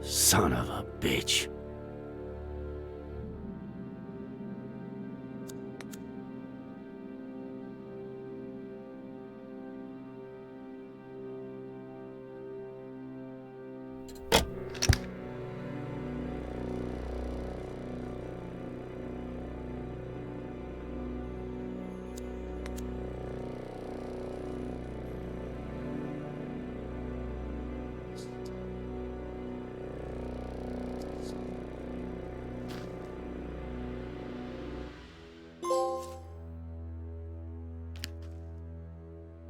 Son of a bitch.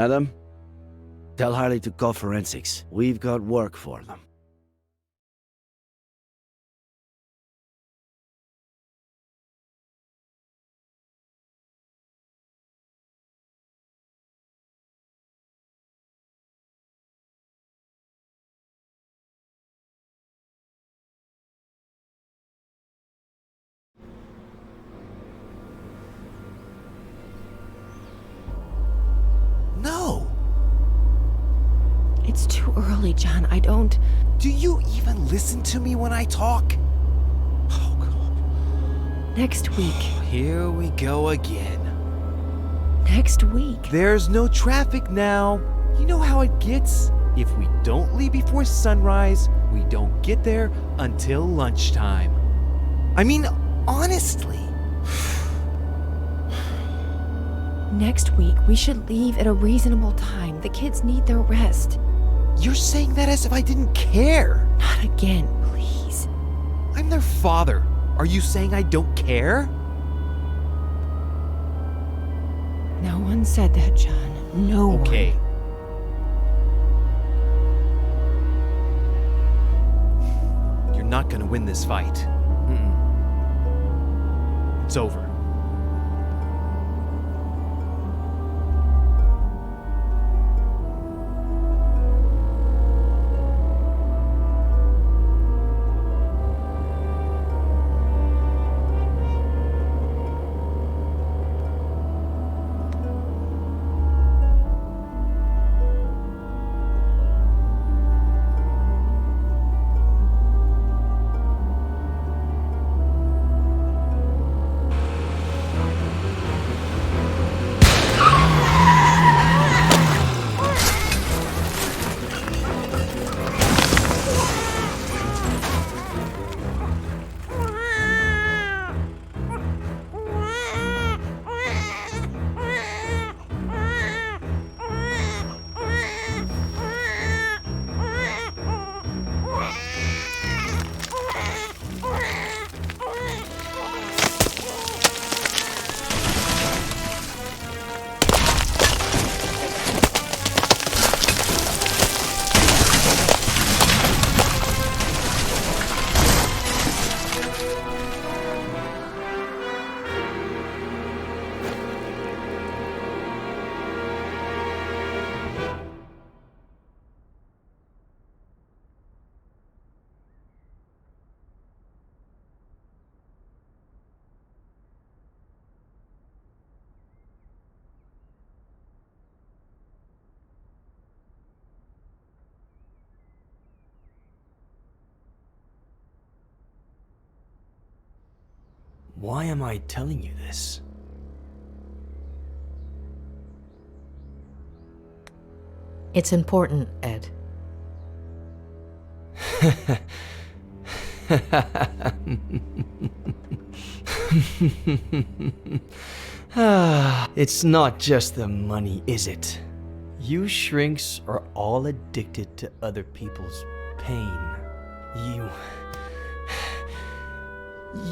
Adam, tell Harley to call forensics. We've got work for them. No! It's too early, John. I don't... Do you even listen to me when I talk? Oh, God. Next week. Here we go again. Next week. There's no traffic now. You know how it gets? If we don't leave before sunrise, we don't get there until lunchtime. I mean, honestly. Next week, we should leave at a reasonable time. The kids need their rest. You're saying that as if I didn't care. Not again, please. I'm their father. Are you saying I don't care? No one said that, John. No one. Okay. You're not gonna win this fight. It's over. Why am I telling you this? It's important, Ed. It's not just the money, is it? You shrinks are all addicted to other people's pain.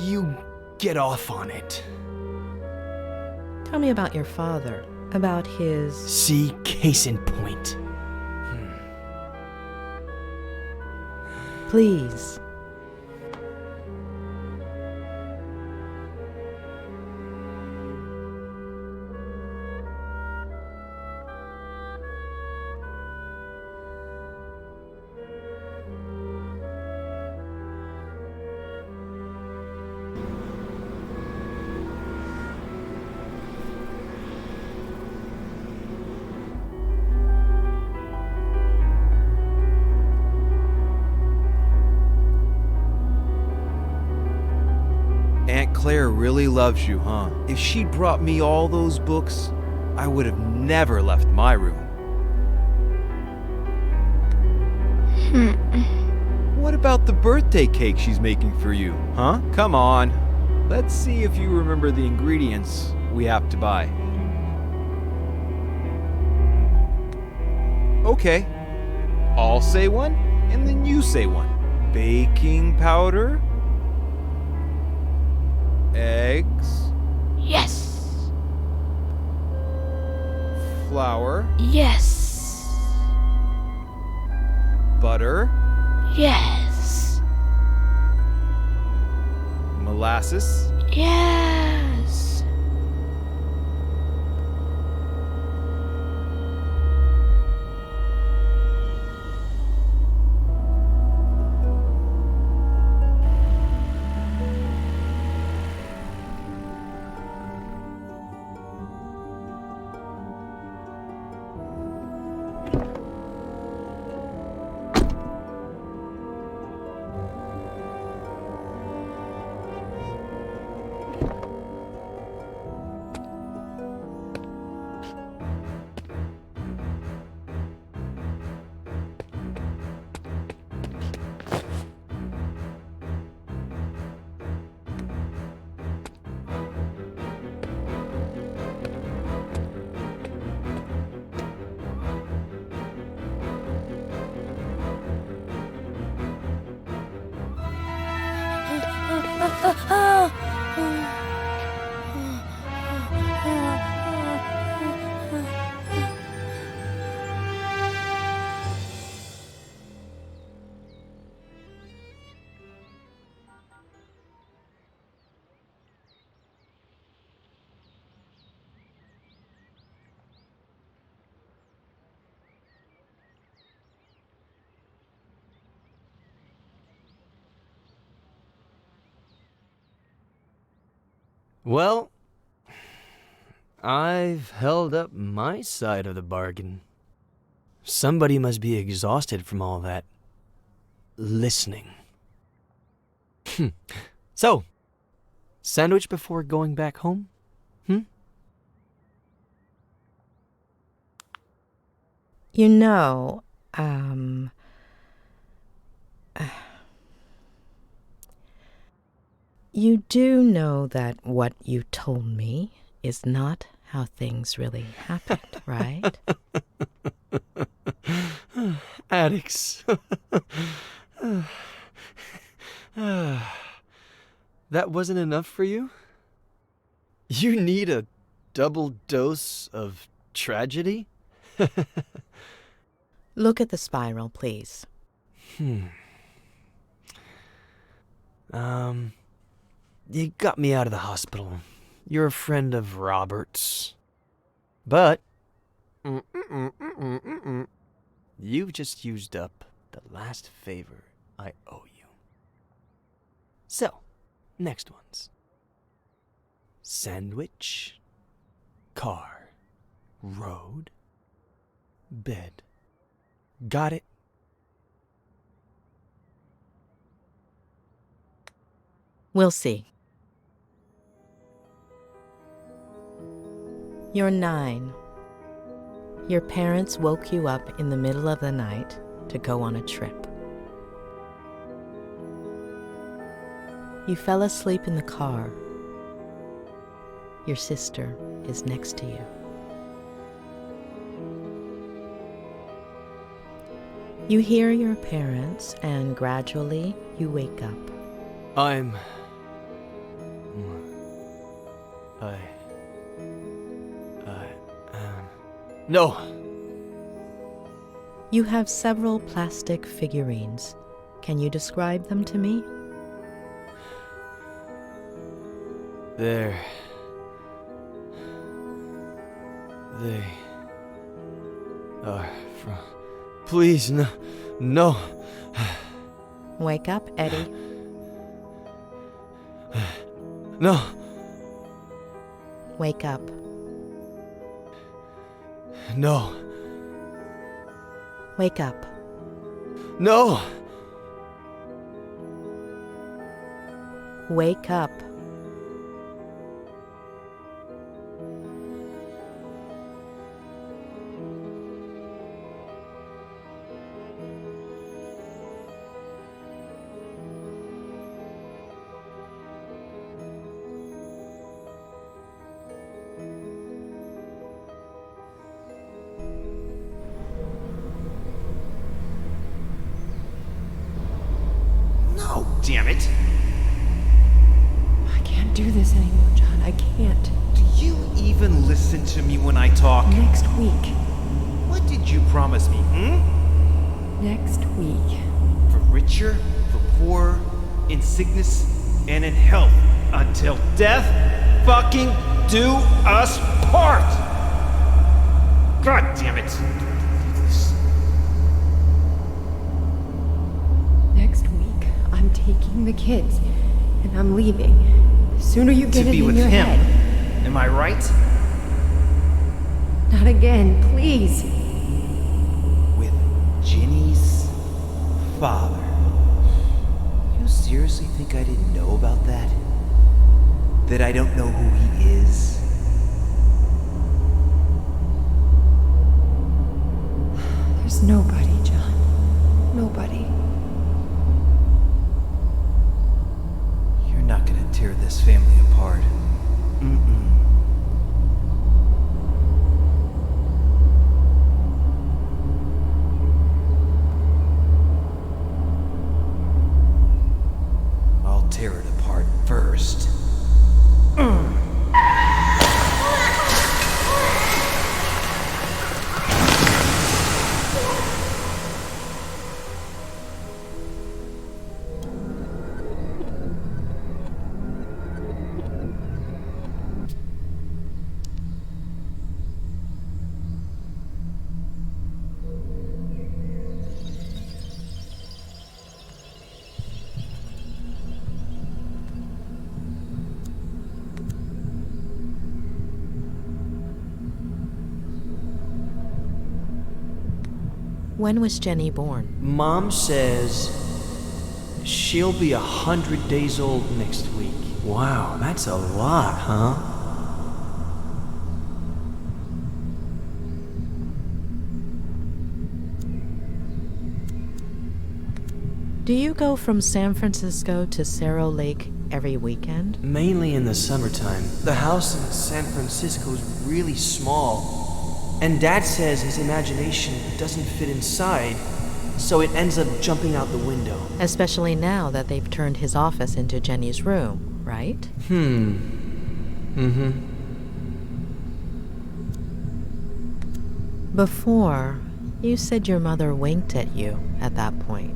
You get off on it. Tell me about your father, about his... See, case in point. Please. Claire really loves you, huh? If she'd brought me all those books, I would have never left my room. What about the birthday cake she's making for you, huh? Come on. Let's see if you remember the ingredients we have to buy. Okay. I'll say one, and then you say one. Baking powder, eggs, Yes. flour, Yes. butter, Yes. molasses, Yes. Well, I've held up my side of the bargain. Somebody must be exhausted from all that listening. So, sandwich before going back home? You know, you do know that what you told me is not how things really happened, right? Addicts. That wasn't enough for you? You need a double dose of tragedy? Look at the spiral, please. You got me out of the hospital. You're a friend of Robert's. But you've just used up the last favor I owe you. So, next ones. Sandwich, car, road, bed. Got it? We'll see. You're 9. Your parents woke you up in the middle of the night to go on a trip. You fell asleep in the car. Your sister is next to you. You hear your parents, and gradually you wake up. No. You have several plastic figurines. Can you describe them to me? They are from... Please, no. Wake up, Eddie. No. Wake up. No. Wake up. No. Wake up. damn it! I can't do this anymore, John. I can't. Do you even listen to me when I talk? Next week. What did you promise me, Next week. For richer, for poorer, in sickness and in health, until death fucking do us part! God damn it! Next week, I'm taking the kids, and I'm leaving. The sooner you get To it be in with your him. head. Am I right? Not again, please. With Ginny's father. You seriously think I didn't know about that? That I don't know who he is? There's nobody, John. Nobody. You're not gonna tear this family apart. I'll tear it apart first. When was Jenny born? Mom says she'll be 100 days old next week. Wow, that's a lot, huh? Do you go from San Francisco to Cerro Lake every weekend? Mainly in the summertime. The house in San Francisco is really small. And Dad says his imagination doesn't fit inside, so it ends up jumping out the window. Especially now that they've turned his office into Jenny's room, right? Before, you said your mother winked at you at that point,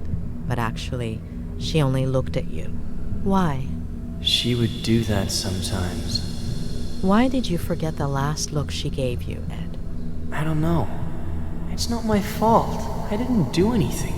but actually, she only looked at you. Why? She would do that sometimes. Why did you forget the last look she gave you, Ed? I don't know. It's not my fault. I didn't do anything.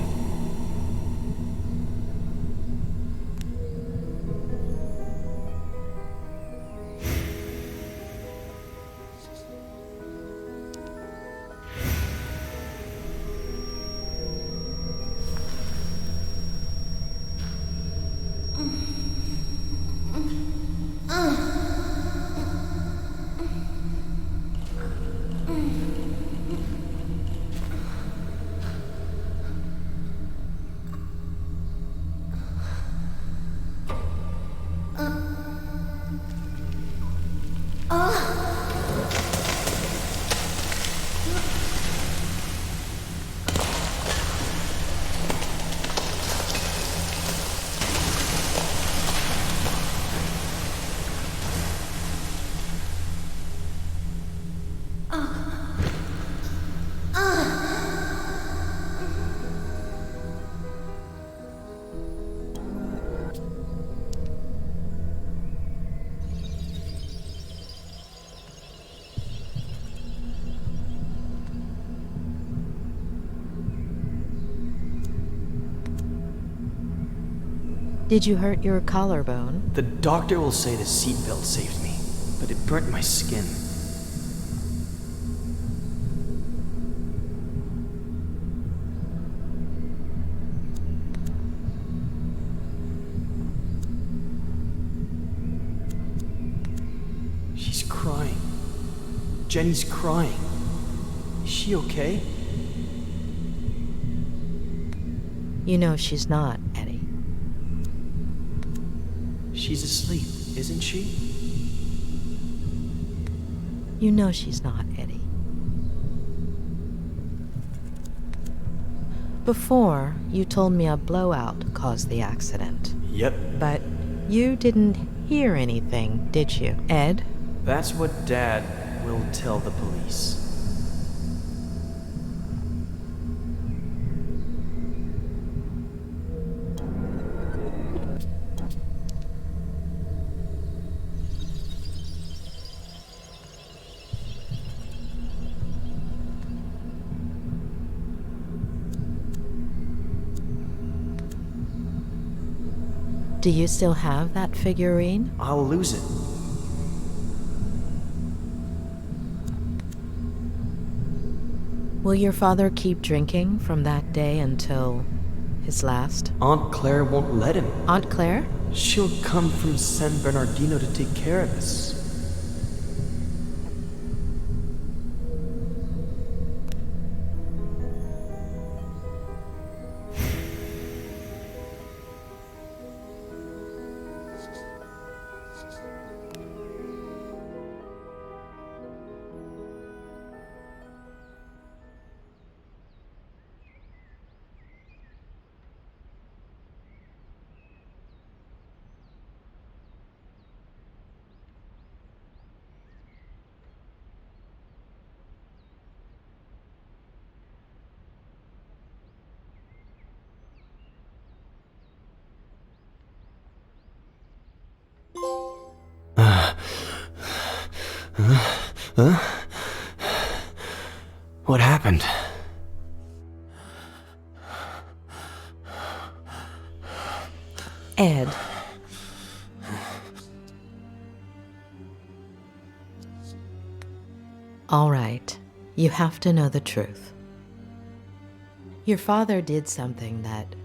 Did you hurt your collarbone? The doctor will say the seatbelt saved me, but it burnt my skin. She's crying. Jenny's crying. Is she okay? You know she's not, Eddie. She's asleep, isn't she? You know she's not, Eddie. Before, you told me a blowout caused the accident. Yep. But you didn't hear anything, did you, Ed? That's what Dad will tell the police. Do you still have that figurine? I'll lose it. Will your father keep drinking from that day until his last? Aunt Claire won't let him. Aunt Claire? She'll come from San Bernardino to take care of us. What happened? Ed. All right, you have to know the truth. Your father did something that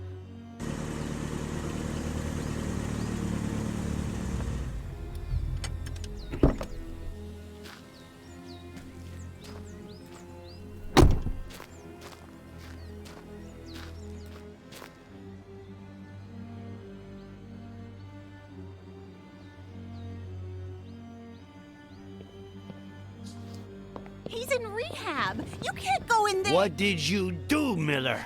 He's in rehab. You can't go in there. What did you do, Miller?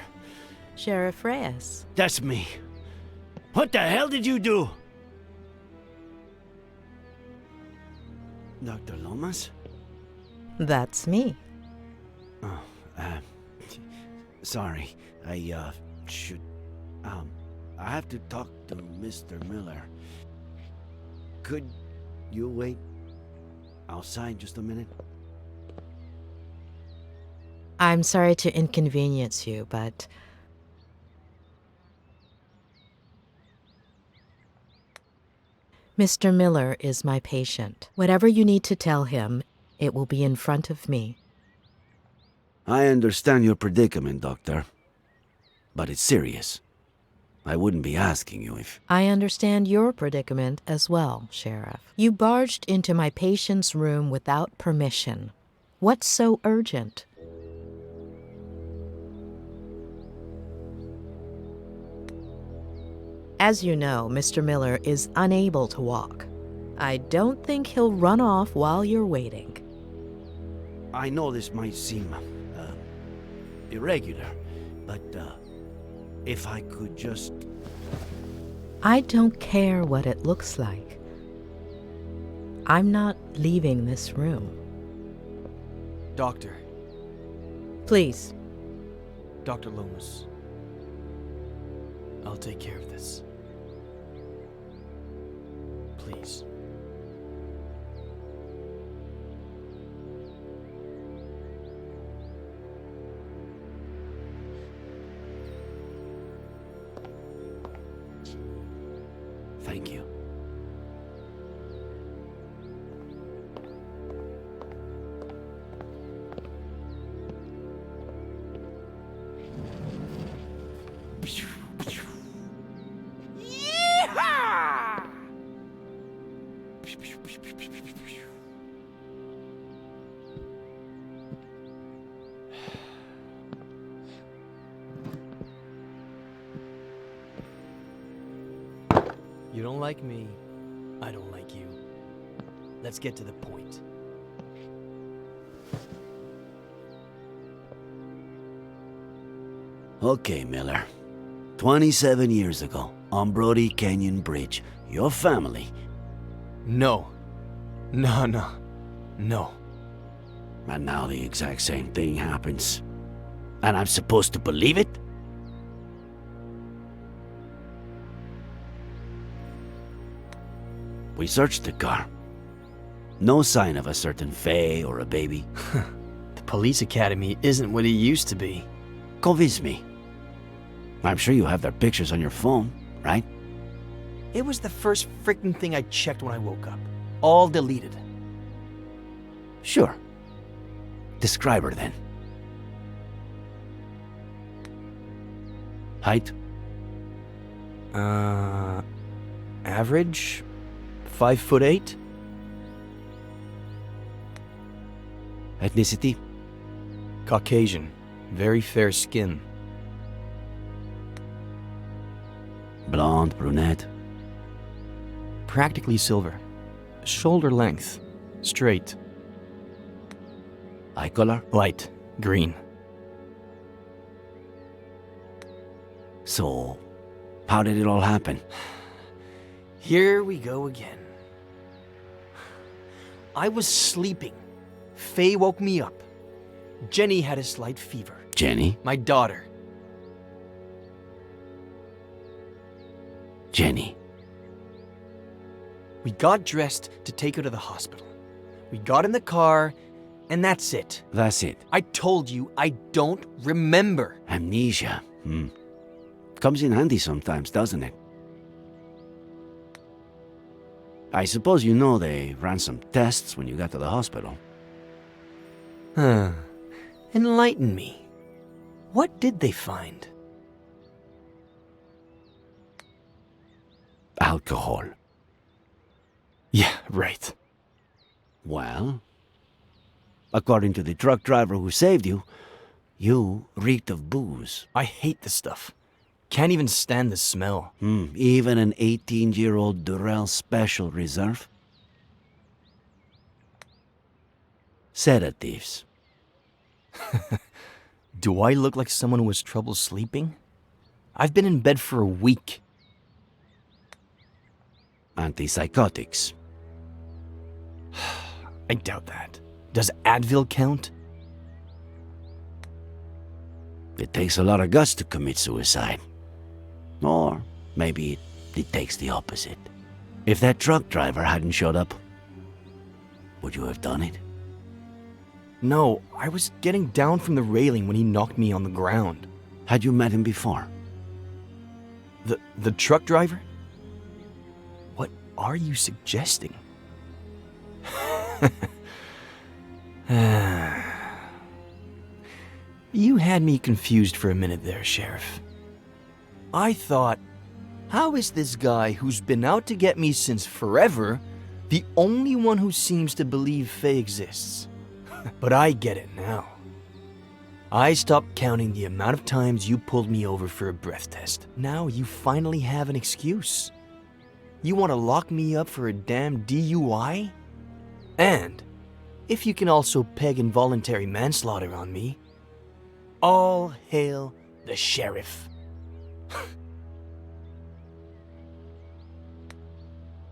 Sheriff Reyes. That's me. What the hell did you do? Dr. Lomas? That's me. Oh, sorry. I have to talk to Mr. Miller. Could you wait outside just a minute? I'm sorry to inconvenience you, but Mr. Miller is my patient. Whatever you need to tell him, it will be in front of me. I understand your predicament, Doctor. But it's serious. I wouldn't be asking you if... I understand your predicament as well, Sheriff. You barged into my patient's room without permission. What's so urgent? As you know, Mr. Miller is unable to walk. I don't think he'll run off while you're waiting. I know this might seem irregular, but if I could just... I don't care what it looks like. I'm not leaving this room. Doctor. Please. Dr. Lomas. I'll take care of this. Please. Thank you. Yeehaw! You don't like me, I don't like you. Let's get to the point. Okay, Miller. 27 years ago, on Brody Canyon Bridge. Your family. No. No. And now the exact same thing happens. And I'm supposed to believe it? We searched the car. No sign of a certain Faye or a baby. The police academy isn't what it used to be. Convince me. I'm sure you have their pictures on your phone, right? It was the first freaking thing I checked when I woke up. All deleted. Sure. Describe her then. Height? Average? 5'8". Ethnicity? Caucasian. Very fair skin. Blonde, brunette? Practically silver. Shoulder length. Straight. Eye color? Light. Green. So, how did it all happen? Here we go again. I was sleeping. Faye woke me up. Jenny had a slight fever. Jenny? My daughter. Jenny. We got dressed to take her to the hospital. We got in the car, and that's it. That's it. I told you I don't remember. Amnesia. Comes in handy sometimes, doesn't it? I suppose you know they ran some tests when you got to the hospital. Enlighten me. What did they find? Alcohol. Yeah, right. Well, according to the truck driver who saved you, you reeked of booze. I hate this stuff. Can't even stand the smell. Even an 18-year-old Durrell Special Reserve? Sedatives. Do I look like someone who has trouble sleeping? I've been in bed for a week. Antipsychotics. I doubt that. Does Advil count? It takes a lot of guts to commit suicide. Or maybe it takes the opposite. If that truck driver hadn't showed up, would you have done it? No, I was getting down from the railing when he knocked me on the ground. Had you met him before? The truck driver? What are you suggesting? You had me confused for a minute there, Sheriff. I thought, how is this guy who's been out to get me since forever the only one who seems to believe Faye exists? But I get it now. I stopped counting the amount of times you pulled me over for a breath test. Now you finally have an excuse. You want to lock me up for a damn DUI? And if you can also peg involuntary manslaughter on me, all hail the sheriff.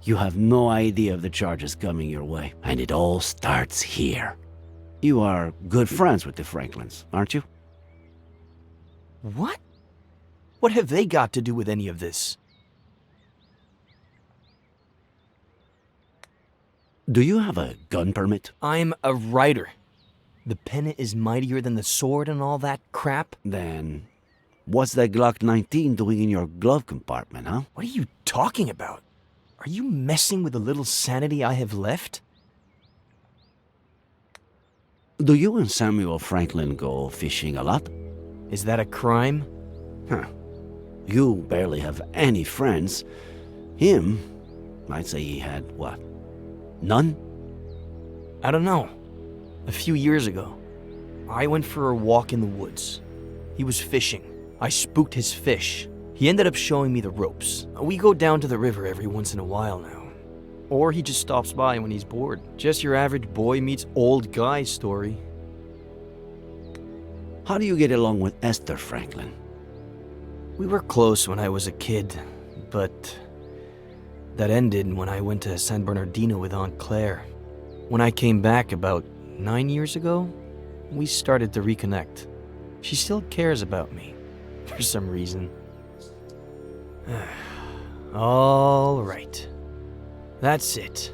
You have no idea of the charges coming your way, and it all starts here. You are good friends with the Franklins, aren't you? What? What have they got to do with any of this? Do you have a gun permit? I'm a writer. The pen is mightier than the sword and all that crap. Then, what's that Glock 19 doing in your glove compartment, huh? What are you talking about? Are you messing with the little sanity I have left? Do you and Samuel Franklin go fishing a lot? Is that a crime? Huh. You barely have any friends. Him, I'd say he had, what, none? I don't know. A few years ago, I went for a walk in the woods. He was fishing. I spooked his fish. He ended up showing me the ropes. We go down to the river every once in a while now. Or he just stops by when he's bored. Just your average boy meets old guy story. How do you get along with Esther Franklin? We were close when I was a kid, but that ended when I went to San Bernardino with Aunt Claire. When I came back about 9 years ago, we started to reconnect. She still cares about me, for some reason. All right. That's it.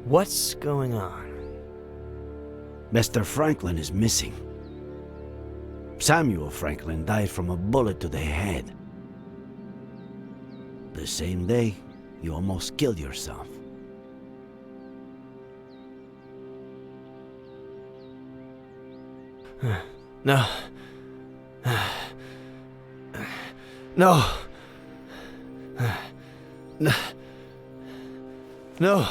What's going on? Mr. Franklin is missing. Samuel Franklin died from a bullet to the head. The same day you almost killed yourself. No. No. No. No.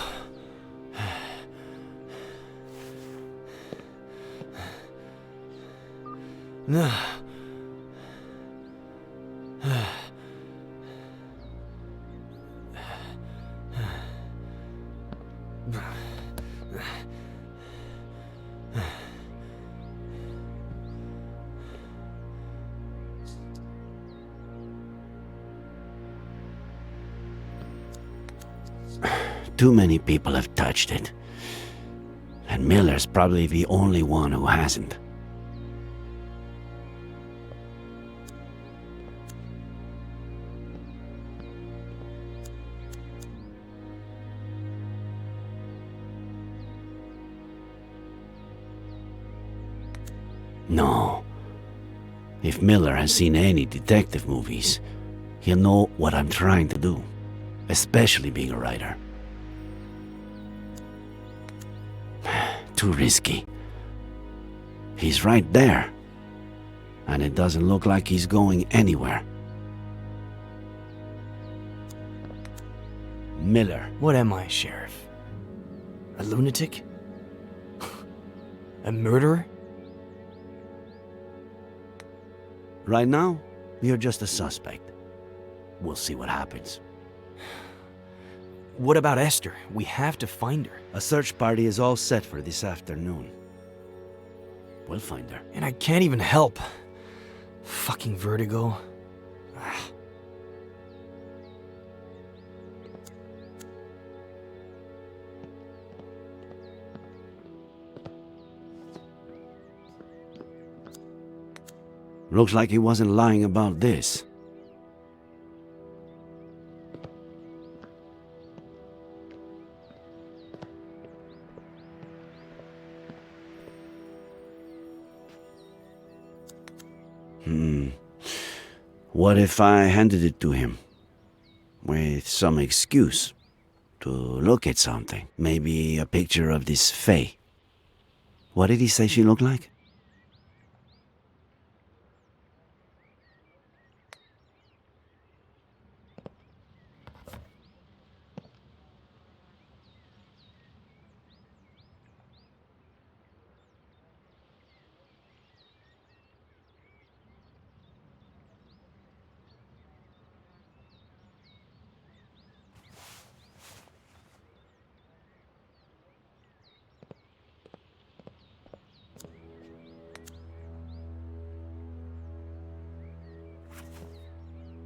No. Too many people have touched it. And Miller's probably the only one who hasn't. No. If Miller has seen any detective movies, he'll know what I'm trying to do, especially being a writer. Too risky. He's right there, and it doesn't look like he's going anywhere. Miller. What am I, Sheriff? A lunatic? A murderer? Right now, you're just a suspect. We'll see what happens. What about Esther? We have to find her. A search party is all set for this afternoon. We'll find her. And I can't even help. Fucking Vertigo. Ah. Looks like he wasn't lying about this. What if I handed it to him? With some excuse to look at something. Maybe a picture of this Faye. What did he say she looked like?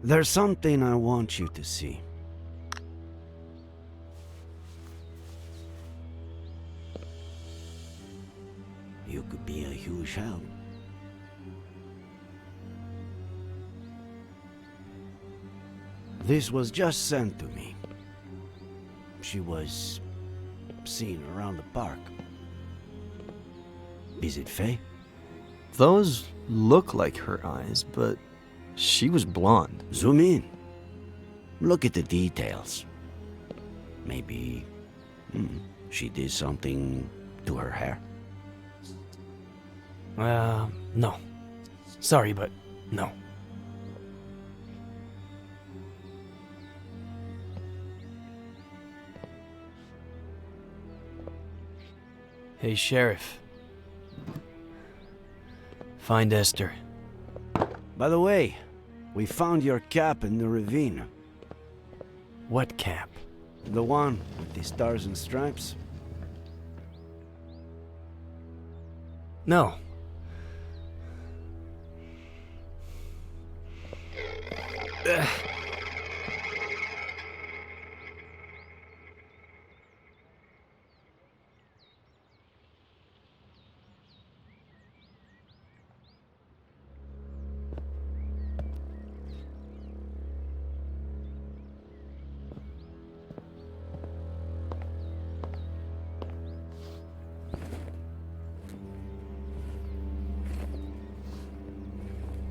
There's something I want you to see. You could be a huge help. This was just sent to me. She was seen around the park. Is it Faye? Those look like her eyes, but she was blonde. Zoom in. Look at the details. Maybe she did something to her hair. No. Sorry, but no. Hey, Sheriff. Find Esther. By the way, we found your cap in the ravine. What cap? The one with the stars and stripes? No.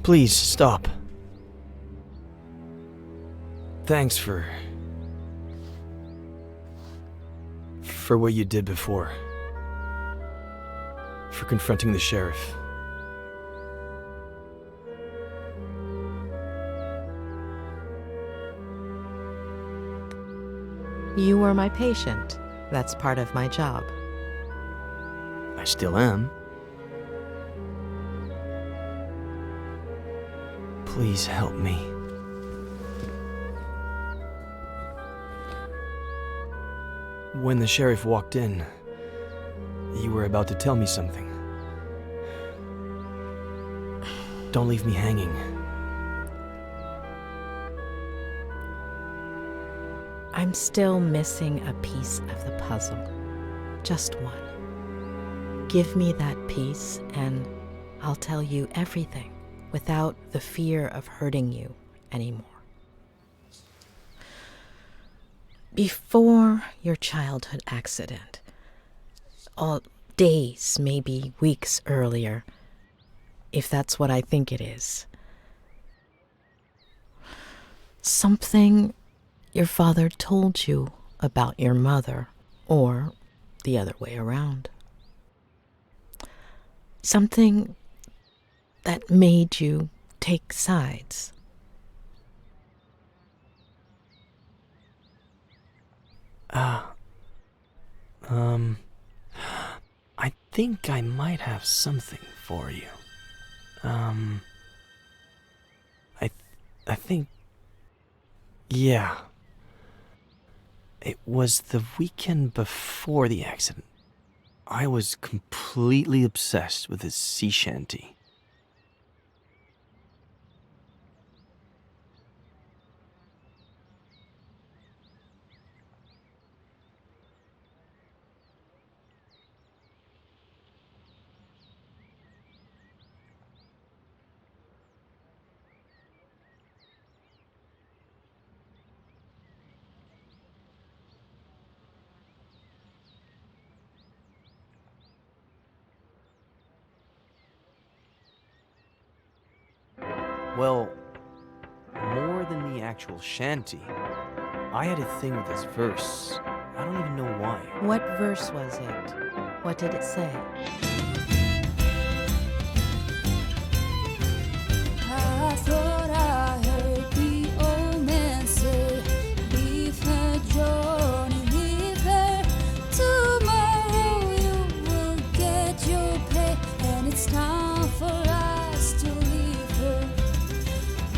Please, stop. Thanks for what you did before. For confronting the sheriff. You were my patient. That's part of my job. I still am. Please help me. When the sheriff walked in, you were about to tell me something. Don't leave me hanging. I'm still missing a piece of the puzzle. Just one. Give me that piece and I'll tell you everything without the fear of hurting you anymore. Before your childhood accident, days, maybe weeks earlier, if that's what I think it is, something your father told you about your mother, or the other way around. Something that made you take sides. I think I might have something for you. I think, yeah. It was the weekend before the accident. I was completely obsessed with his sea shanty. Well, more than the actual shanty, I had a thing with this verse. I don't even know why. What verse was it? What did it say? I thought I heard the old man say, leave her, Johnny, leave her. Tomorrow you will get your pay, and it's time for us to leave her.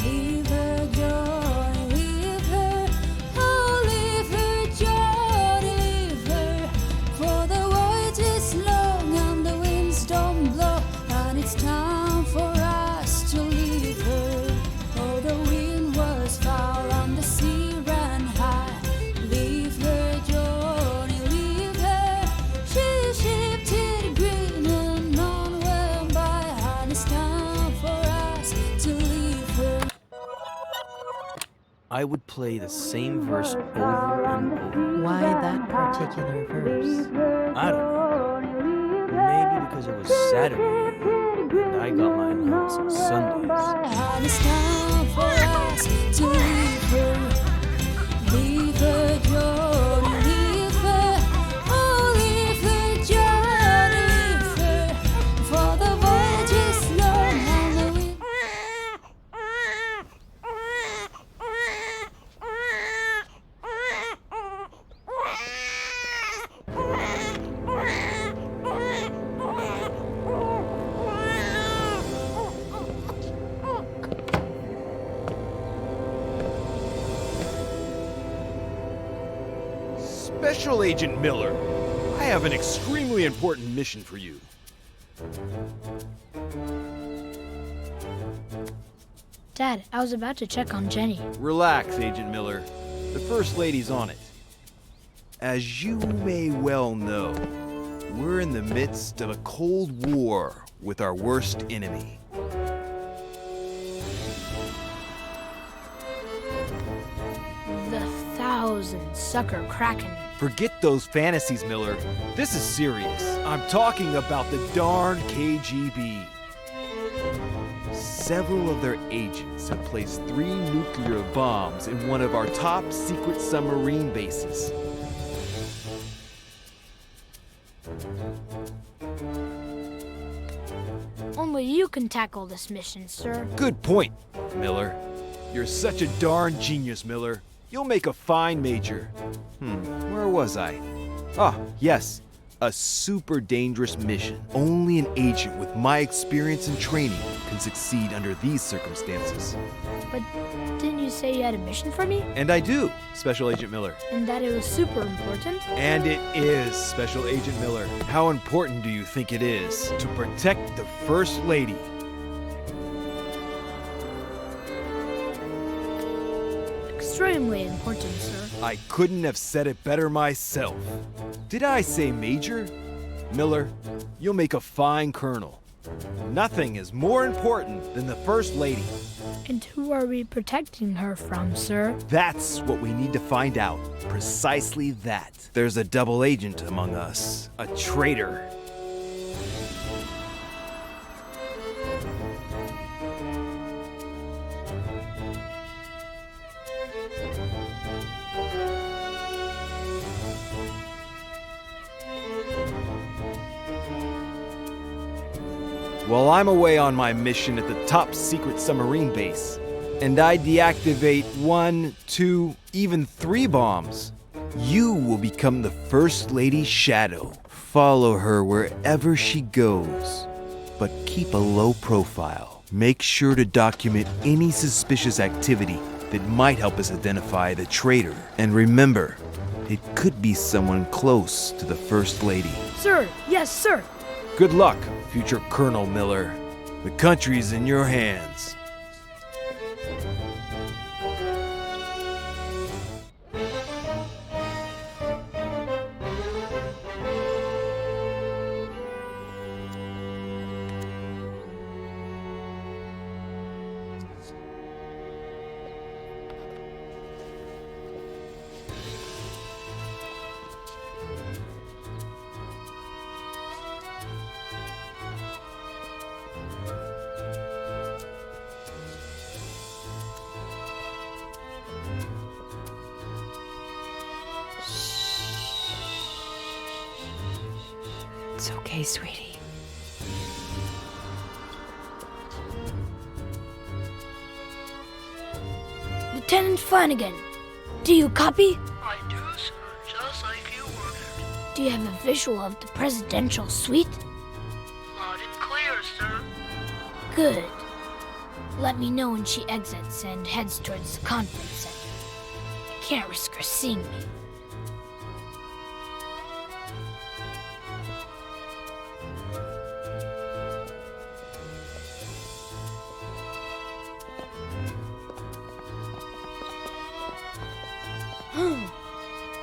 Leave her, Johnny, leave her. Oh, leave her, Johnny, leave her. For the voyage is long and the winds don't blow, and it's time for us to leave her. Oh, the wind was foul and the sea ran high. Leave her, Johnny, leave her. She shifted green and none went by, and it's time for us to leave her. I would play the same verse over and over. Why that particular verse? I don't know. Maybe because it was Saturday and I got my allowance on Sundays. And it's time for us to leave her. Leave her, Johnny, leave her. Oh, leave her, Johnny, leave her. For the voyage is long and the wind. Special Agent Miller, I have an extremely important mission for you. Dad, I was about to check on Jenny. Relax, Agent Miller. The First Lady's on it. As you may well know, we're in the midst of a Cold War with our worst enemy. The 1,000 sucker kraken. Forget those fantasies, Miller. This is serious. I'm talking about the darn KGB. several of their agents have placed 3 nuclear bombs in one of our top secret submarine bases. Only you can tackle this mission, sir. Good point, Miller. You're such a darn genius, Miller. You'll make a fine major. Where was I? Ah, yes. A super dangerous mission. Only an agent with my experience and training can succeed under these circumstances. But didn't you say you had a mission for me? And I do, Special Agent Miller. And that it was super important? And it is, Special Agent Miller. How important do you think it is to protect the First Lady? Extremely important, sir. I couldn't have said it better myself. Did I say Major? Miller, you'll make a fine colonel. Nothing is more important than the First Lady. And who are we protecting her from, sir? That's what we need to find out. Precisely that. There's a double agent among us. A traitor. While I'm away on my mission at the top secret submarine base, and I deactivate 1, 2, even 3 bombs, you will become the First Lady's shadow. Follow her wherever she goes, but keep a low profile. Make sure to document any suspicious activity that might help us identify the traitor. And remember, it could be someone close to the First Lady. Sir, yes, sir. Good luck, future Colonel Miller. The country's in your hands. It's okay, sweetie. Lieutenant Flanagan, do you copy? I do, sir, just like you ordered. Do you have a visual of the presidential suite? Loud and clear, sir. Good. Let me know when she exits and heads towards the conference center. I can't risk her seeing me.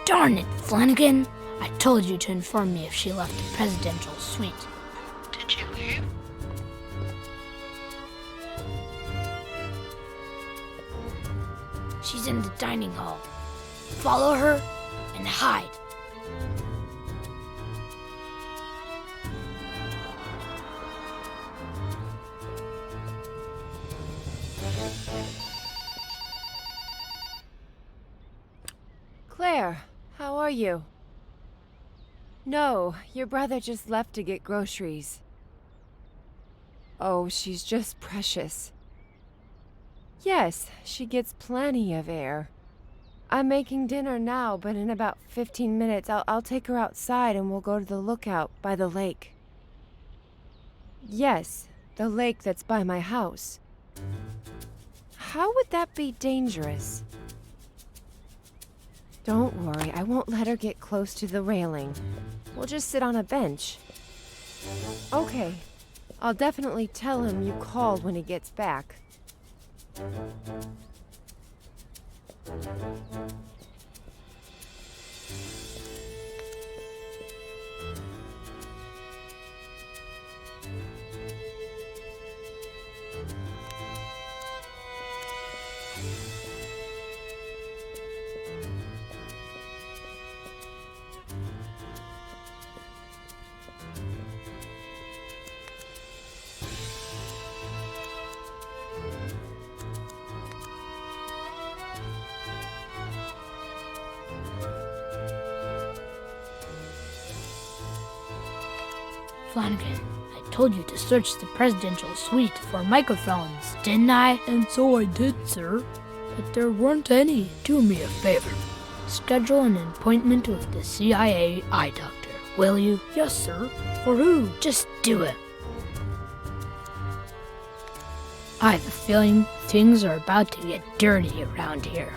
Darn it, Flanagan. I told you to inform me if she left the presidential suite. Did she leave? She's in the dining hall. Follow her and hide. Claire, how are you? No, your brother just left to get groceries. Oh, she's just precious. Yes, she gets plenty of air. I'm making dinner now, but in about 15 minutes I'll take her outside and we'll go to the lookout by the lake. Yes, the lake that's by my house. How would that be dangerous? Don't worry, I won't let her get close to the railing. We'll just sit on a bench. Okay, I'll definitely tell him you called when he gets back. Flanagan, I told you to search the presidential suite for microphones, didn't I? And so I did, sir. But there weren't any. Do me a favor. Schedule an appointment with the CIA eye doctor, will you? Yes, sir. For who? Just do it. I have a feeling things are about to get dirty around here.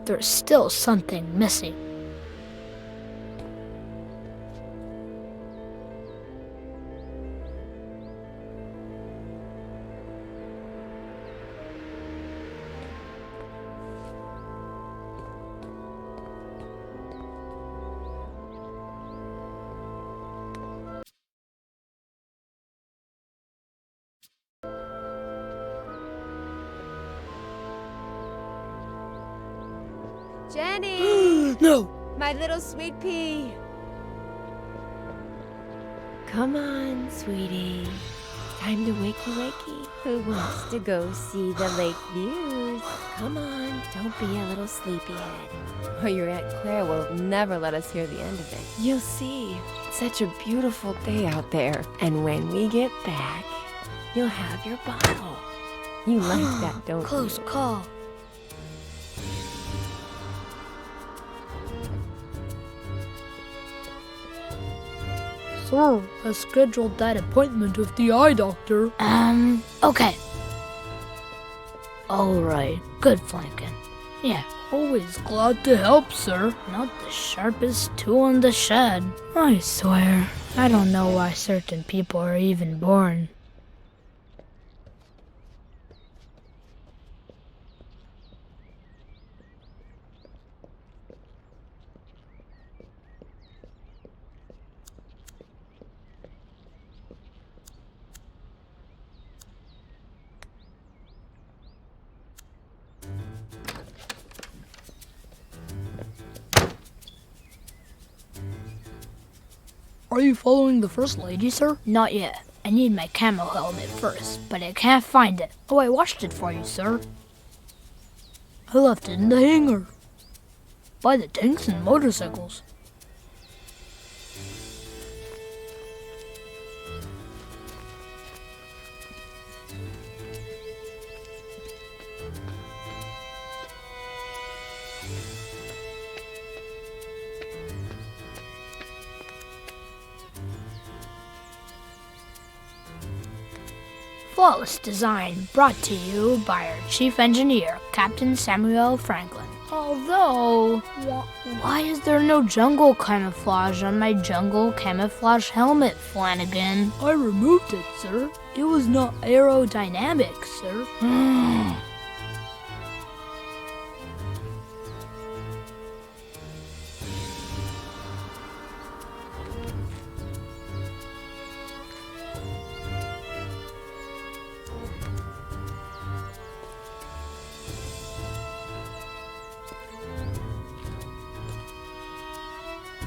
There's still something missing. Jenny! No! My little sweet pea! Come on, sweetie. Time to wakey wakey. Who wants to go see the lake views? Come on, don't be a little sleepyhead. Or your Aunt Claire will never let us hear the end of it. You'll see. It's such a beautiful day out there. And when we get back, you'll have your bottle. You like that, don't Close you? call. Sir, I scheduled that appointment with the eye doctor. Okay. Alright, good Flanagan. Yeah, Always glad to help, sir. not the sharpest tool in the shed. I swear, I don't know why certain people are even born. Are you following the First Lady, sir? Not yet. I need my camo helmet first, but I can't find it. Oh, I washed it for you, sir. I left it in the hangar. By the tanks and motorcycles. Flawless design brought to you by our chief engineer, Captain Samuel Franklin. Although, why is there no jungle camouflage on my jungle camouflage helmet, Flanagan? I removed it, sir. It was not aerodynamic, sir.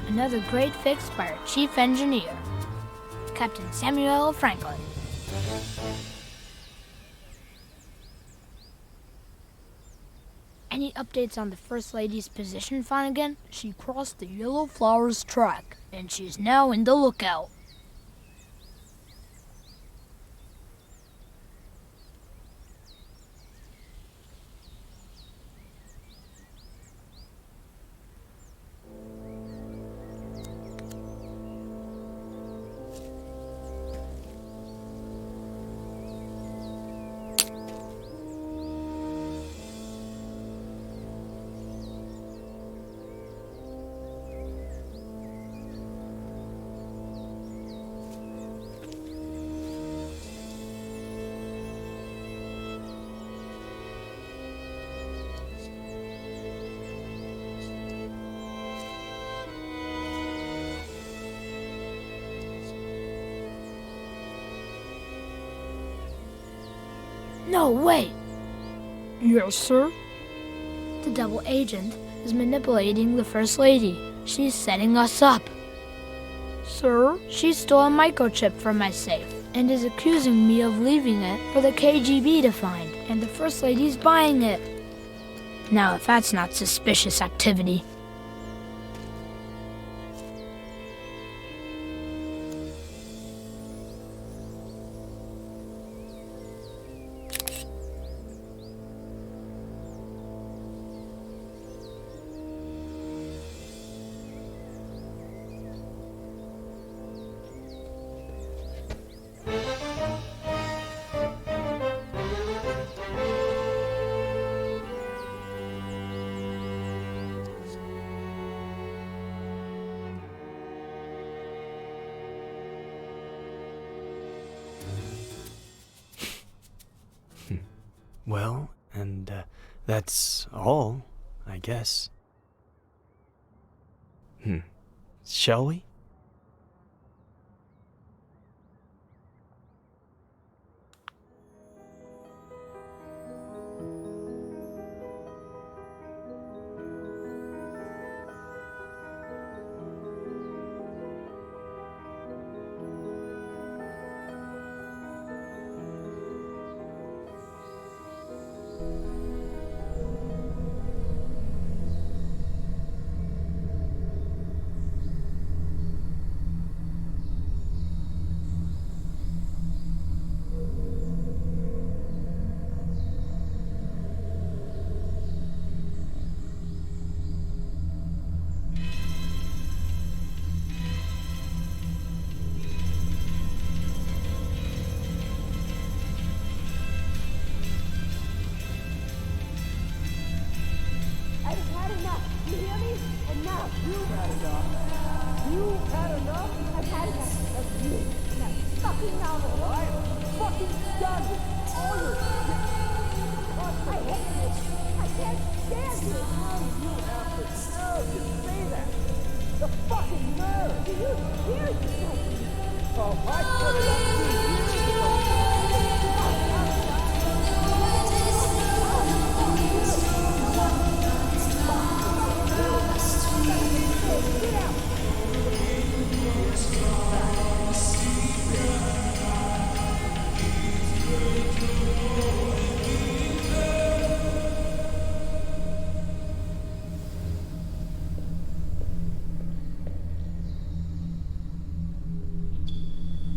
Another great fix by our chief engineer, Captain Samuel Franklin. Any updates on the First Lady's position, Flanagan? She crossed the Yellow Flowers track. And she's now in the lookout. No, wait! Yes, sir? The double agent is manipulating the First Lady. She's setting us up. Sir? She stole a microchip from my safe and is accusing me of leaving it for the KGB to find, and the First Lady's buying it. Now, if that's not suspicious activity. Well, and that's all, I guess. Shall we?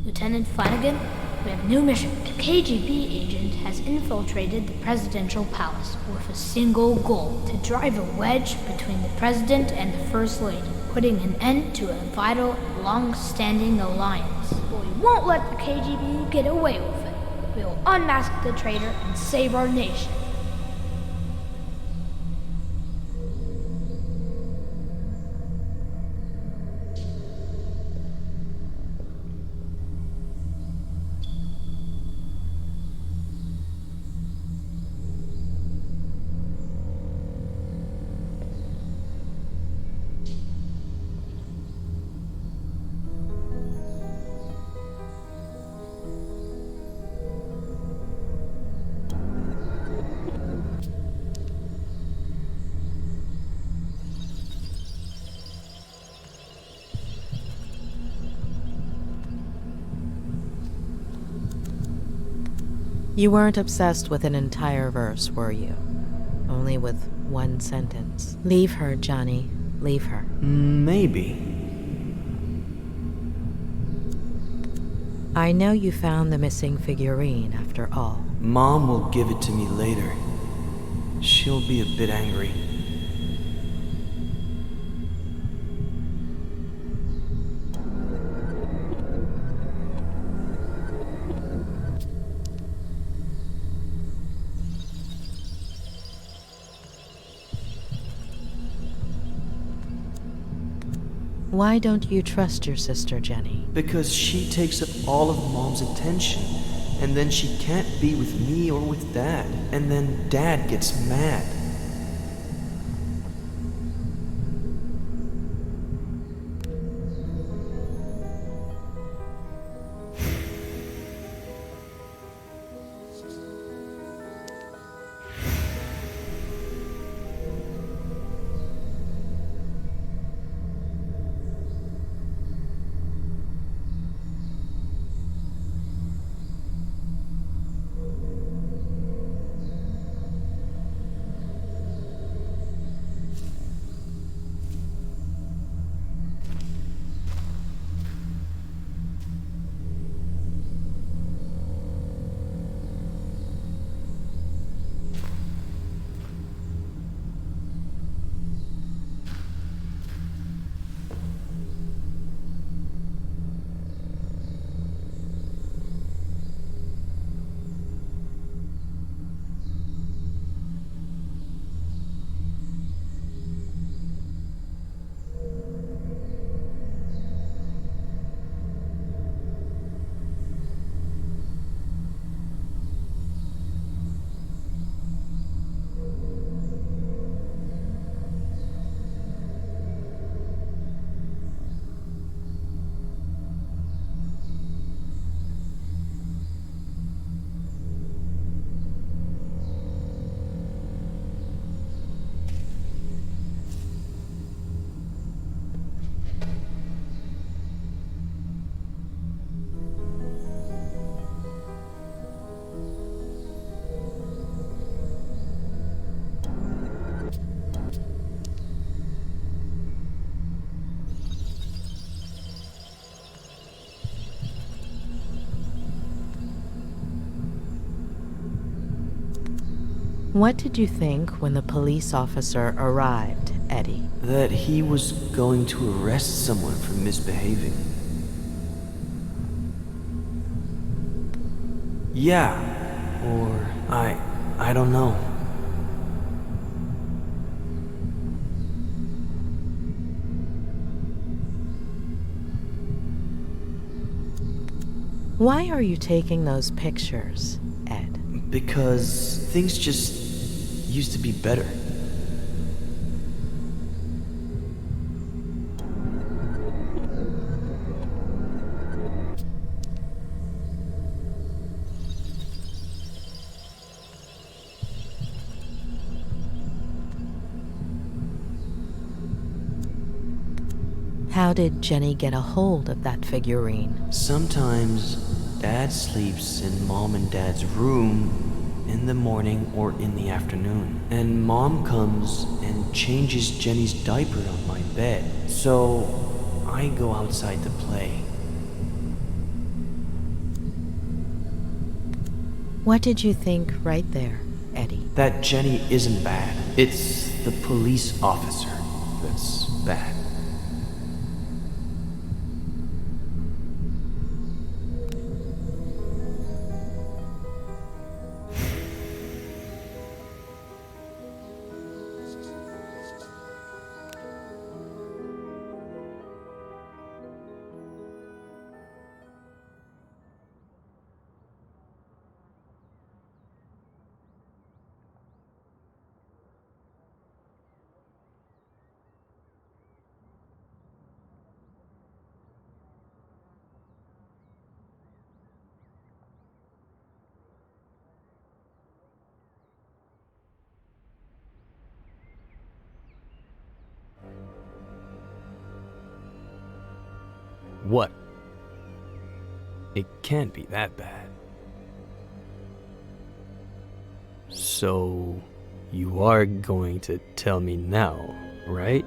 Lieutenant Flanagan, we have a new mission. A KGB agent has infiltrated the presidential palace with a single goal: to drive a wedge between the president and the First Lady, putting an end to a vital, long-standing alliance. But we won't let the KGB get away with it. We will unmask the traitor and save our nation. You weren't obsessed with an entire verse, were you? Only with one sentence. Leave her, Johnny. Leave her. Maybe. I know you found the missing figurine, after all. Mom will give it to me later. She'll be a bit angry. Why don't you trust your sister, Jenny? Because she takes up all of Mom's attention, and then she can't be with me or with Dad, and then Dad gets mad. What did you think when the police officer arrived, Eddie? That he was going to arrest someone for misbehaving. Yeah, or I don't know. Why are you taking those pictures, Ed? Because things just used to be better. How did Jenny get a hold of that figurine? Sometimes Dad sleeps in Mom and Dad's room in the morning or in the afternoon. And Mom comes and changes Jenny's diaper on my bed. So I go outside to play. What did you think right there, Eddie? That Jenny isn't bad. It's the police officer that's bad. What? It can't be that bad. So, you are going to tell me now, right?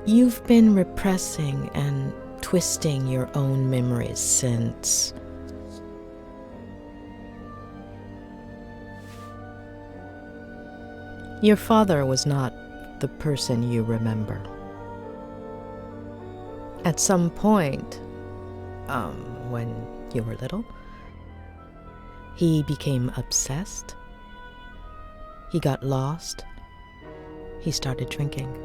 You've been repressing and twisting your own memories since... Your father was not the person you remember. At some point, when you were little, he became obsessed. He got lost. He started drinking.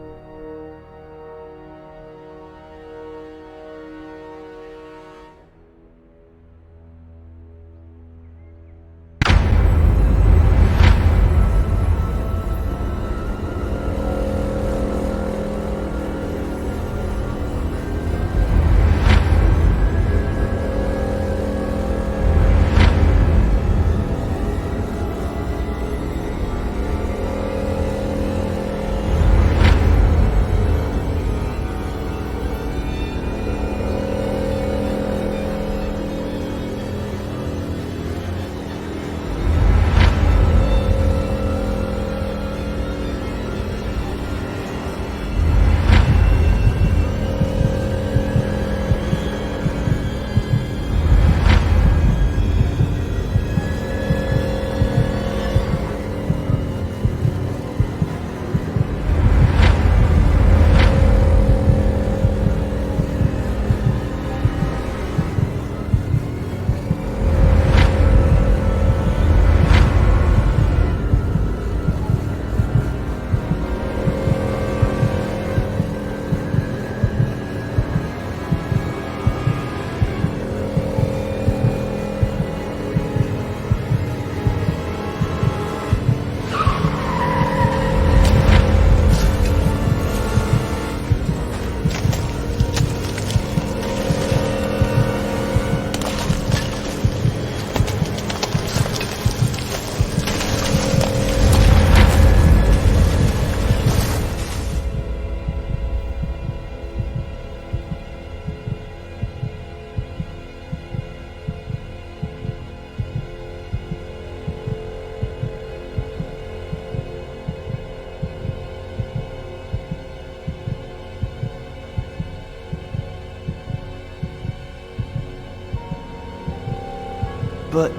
but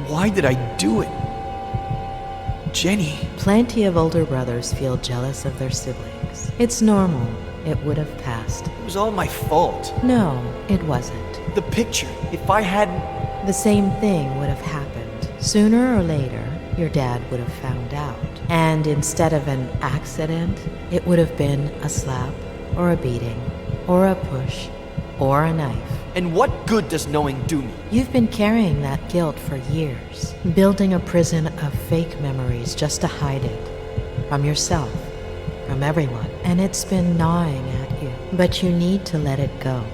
why did I do it? Jenny. Plenty of older brothers feel jealous of their siblings. It's normal. It would have passed. It was all my fault. No, it wasn't. The picture, if I hadn't... The same thing would have happened. Sooner or later, your dad would have found out. And instead of an accident, it would have been a slap, or a beating, or a push, or a knife. And what good does knowing do me? You've been carrying that guilt for years, building a prison of fake memories just to hide it. From yourself, from everyone. And it's been gnawing at you. But you need to let it go.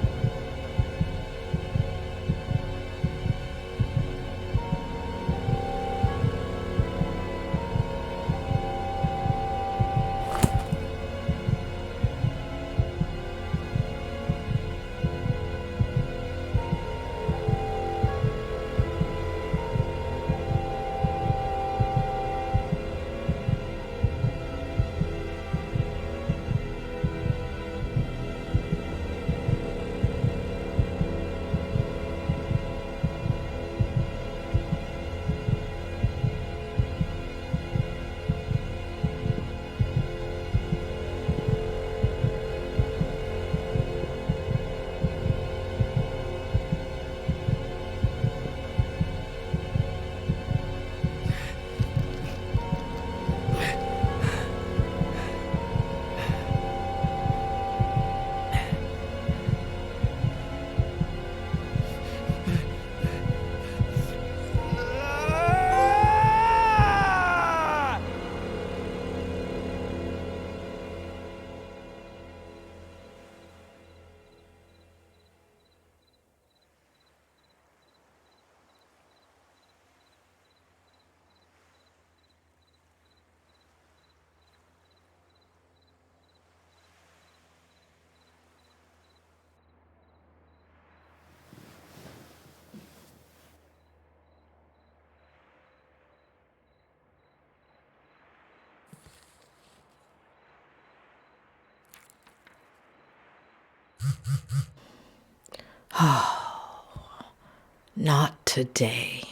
Not today.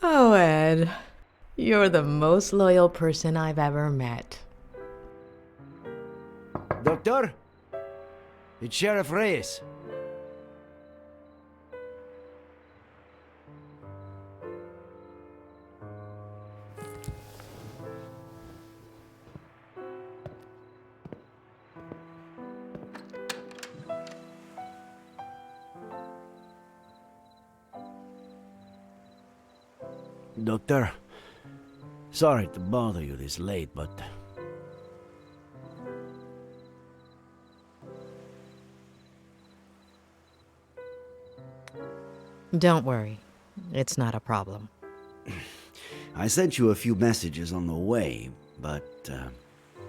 Oh, Ed, you're the most loyal person I've ever met. Doctor? It's Sheriff Reyes. Doctor, sorry to bother you this late, but... Don't worry. It's not a problem. I sent you a few messages on the way, but...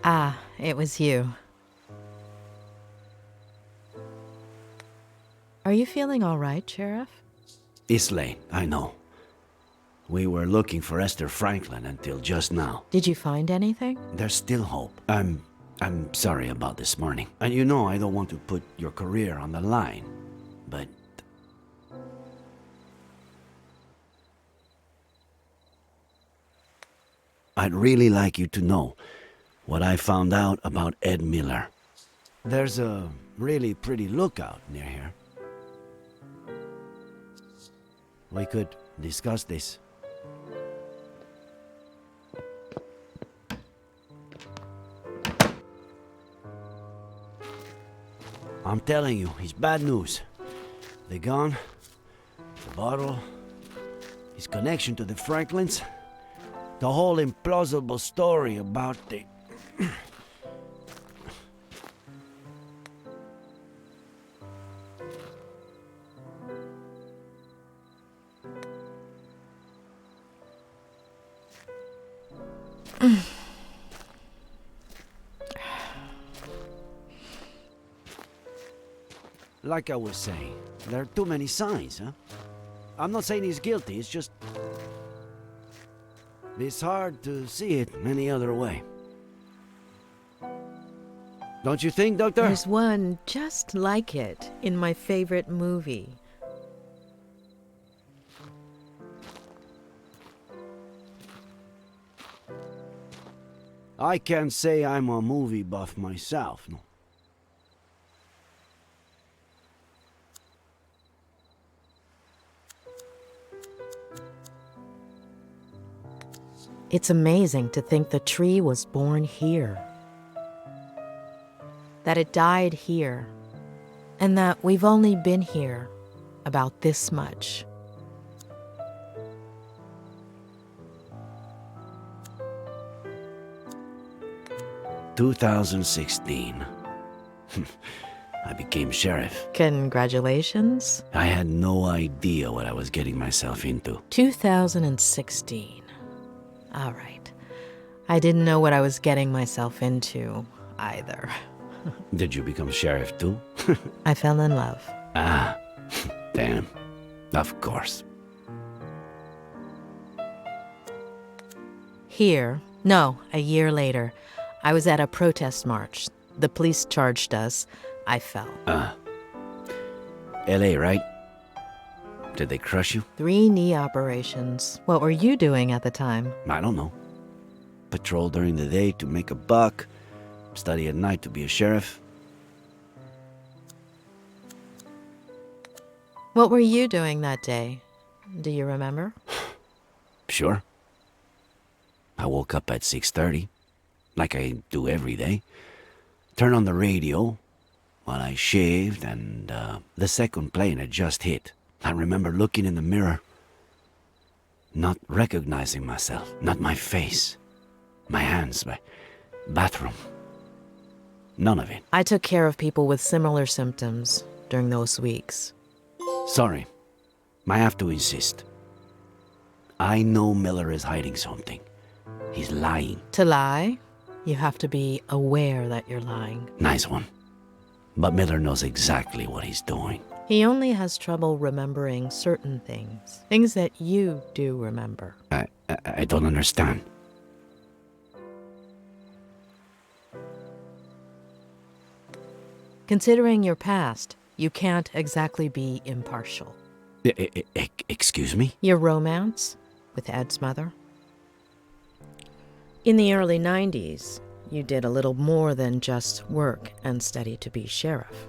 Ah, it was you. Are you feeling all right, Sheriff? It's late, I know. We were looking for Esther Franklin until just now. Did you find anything? There's still hope. I'm sorry about this morning. And you know I don't want to put your career on the line, but... I'd really like you to know what I found out about Ed Miller. There's a really pretty lookout near here. We could discuss this. I'm telling you, it's bad news. The gun, the bottle, his connection to the Franklins, the whole implausible story about the... like I was saying, there are too many signs, huh? I'm not saying he's guilty, it's just... it's hard to see it any other way. Don't you think, Doctor? There's one just like it in my favorite movie. I can't say I'm a movie buff myself, no. It's amazing to think the tree was born here. That it died here. And that we've only been here about this much. "2016. I became sheriff. Congratulations. I had no idea what I was getting myself into. 2016. All right. I didn't know what I was getting myself into either. Did you become sheriff too? I fell in love. Ah, damn. Of course. Here, no, a year later, I was at a protest march. The police charged us. I fell. LA, right? Did they crush you? 3 knee operations. What were you doing at the time? I don't know. Patrol during the day to make a buck. Study at night to be a sheriff. What were you doing that day? Do you remember? Sure. I woke up at 6:30, like I do every day. Turned on the radio while I shaved, and the second plane had just hit. I remember looking in the mirror, not recognizing myself, not my face, my hands, my bathroom. None of it. I took care of people with similar symptoms during those weeks. Sorry. I have to insist. I know Miller is hiding something. He's lying. To lie, you have to be aware that you're lying. Nice one. But Miller knows exactly what he's doing. He only has trouble remembering certain things. Things that you do remember. I don't understand. Considering your past, you can't exactly be impartial. Excuse me? Your romance with Ed's mother? In the early 90s, you did a little more than just work and study to be sheriff.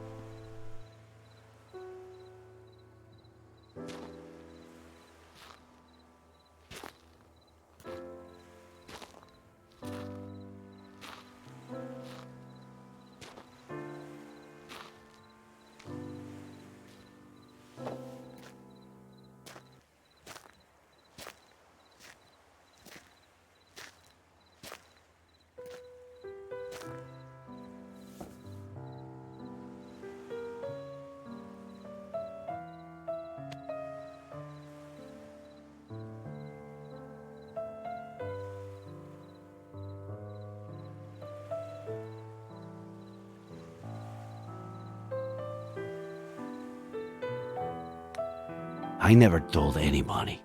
I never told anybody.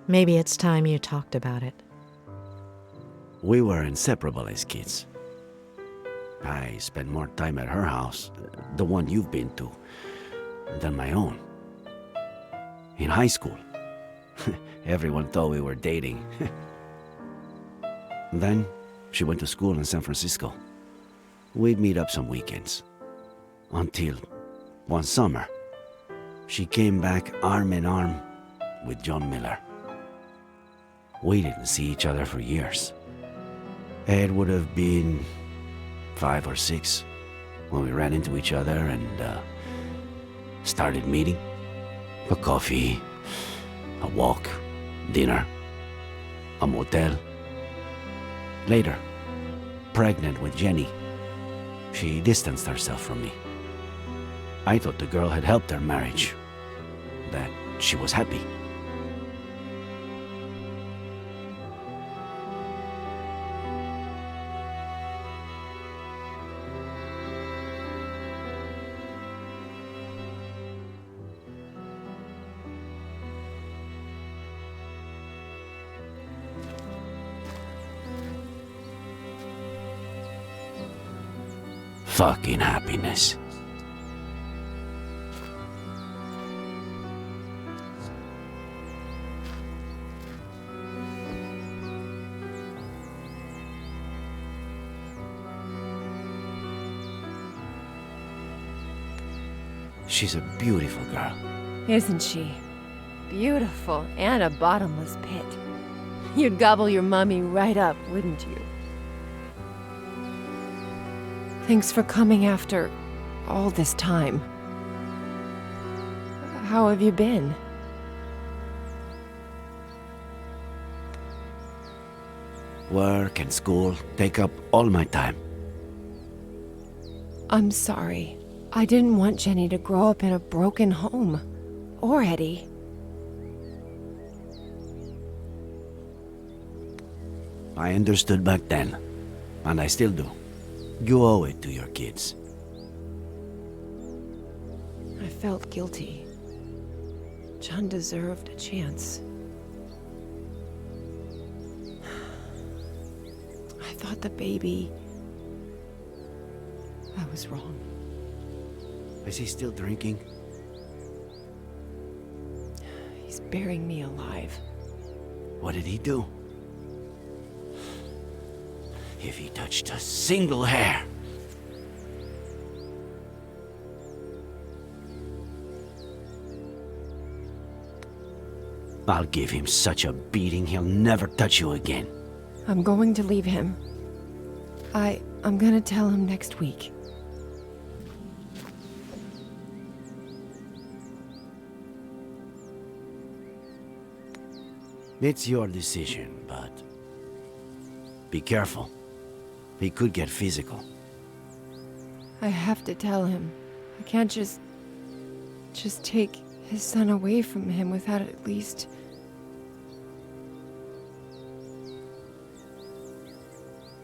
Maybe it's time you talked about it. We were inseparable as kids. I spent more time at her house, the one you've been to, than my own. In high school, everyone thought we were dating. Then, she went to school in San Francisco. We'd meet up some weekends. Until, one summer, she came back arm in arm with John Miller. We didn't see each other for years. Ed would have been 5 or 6 when we ran into each other and started meeting. A coffee, a walk, dinner, a motel. Later, pregnant with Jenny, she distanced herself from me. I thought the girl had helped her marriage, that she was happy. fucking happiness. She's a beautiful girl. Isn't she? Beautiful and a bottomless pit. You'd gobble your mummy right up, wouldn't you? Thanks for coming after all this time. How have you been? Work and school take up all my time. I'm sorry. I didn't want Jenny to grow up in a broken home. Or Eddie. I understood back then, and I still do. You owe it to your kids. I felt guilty. John deserved a chance. I thought the baby... I was wrong. Is he still drinking? He's burying me alive. What did he do? If he touched a single hair. I'll give him such a beating he'll never touch you again. I'm going to leave him. I'm gonna tell him next week. It's your decision, but be careful. He could get physical. I have to tell him. I can't just take his son away from him without at least...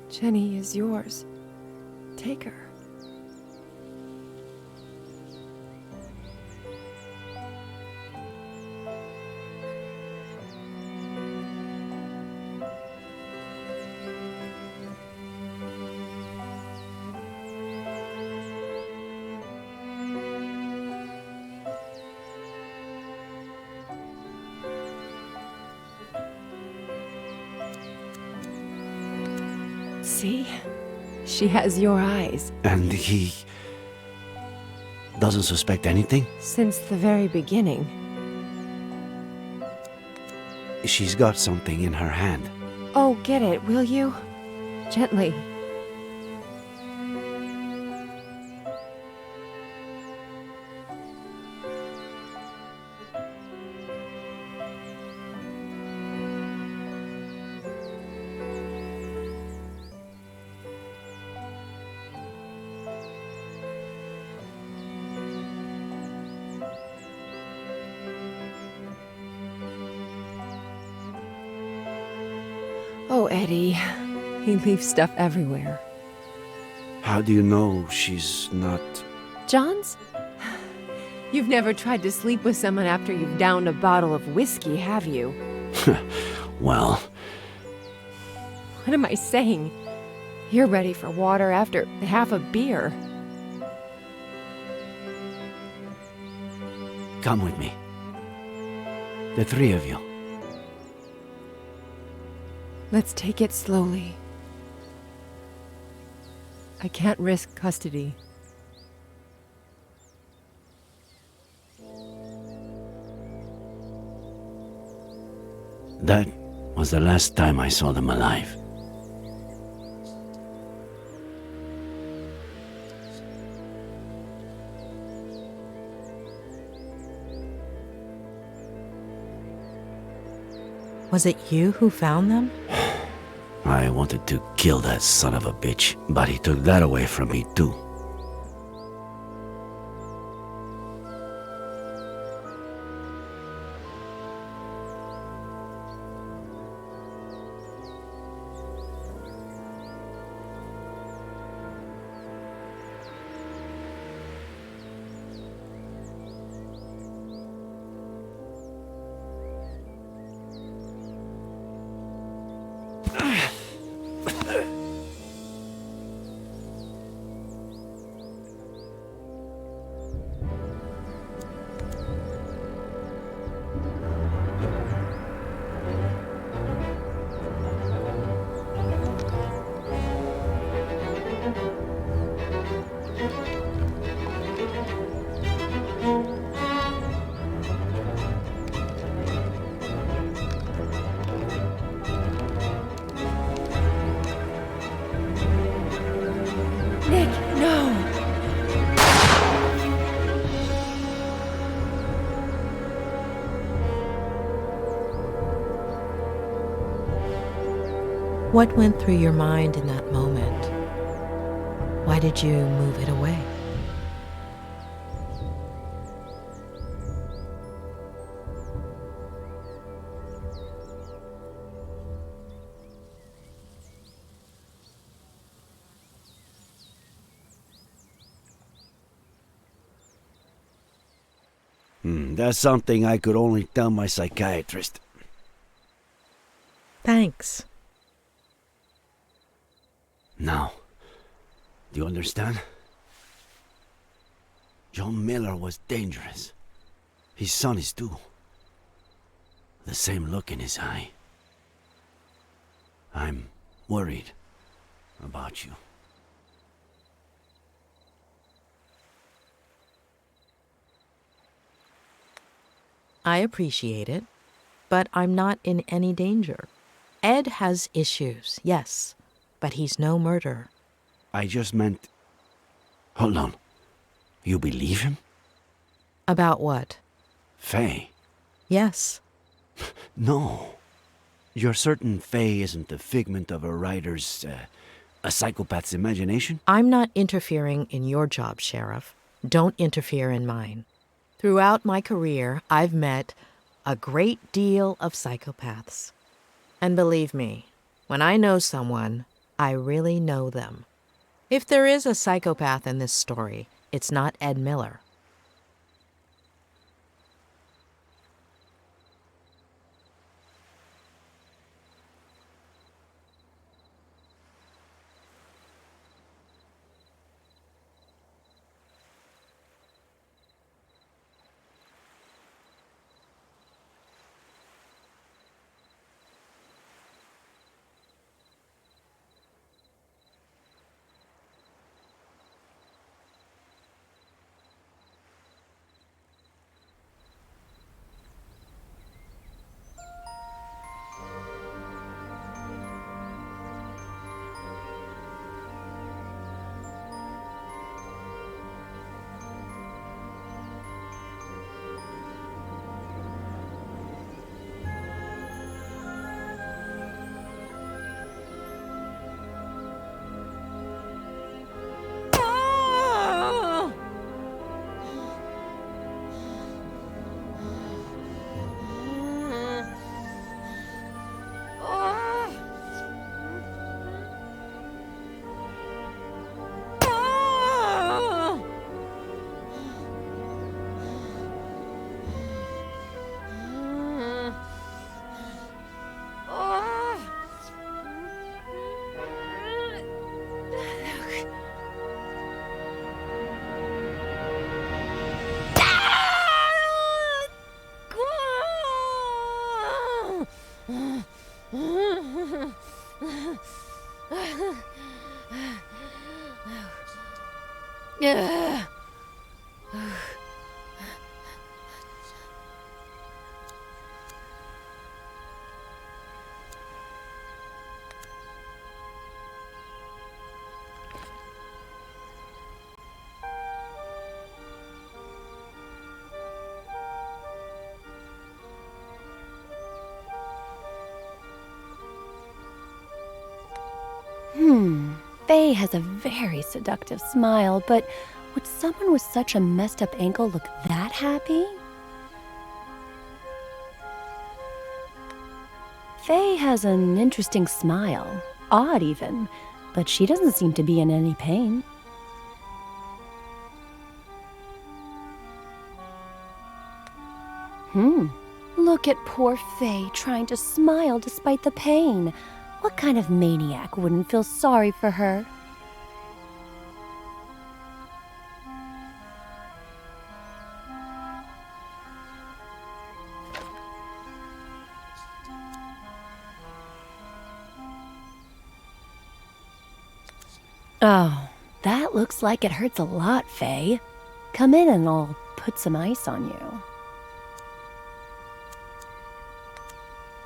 Jenny is yours. Take her. See? She has your eyes. And he doesn't suspect anything? Since the very beginning. She's got something in her hand. Oh, get it, will you? Gently. Oh, Eddie. He leaves stuff everywhere. How do you know she's not... John's? You've never tried to sleep with someone after you've downed a bottle of whiskey, have you? Well... What am I saying? You're ready for water after half a beer. Come with me. The three of you. Let's take it slowly. I can't risk custody. That was the last time I saw them alive. Was it you who found them? I wanted to kill that son of a bitch, but he took that away from me too. What went through your mind in that moment? Why did you move it away? That's something I could only tell my psychiatrist. Thanks. Now, do you understand? John Miller was dangerous. His son is too. The same look in his eye. I'm worried about you. I appreciate it, but I'm not in any danger. Ed has issues, yes, but he's no murderer. I just meant... Hold on. You believe him? About what? Faye? Yes. No. You're certain Faye isn't the figment of a writer's, a psychopath's imagination? I'm not interfering in your job, Sheriff. Don't interfere in mine. Throughout my career, I've met a great deal of psychopaths. And believe me, when I know someone, I really know them. If there is a psychopath in this story, it's not Ed Miller. Faye has a very seductive smile, but would someone with such a messed up ankle look that happy? Faye has an interesting smile, odd even, but she doesn't seem to be in any pain. Look at poor Faye trying to smile despite the pain. What kind of maniac wouldn't feel sorry for her? Oh, that looks like it hurts a lot, Faye. Come in and I'll put some ice on you.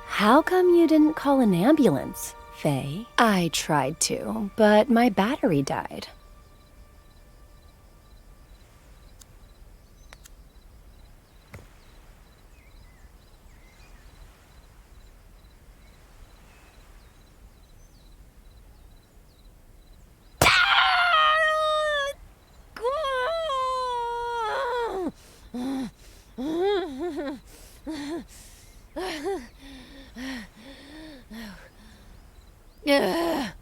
How come you didn't call an ambulance, Faye? I tried to, but my battery died. Ugh.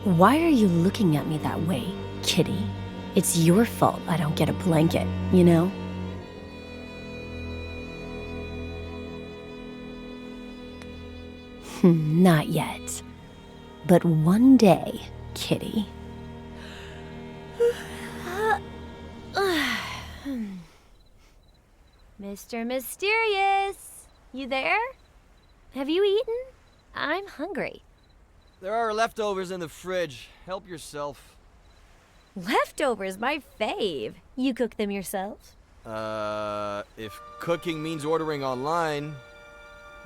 Why are you looking at me that way, kitty? It's your fault I don't get a blanket, you know? Not yet. But one day, kitty. Mr. Mysterious, you there? Have you eaten? I'm hungry. There are leftovers in the fridge. Help yourself. Leftovers, my fave. You cook them yourself? If cooking means ordering online.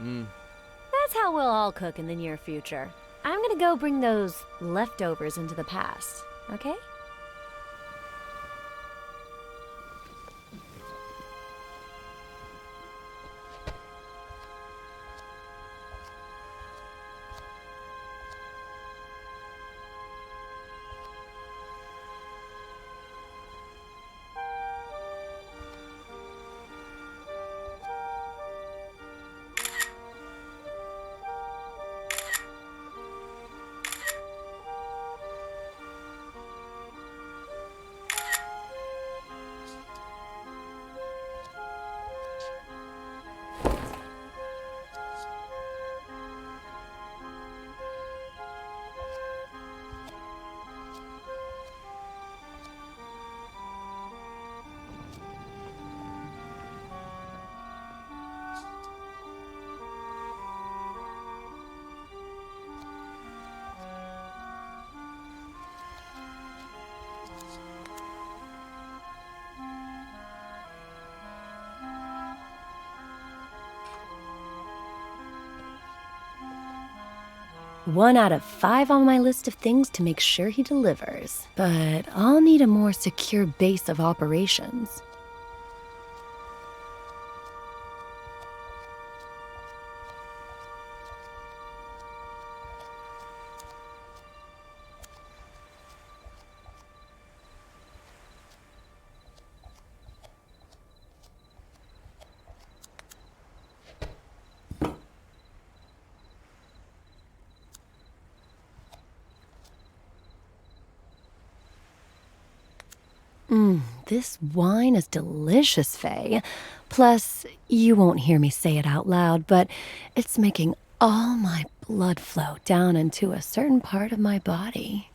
That's how we'll all cook in the near future. I'm gonna go bring those leftovers into the past, okay? 1 out of 5 on my list of things to make sure he delivers. But I'll need a more secure base of operations. This wine is delicious, Faye. Plus, you won't hear me say it out loud, but it's making all my blood flow down into a certain part of my body.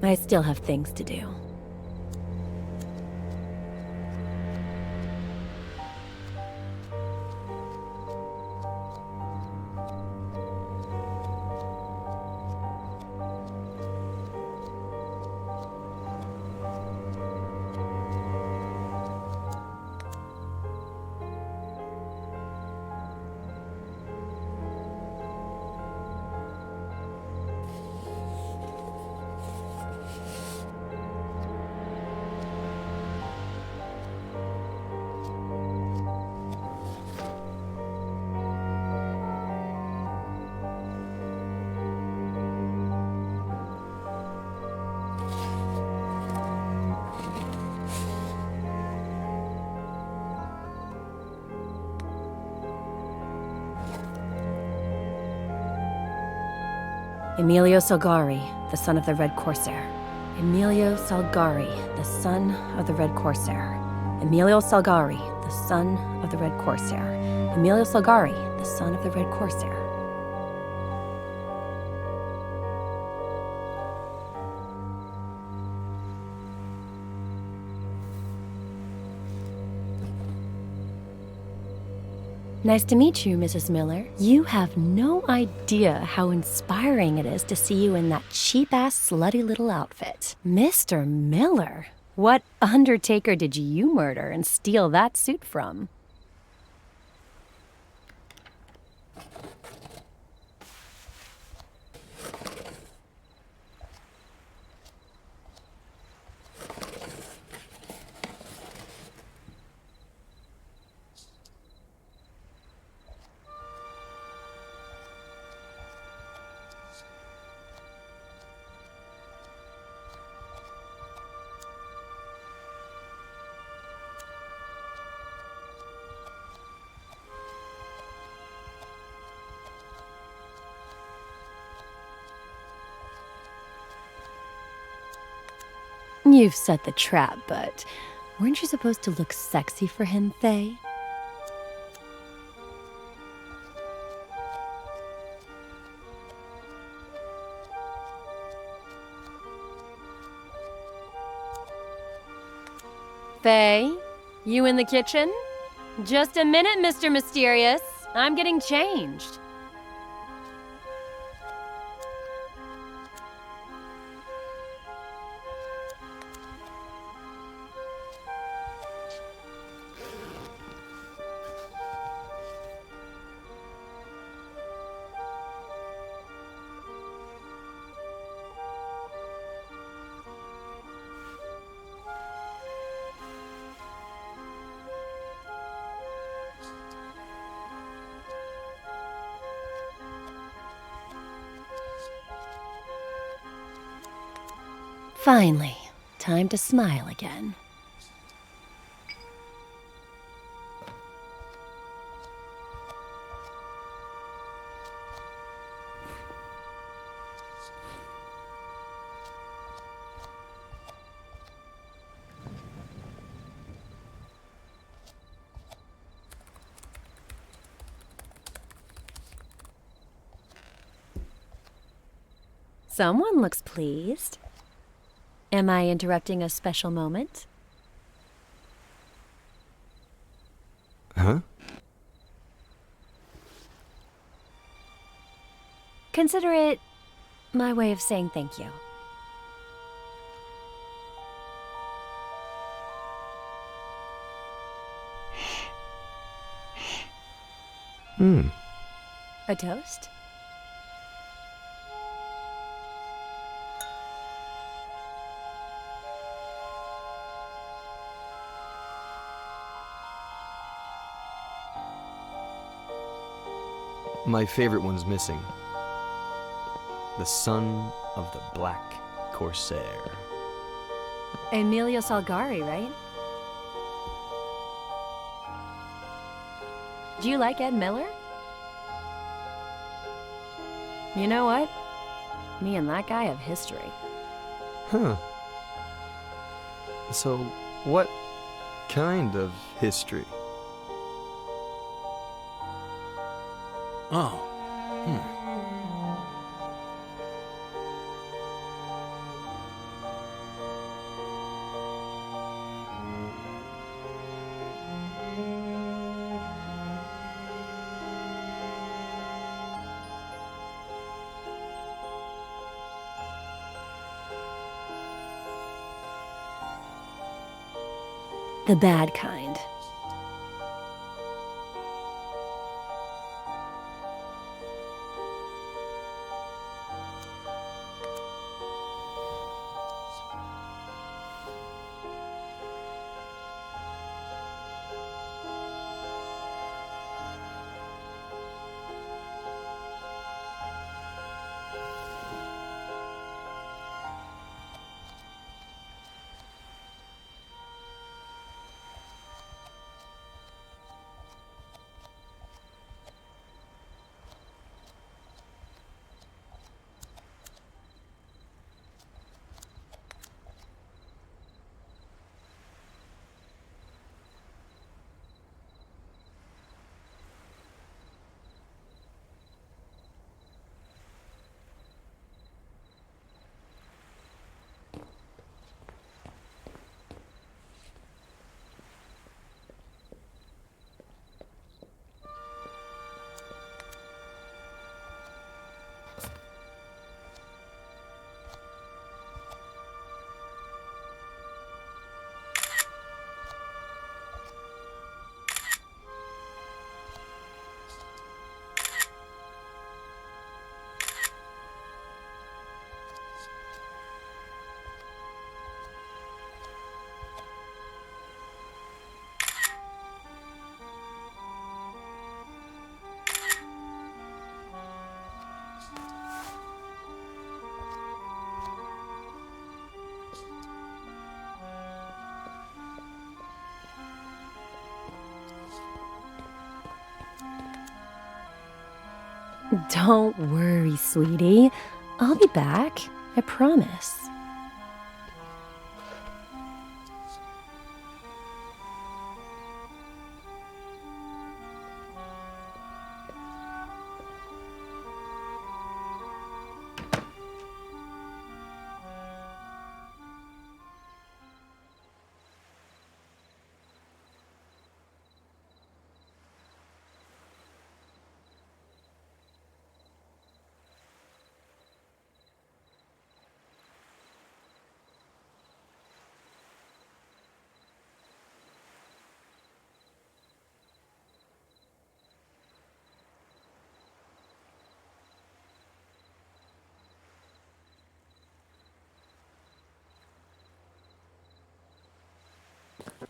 I still have things to do. Emilio Salgari, the son of the Red Corsair. Emilio Salgari, the son of the Red Corsair. Emilio Salgari, the son of the Red Corsair. Emilio Salgari, the son of the Red Corsair. Nice to meet you, Mrs. Miller. You have no idea how inspiring it is to see you in that cheap-ass, slutty little outfit. Mr. Miller? What undertaker did you murder and steal that suit from? You've set the trap, but weren't you supposed to look sexy for him, Faye? Faye, you in the kitchen? Just a minute, Mr. Mysterious. I'm getting changed. Finally, time to smile again. Someone looks pleased. Am I interrupting a special moment? Huh? Consider it my way of saying thank you. A toast? My favorite one's missing. The son of the Black Corsair. Emilio Salgari, right? Do you like Ed Miller? You know what? Me and that guy have history. Huh. So, what kind of history? Oh. The bad kind. Don't worry, sweetie. I'll be back. I promise.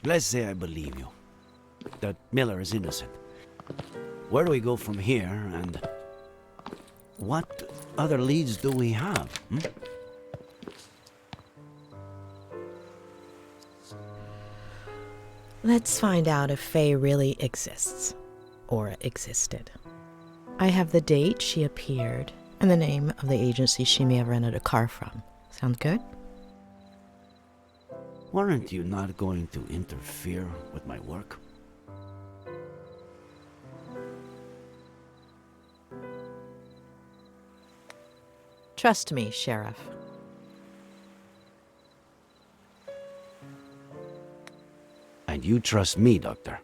Let's say I believe you. That Miller is innocent. Where do we go from here, and what other leads do we have? Let's find out if Faye really exists. Or existed. I have the date she appeared and the name of the agency she may have rented a car from. Sound good? Weren't you not going to interfere with my work? Trust me, Sheriff. And you trust me, Doctor.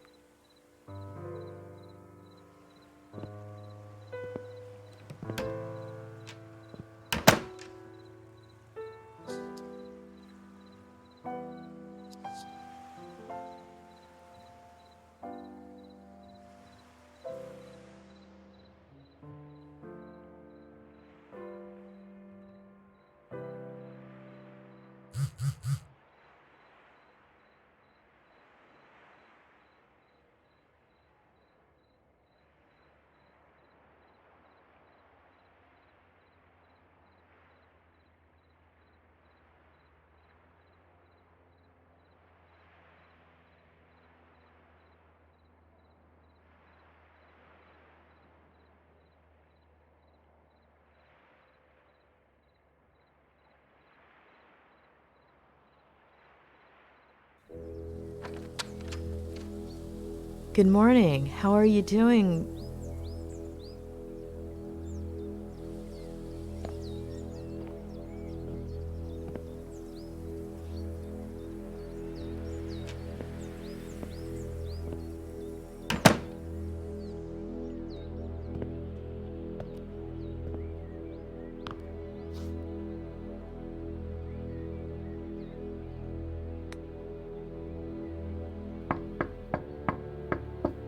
Good morning. How are you doing?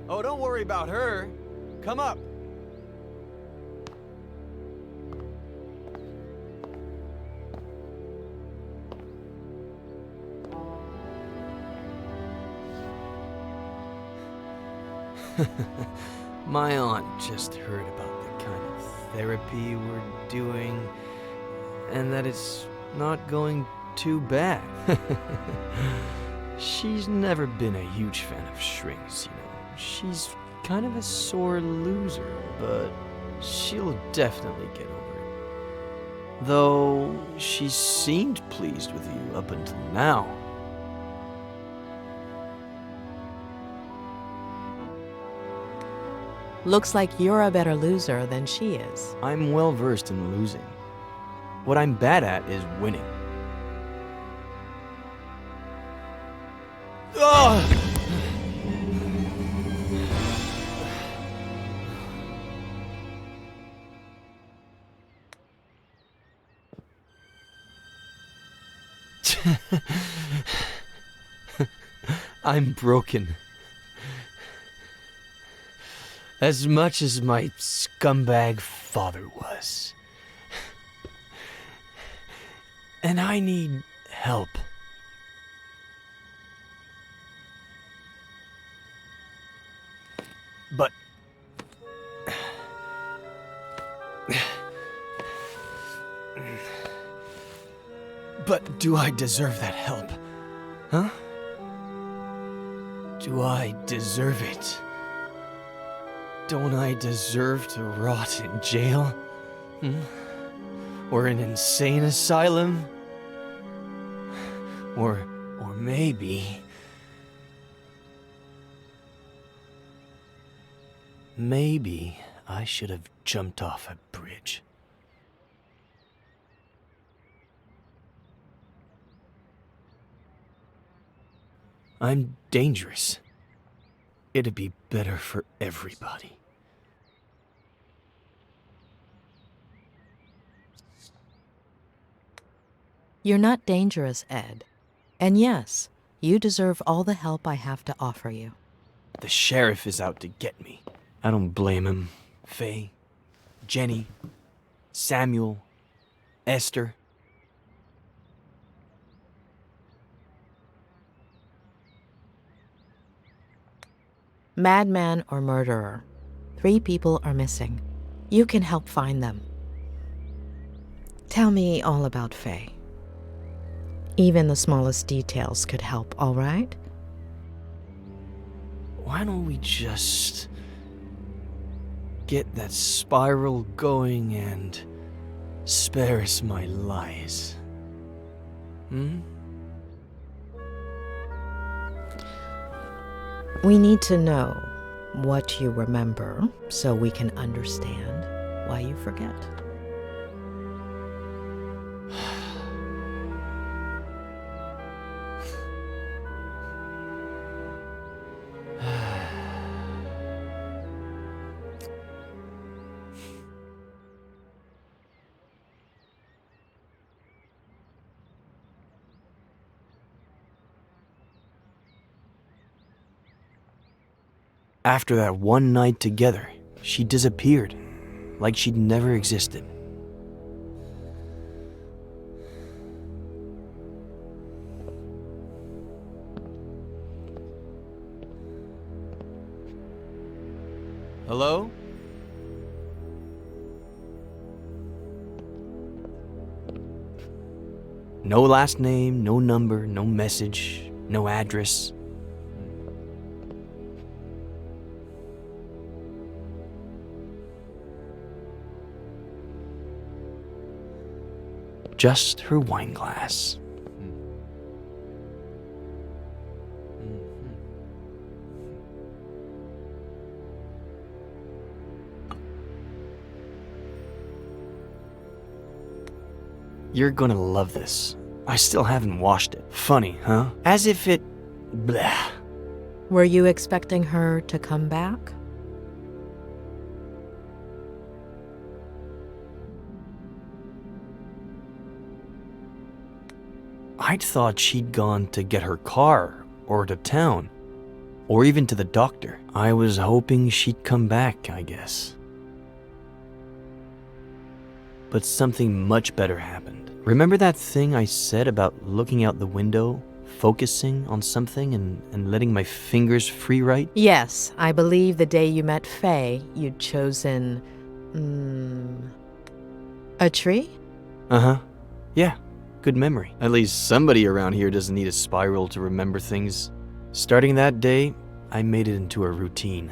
Oh, don't worry about her. Come up. My aunt just heard about the kind of therapy we're doing, and that it's not going too bad. She's never been a huge fan of shrinks, you know. She's kind of a sore loser, but she'll definitely get over it. Though she seemed pleased with you up until now. Looks like you're a better loser than she is. I'm well versed in losing. What I'm bad at is winning. Ugh! I'm broken. As much as my scumbag father was. And I need help. But... But do I deserve that help? Huh? Do I deserve it? Don't I deserve to rot in jail? Hmm? Or an insane asylum? Or maybe... Maybe I should have jumped off a bridge. I'm dangerous. It'd be better for everybody. You're not dangerous, Ed. And yes, you deserve all the help I have to offer you. The sheriff is out to get me. I don't blame him. Faye, Jenny, Samuel, Esther. Madman or murderer. 3 people are missing. You can help find them. Tell me all about Faye. Even the smallest details could help, all right? Why don't we just get that spiral going and spare us my lies? Hmm? We need to know what you remember so we can understand why you forget. After that one night together, she disappeared, like she'd never existed. Hello? No last name, no number, no message, no address. Just her wine glass. You're gonna love this. I still haven't washed it. Funny, huh? As if it... Blah. Were you expecting her to come back? I'd thought she'd gone to get her car, or to town, or even to the doctor. I was hoping she'd come back, I guess. But something much better happened. Remember that thing I said about looking out the window, focusing on something and letting my fingers free write? Yes, I believe the day you met Faye, you'd chosen... a tree? Uh-huh. Yeah. Good memory. At least somebody around here doesn't need a spiral to remember things. Starting that day, I made it into a routine.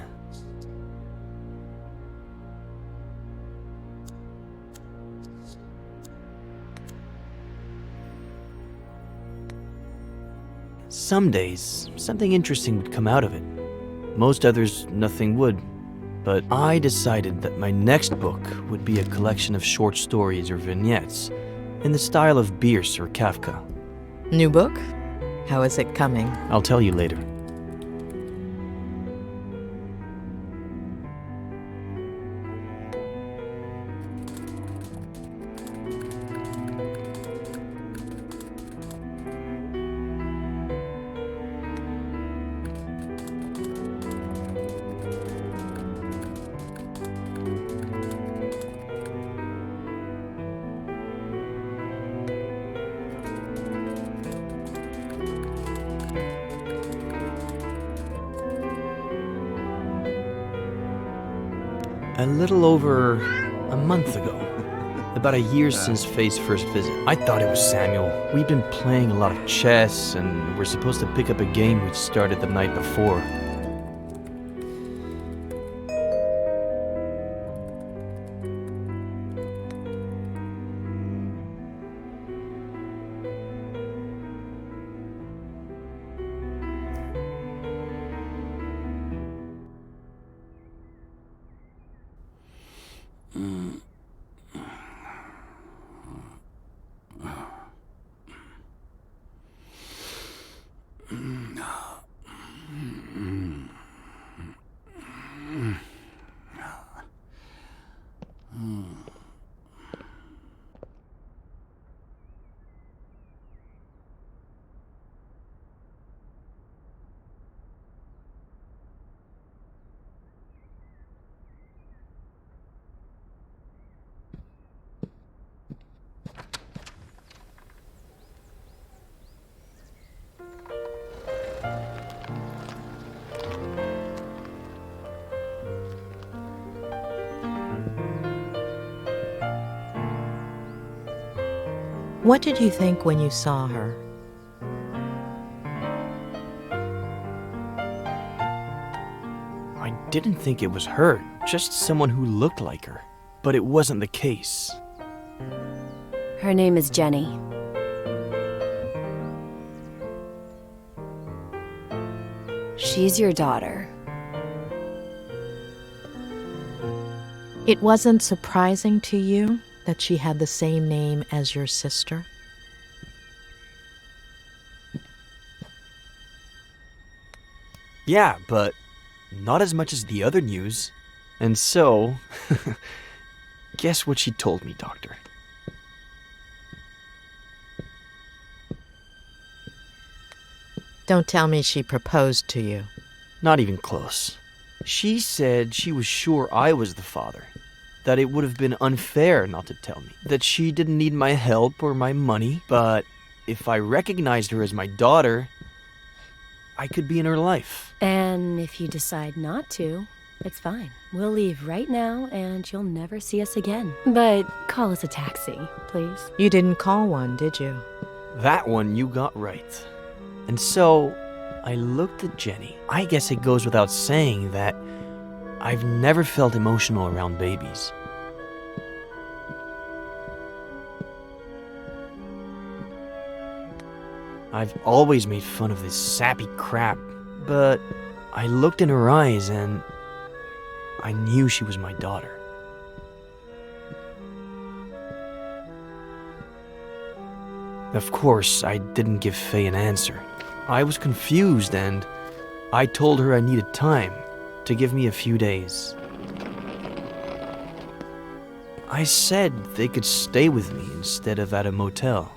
Some days, something interesting would come out of it. Most others, nothing would. But I decided that my next book would be a collection of short stories or vignettes, in the style of Bierce or Kafka. New book? How is it coming? I'll tell you later. A little over a month ago. About a year since Faye's first visit. I thought it was Samuel. We'd been playing a lot of chess, and we're supposed to pick up a game we'd started the night before. What did you think when you saw her? I didn't think it was her, just someone who looked like her. But it wasn't the case. Her name is Jenny. She's your daughter. It wasn't surprising to you that she had the same name as your sister? Yeah, but not as much as the other news. And so, guess what she told me, Doctor? Don't tell me she proposed to you. Not even close. She said she was sure I was the father. That it would have been unfair not to tell me. That she didn't need my help or my money, but if I recognized her as my daughter, I could be in her life. And if you decide not to, it's fine. We'll leave right now and you'll never see us again. But call us a taxi, please. You didn't call one, did you? That one you got right. And so, I looked at Jenny. I guess it goes without saying that I've never felt emotional around babies. I've always made fun of this sappy crap, but I looked in her eyes and I knew she was my daughter. Of course, I didn't give Faye an answer. I was confused and I told her I needed time, to give me a few days. I said they could stay with me instead of at a motel.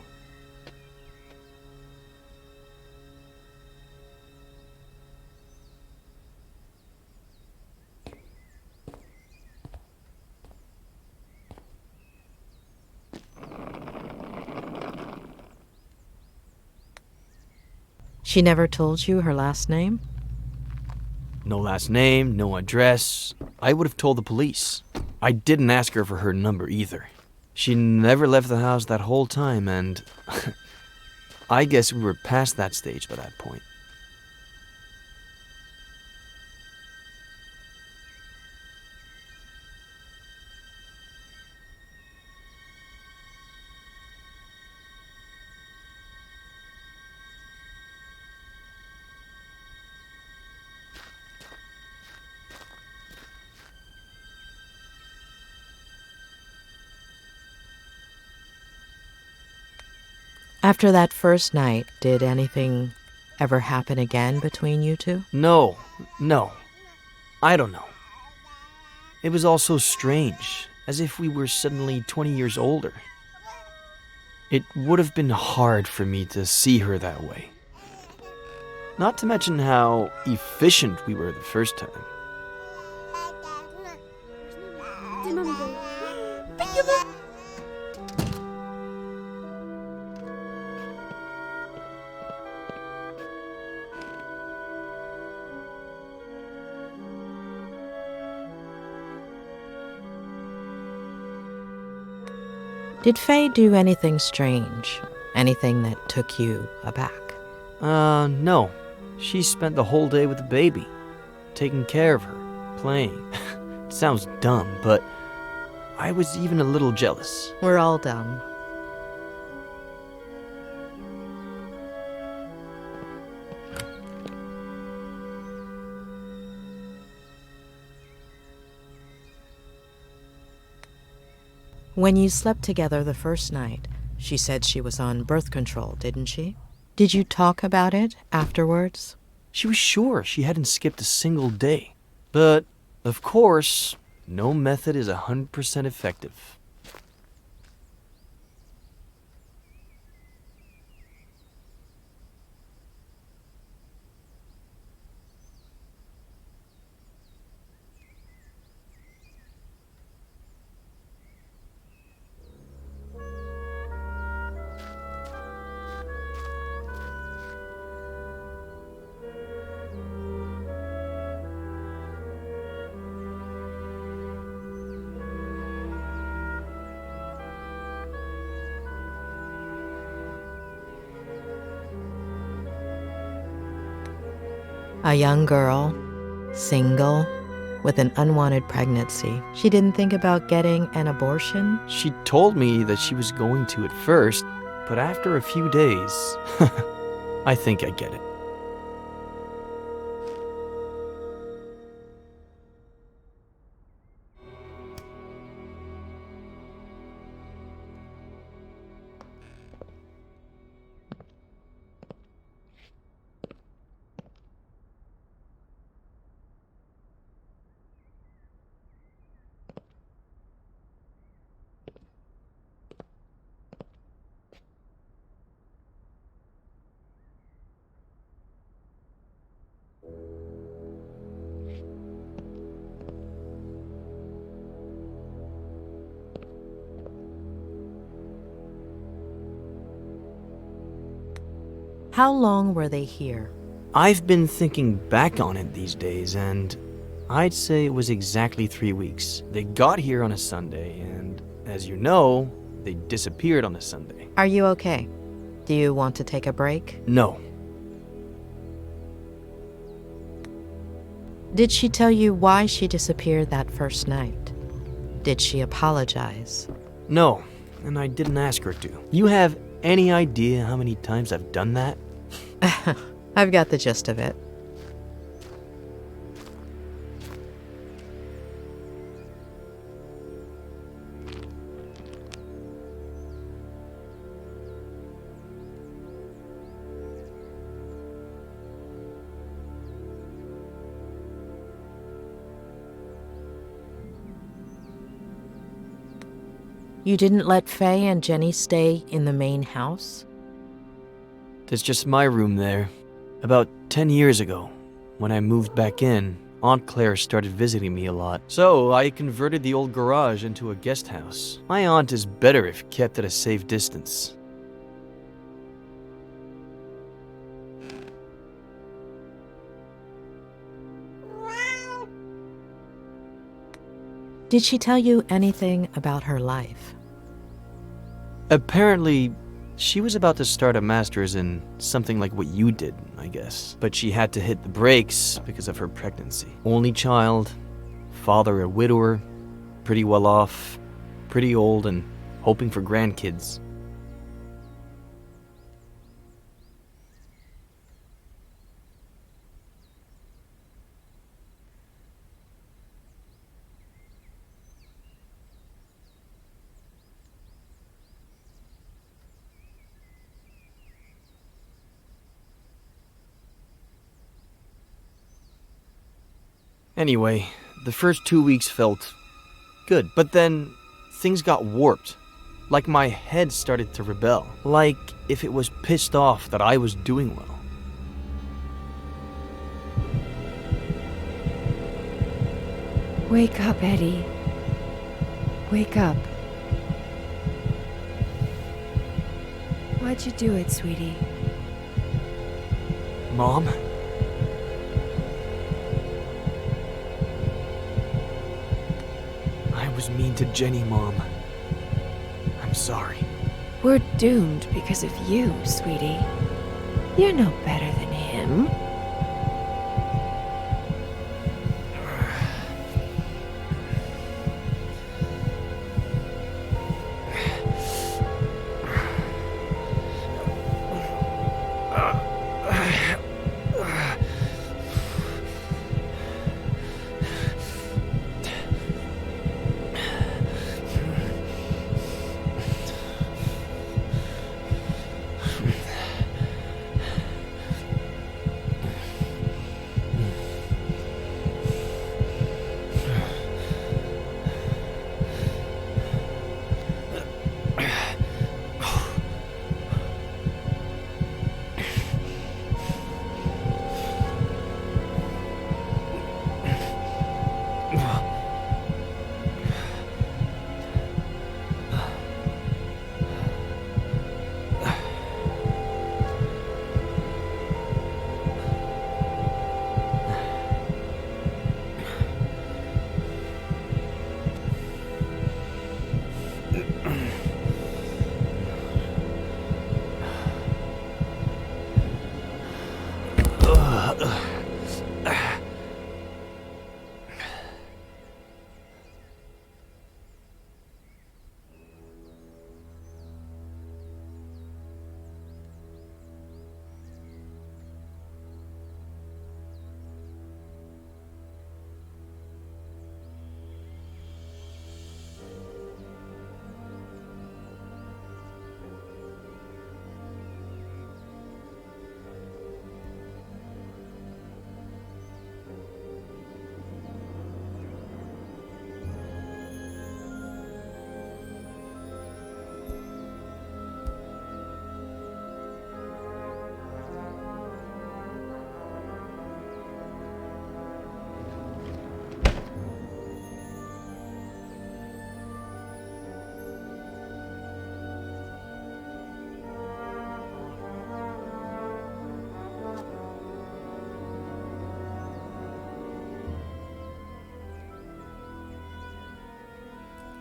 She never told you her last name? No last name, no address. I would have told the police. I didn't ask her for her number either. She never left the house that whole time, and I guess we were past that stage by that point. After that first night, did anything ever happen again between you two? No. I don't know. It was all so strange, as if we were suddenly 20 years older. It would have been hard for me to see her that way. Not to mention how efficient we were the first time. Did Faye do anything strange? Anything that took you aback? No. She spent the whole day with the baby, taking care of her, playing. It sounds dumb, but I was even a little jealous. We're all dumb. When you slept together the first night, she said she was on birth control, didn't she? Did you talk about it afterwards? She was sure she hadn't skipped a single day. But, of course, no method is 100% effective. A young girl, single, with an unwanted pregnancy. She didn't think about getting an abortion? She told me that she was going to at first, but after a few days, I think I get it. How long were they here? I've been thinking back on it these days, and I'd say it was exactly 3 weeks. They got here on a Sunday, and as you know, they disappeared on a Sunday. Are you okay? Do you want to take a break? No. Did she tell you why she disappeared that first night? Did she apologize? No, and I didn't ask her to. You have any idea how many times I've done that? I've got the gist of it. You didn't let Faye and Jenny stay in the main house? There's just my room there. About 10 years ago, when I moved back in, Aunt Claire started visiting me a lot. So I converted the old garage into a guest house. My aunt is better if kept at a safe distance. Did she tell you anything about her life? Apparently, she was about to start a master's in something like what you did, I guess. But she had to hit the brakes because of her pregnancy. Only child, father a widower, pretty well off, pretty old, and hoping for grandkids. Anyway, the first 2 weeks felt good, but then things got warped. Like my head started to rebel. Like if it was pissed off that I was doing well. Wake up, Eddie. Wake up. Why'd you do it, sweetie? Mom? I was mean to Jenny, Mom. I'm sorry. We're doomed because of you, sweetie. You're no better than him.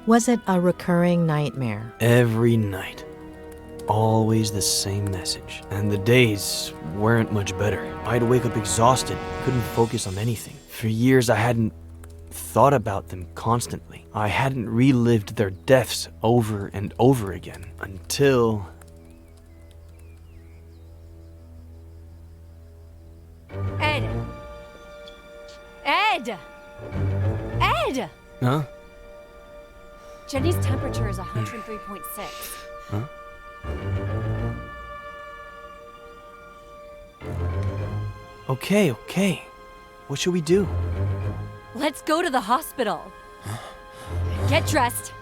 Was it a recurring nightmare? Every night. Always the same message. And the days weren't much better. I'd wake up exhausted, couldn't focus on anything. For years I hadn't thought about them constantly. I hadn't relived their deaths over and over again until... Ed! Ed! Ed! Huh? Jenny's temperature is 103.6. Huh? Okay. What should we do? Let's go to the hospital. Get dressed.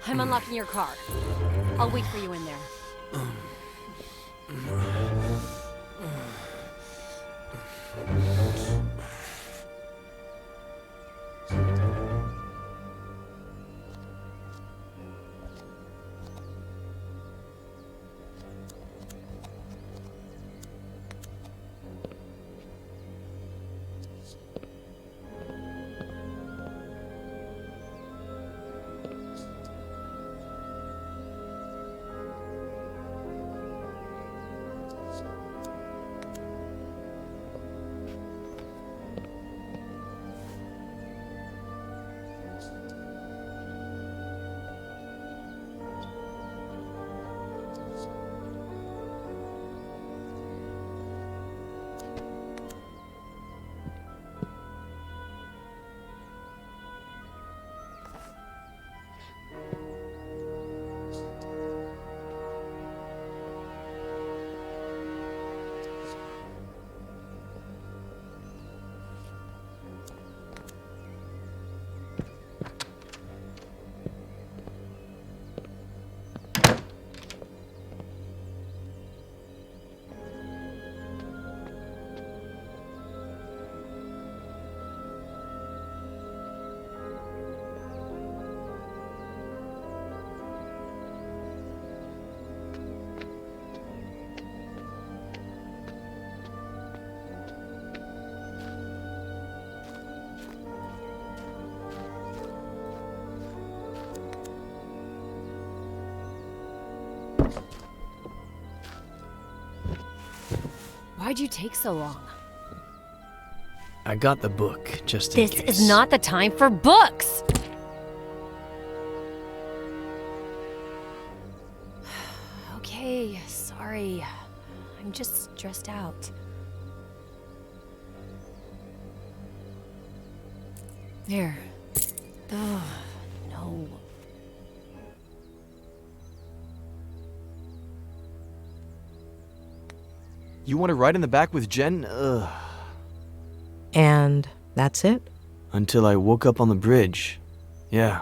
I'm unlocking your car. I'll wait for you in there. Why'd you take so long? I got the book, just in This case. is not the time for books! Okay, sorry. I'm just stressed out. There. Ugh, no. You want to ride in the back with Jen? Ugh. And that's it? Until I woke up on the bridge. Yeah.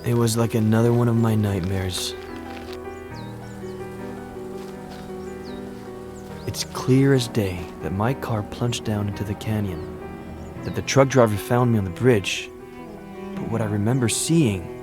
It was like another one of my nightmares. It's clear as day that my car plunged down into the canyon, that the truck driver found me on the bridge, but what I remember seeing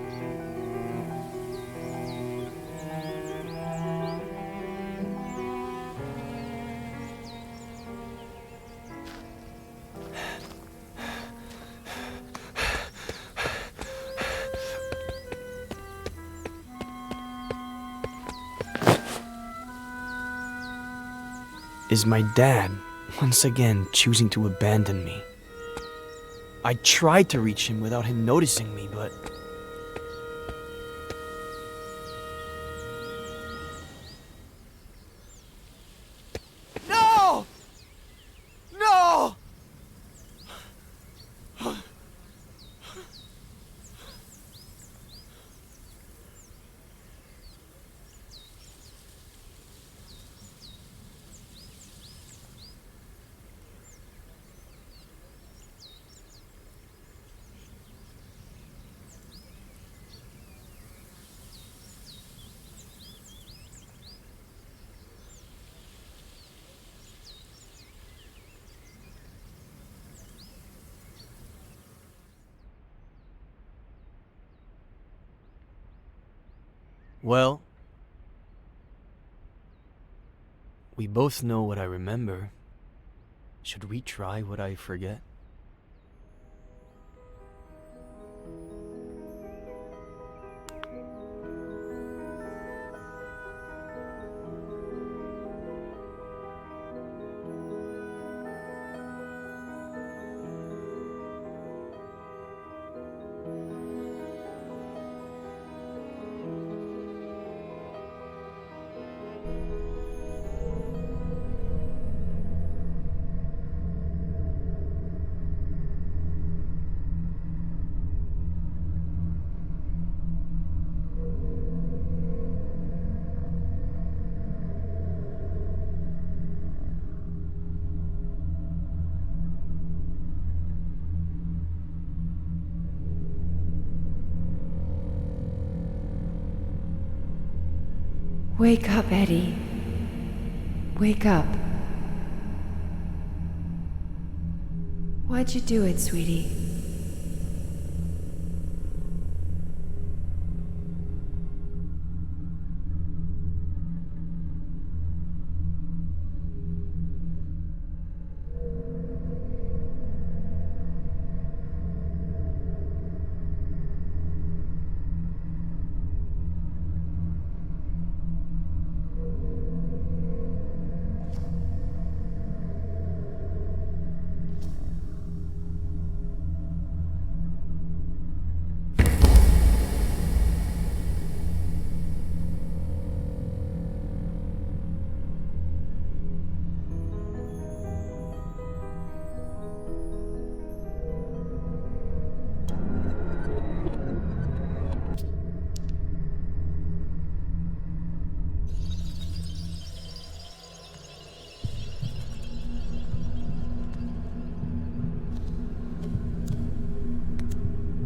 is my dad once again choosing to abandon me. I tried to reach him without him noticing me, but... No! No! Well, we both know what I remember. Should we try what I forget? Wake up, Eddie. Wake up. Why'd you do it, sweetie?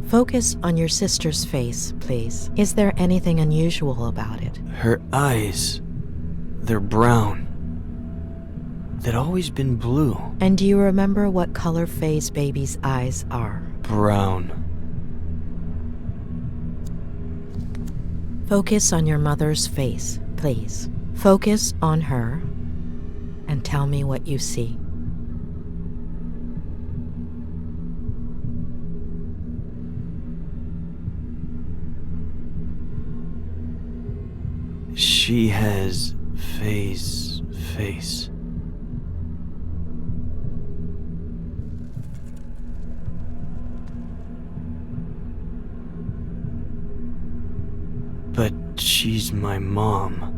Focus on your sister's face, please. Is there anything unusual about it? Her eyes, they're brown. They'd always been blue. And do you remember what color Faye's baby's eyes are? Brown. Focus on your mother's face, please. Focus on her and tell me what you see. She has Faye's face. But she's my mom.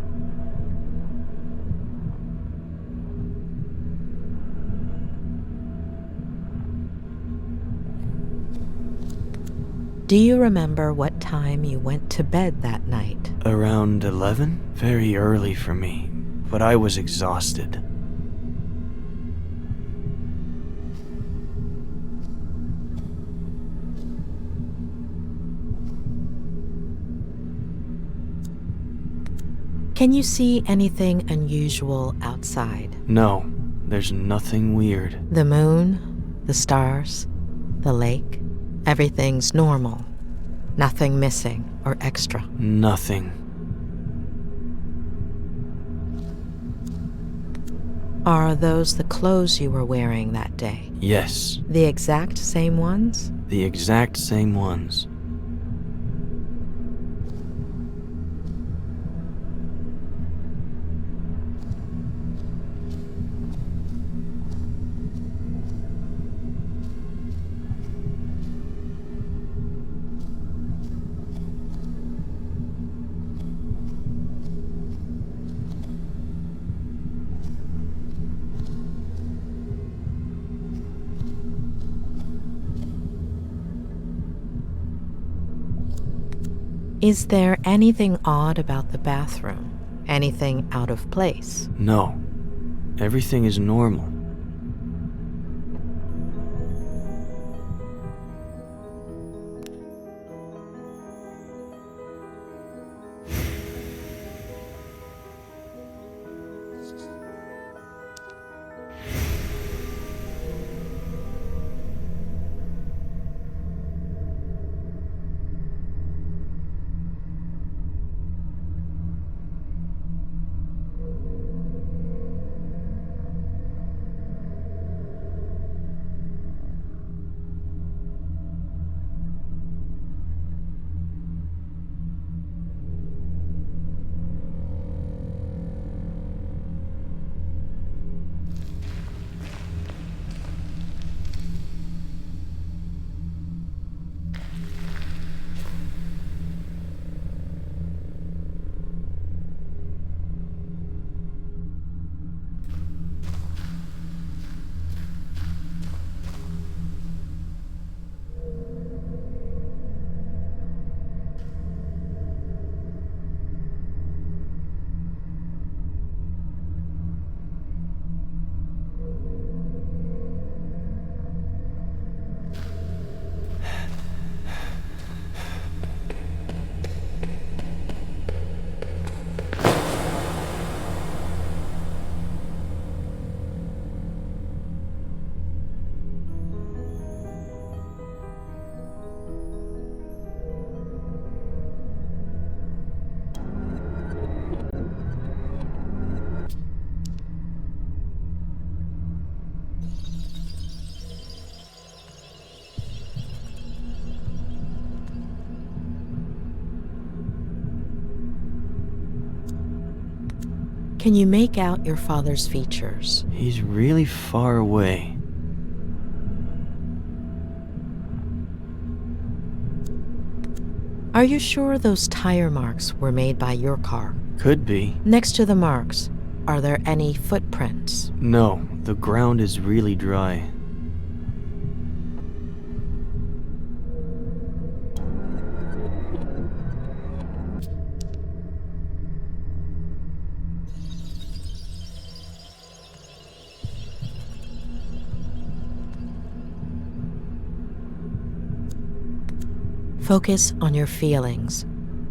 Do you remember what time you went to bed that night? Around 11? Very early for me, but I was exhausted. Can you see anything unusual outside? No, there's nothing weird. The moon, the stars, the lake, everything's normal. Nothing missing or extra. Nothing. Are those the clothes you were wearing that day? Yes. The exact same ones? The exact same ones. Is there anything odd about the bathroom? Anything out of place? No. Everything is normal. Can you make out your father's features? He's really far away. Are you sure those tire marks were made by your car? Could be. Next to the marks, are there any footprints? No, the ground is really dry. Focus on your feelings,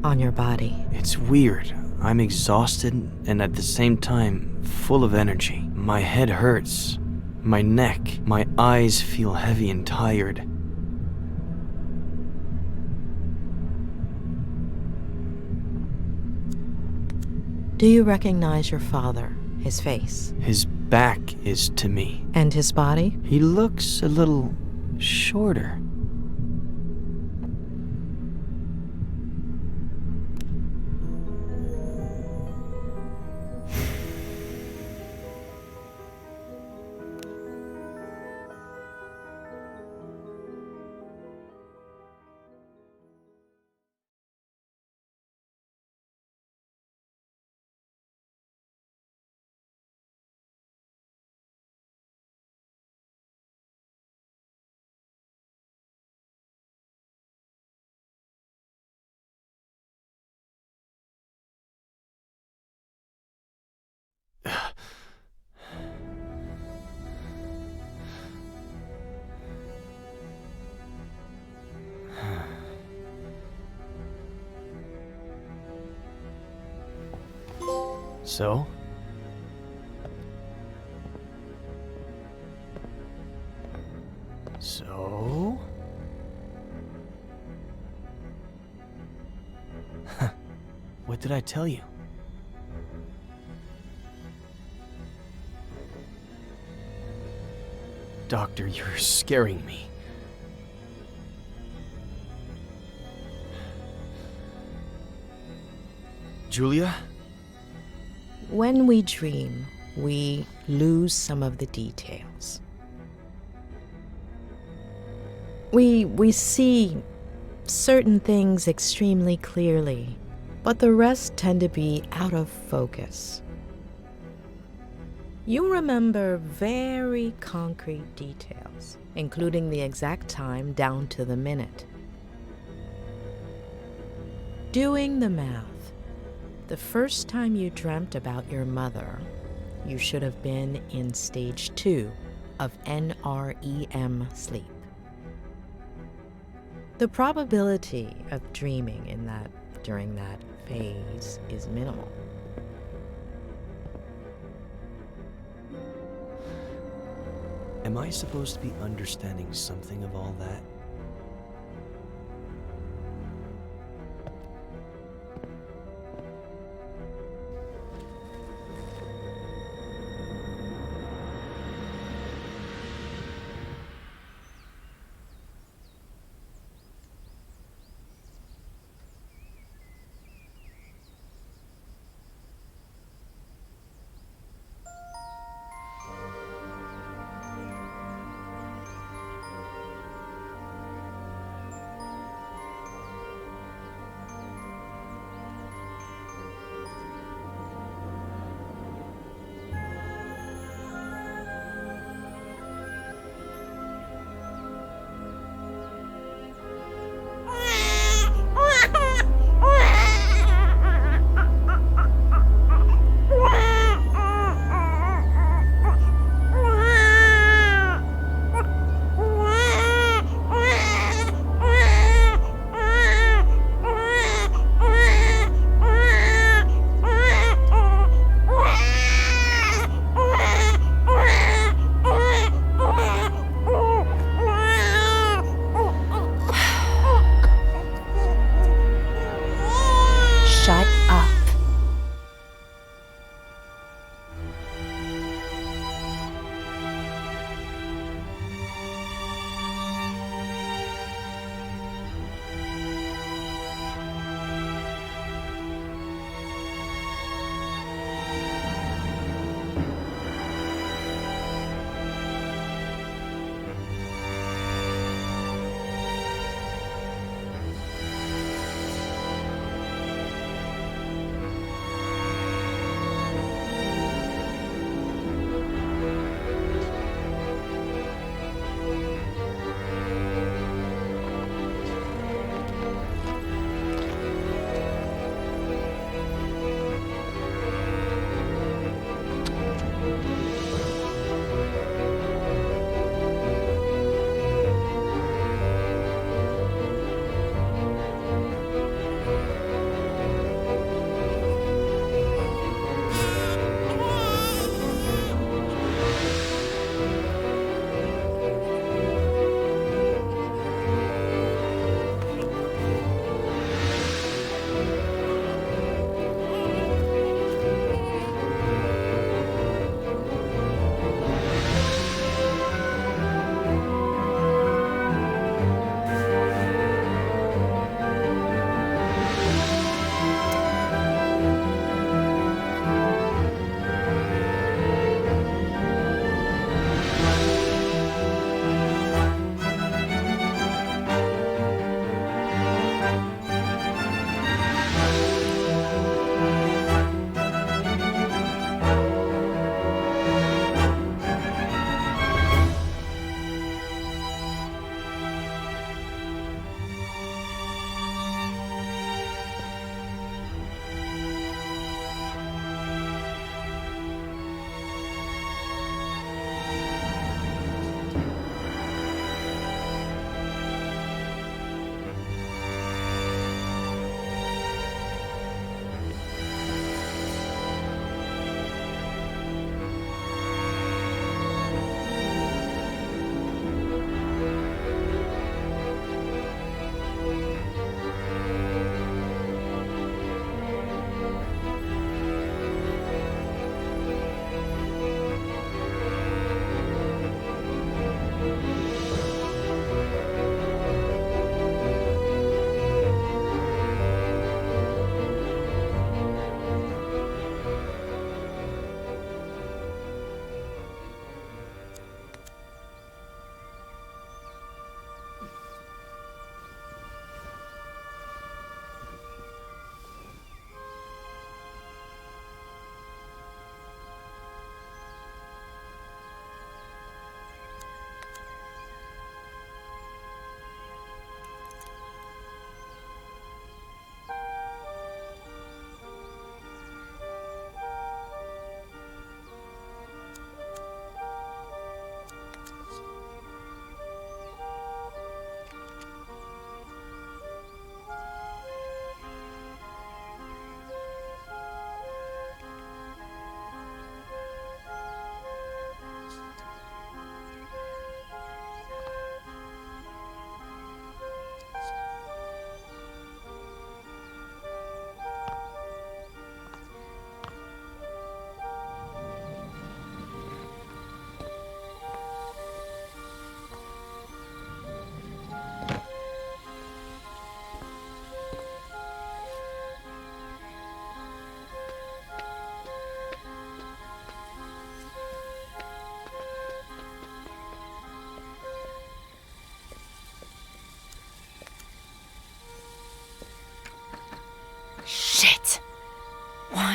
on your body. It's weird. I'm exhausted and at the same time full of energy. My head hurts. My neck, my eyes feel heavy and tired. Do you recognize your father, his face? His back is to me. And his body? He looks a little shorter. So? So? What did I tell you? Doctor, you're scaring me. Julia? When we dream, we lose some of the details. We see certain things extremely clearly, but the rest tend to be out of focus. You remember very concrete details, including the exact time down to the minute. Doing the math, the first time you dreamt about your mother, you should have been in stage 2 of NREM sleep. The probability of dreaming during that phase is minimal. Am I supposed to be understanding something of all that?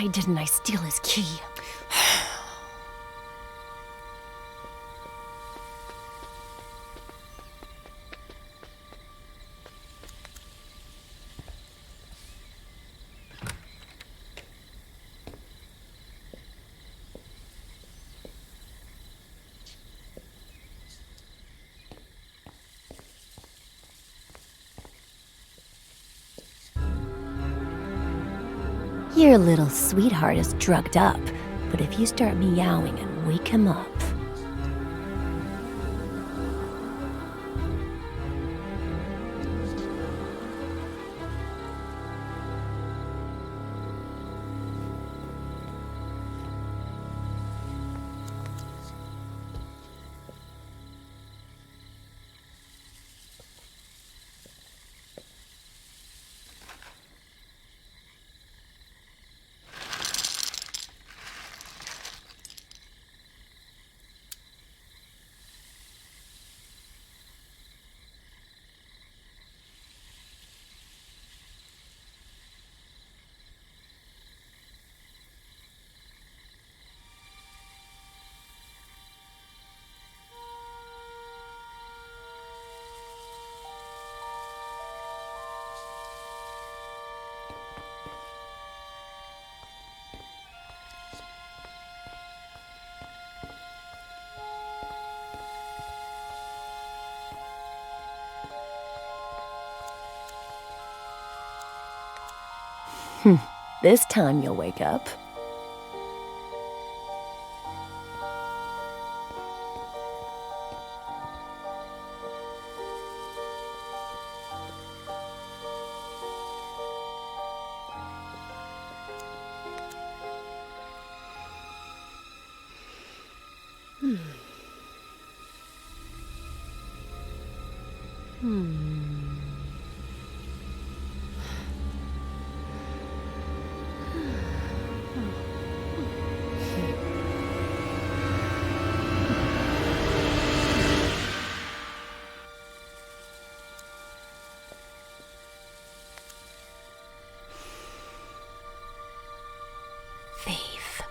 Why didn't I steal his key? Your little sweetheart is drugged up, but if you start meowing and wake him up... This time you'll wake up. Thief.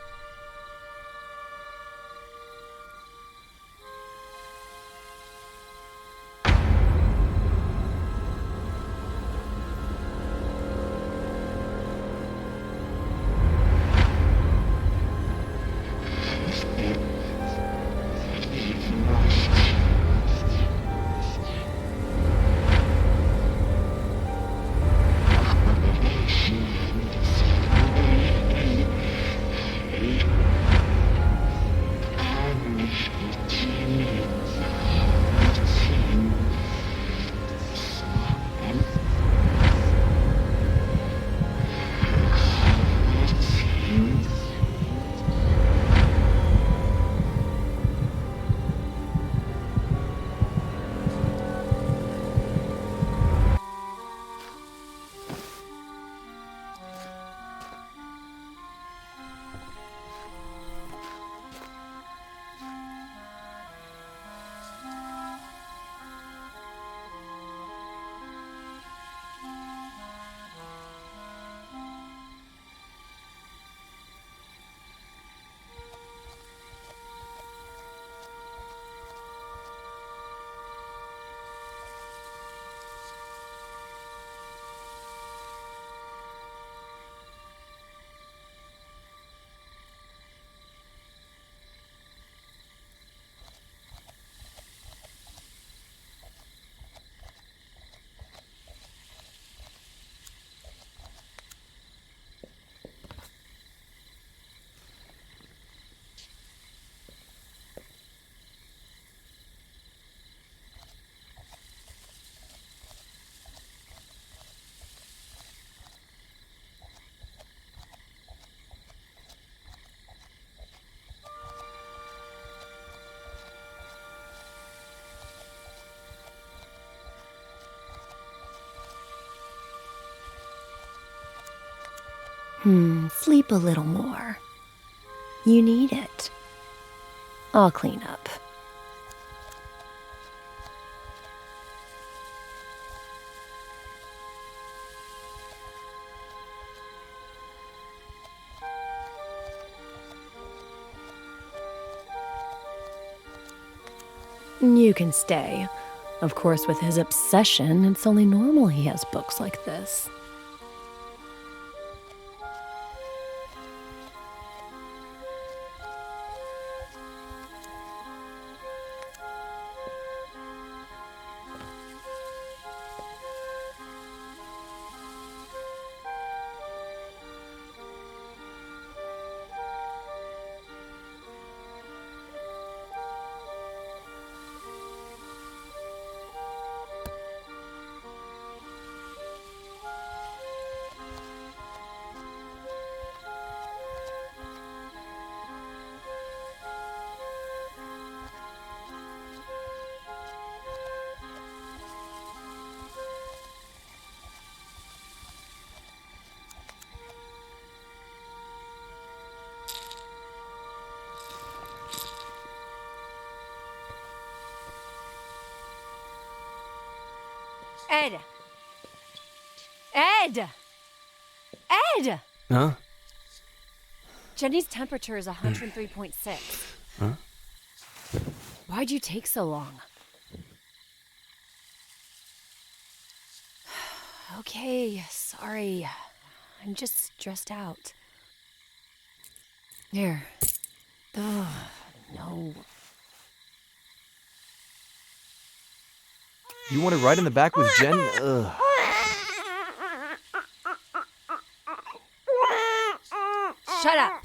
Sleep a little more. You need it. I'll clean up. You can stay. Of course, with his obsession, it's only normal he has books like this. Ed! Ed! Ed! Huh? Jenny's temperature is 103.6. Huh? Why'd you take so long? Okay, sorry. I'm just stressed out. Here. Ugh, no. You want to ride in the back with Jen? Ugh. Shut up!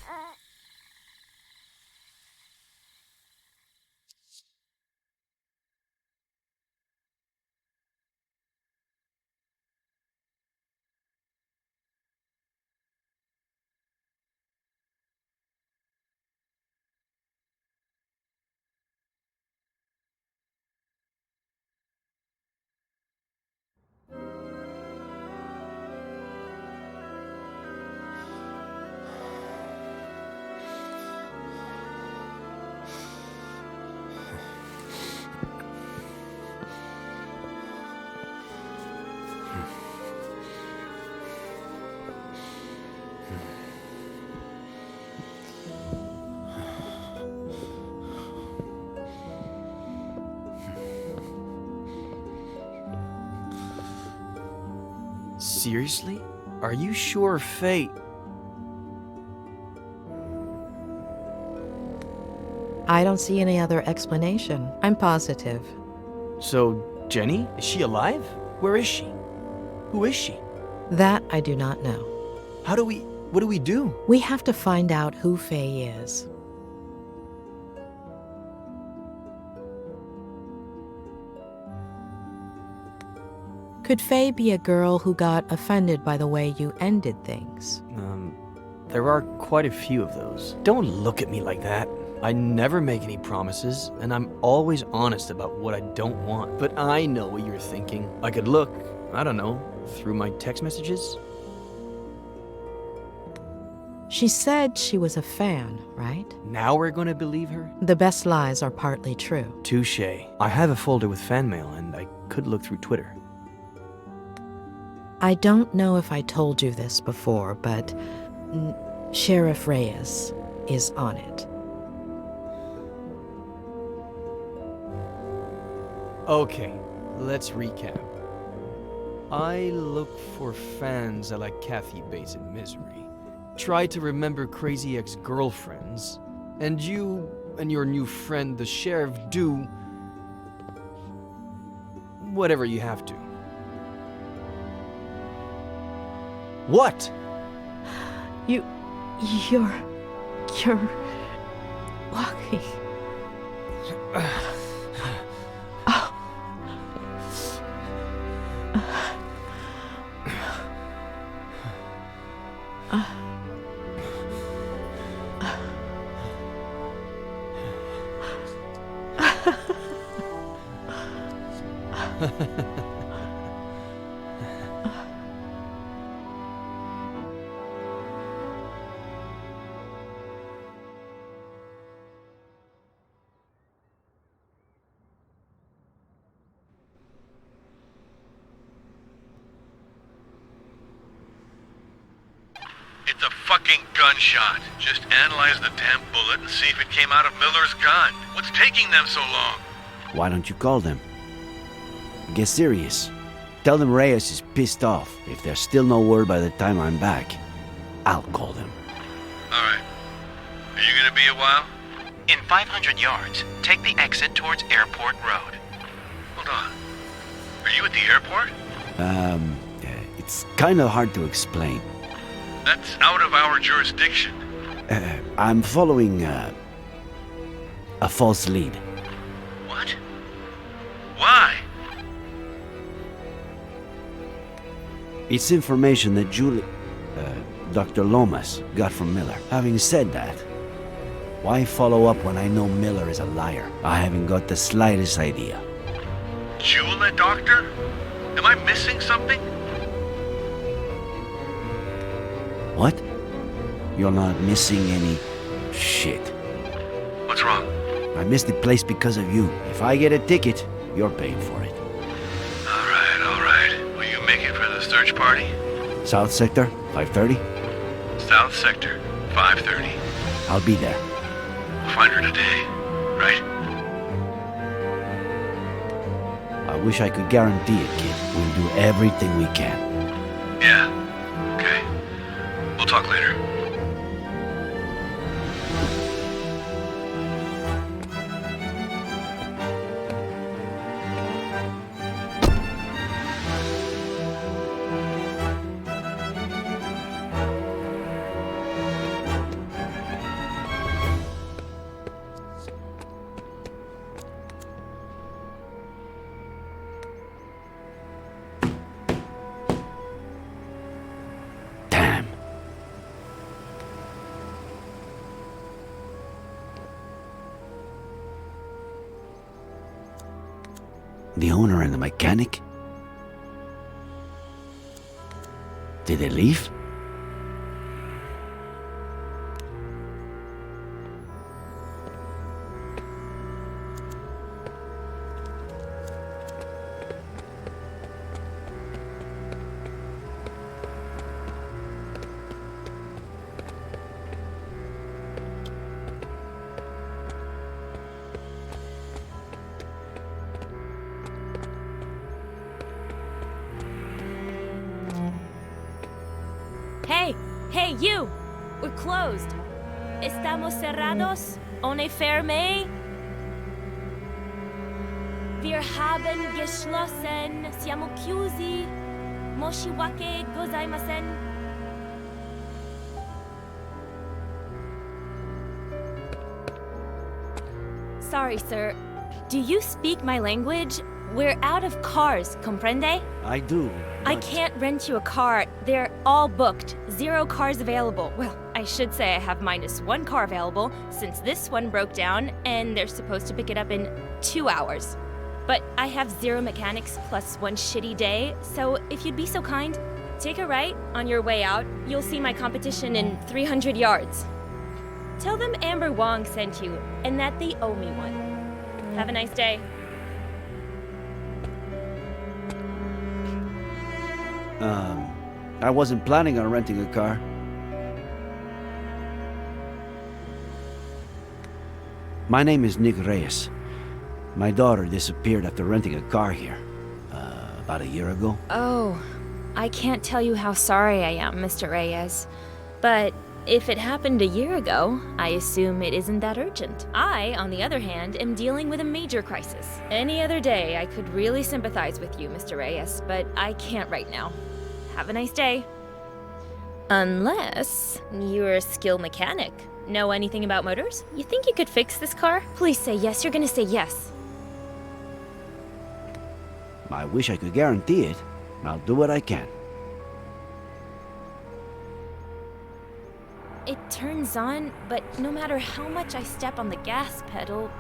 Seriously? Are you sure Faye... I don't see any other explanation. I'm positive. So, Jenny? Is she alive? Where is she? Who is she? That I do not know. What do we do? We have to find out who Faye is. Could Faye be a girl who got offended by the way you ended things? There are quite a few of those. Don't look at me like that. I never make any promises, and I'm always honest about what I don't want. But I know what you're thinking. I could look, I don't know, through my text messages? She said she was a fan, right? Now we're gonna believe her? The best lies are partly true. Touché. I have a folder with fan mail, and I could look through Twitter. I don't know if I told you this before, but Sheriff Reyes is on it. Okay, let's recap. I look for fans like Kathy Bates in Misery. Try to remember crazy ex-girlfriends. And you and your new friend, the sheriff, do whatever you have to. What? You're walking. It's a fucking gunshot. Just analyze the damn bullet and see if it came out of Miller's gun. What's taking them so long? Why don't you call them? Get serious. Tell them Reyes is pissed off. If there's still no word by the time I'm back, I'll call them. Alright. Are you gonna be a while? In 500 yards, take the exit towards Airport Road. Hold on. Are you at the airport? It's kind of hard to explain. That's out of our jurisdiction. I'm following, a false lead. What? Why? It's information that Dr. Lomas got from Miller. Having said that, why follow up when I know Miller is a liar? I haven't got the slightest idea. Jewel a doctor? Am I missing something? What? You're not missing any shit. What's wrong? I missed the place because of you. If I get a ticket, you're paying for it. Alright. Will you make it for the search party? South Sector, 5:30? South Sector, 5:30. I'll be there. 500 a day, right? I wish I could guarantee it, kid. We'll do everything we can. Yeah. Okay. We'll talk later. The owner and the mechanic? Did they leave? Hey, you! We're closed. Estamos cerrados? Ohne Ferme? Wir haben geschlossen. Siamo chiusi. Moshiwake gozaimasen. Sorry, sir. Do you speak my language? We're out of cars, comprende? I do. I can't rent you a car. They're all booked. 0 cars available. Well, I should say I have -1 car available since this one broke down and they're supposed to pick it up in 2 hours. But I have 0 mechanics plus 1 shitty day, so if you'd be so kind, take a right on your way out. You'll see my competition in 300 yards. Tell them Amber Wong sent you and that they owe me one. Have a nice day. I wasn't planning on renting a car. My name is Nick Reyes. My daughter disappeared after renting a car here, about a year ago. Oh, I can't tell you how sorry I am, Mr. Reyes. But if it happened a year ago, I assume it isn't that urgent. I, on the other hand, am dealing with a major crisis. Any other day, I could really sympathize with you, Mr. Reyes, but I can't right now. Have a nice day. Unless you're a skilled mechanic. Know anything about motors? You think you could fix this car? Please say yes. You're gonna say yes. I wish I could guarantee it. I'll do what I can. It turns on, but no matter how much I step on the gas pedal,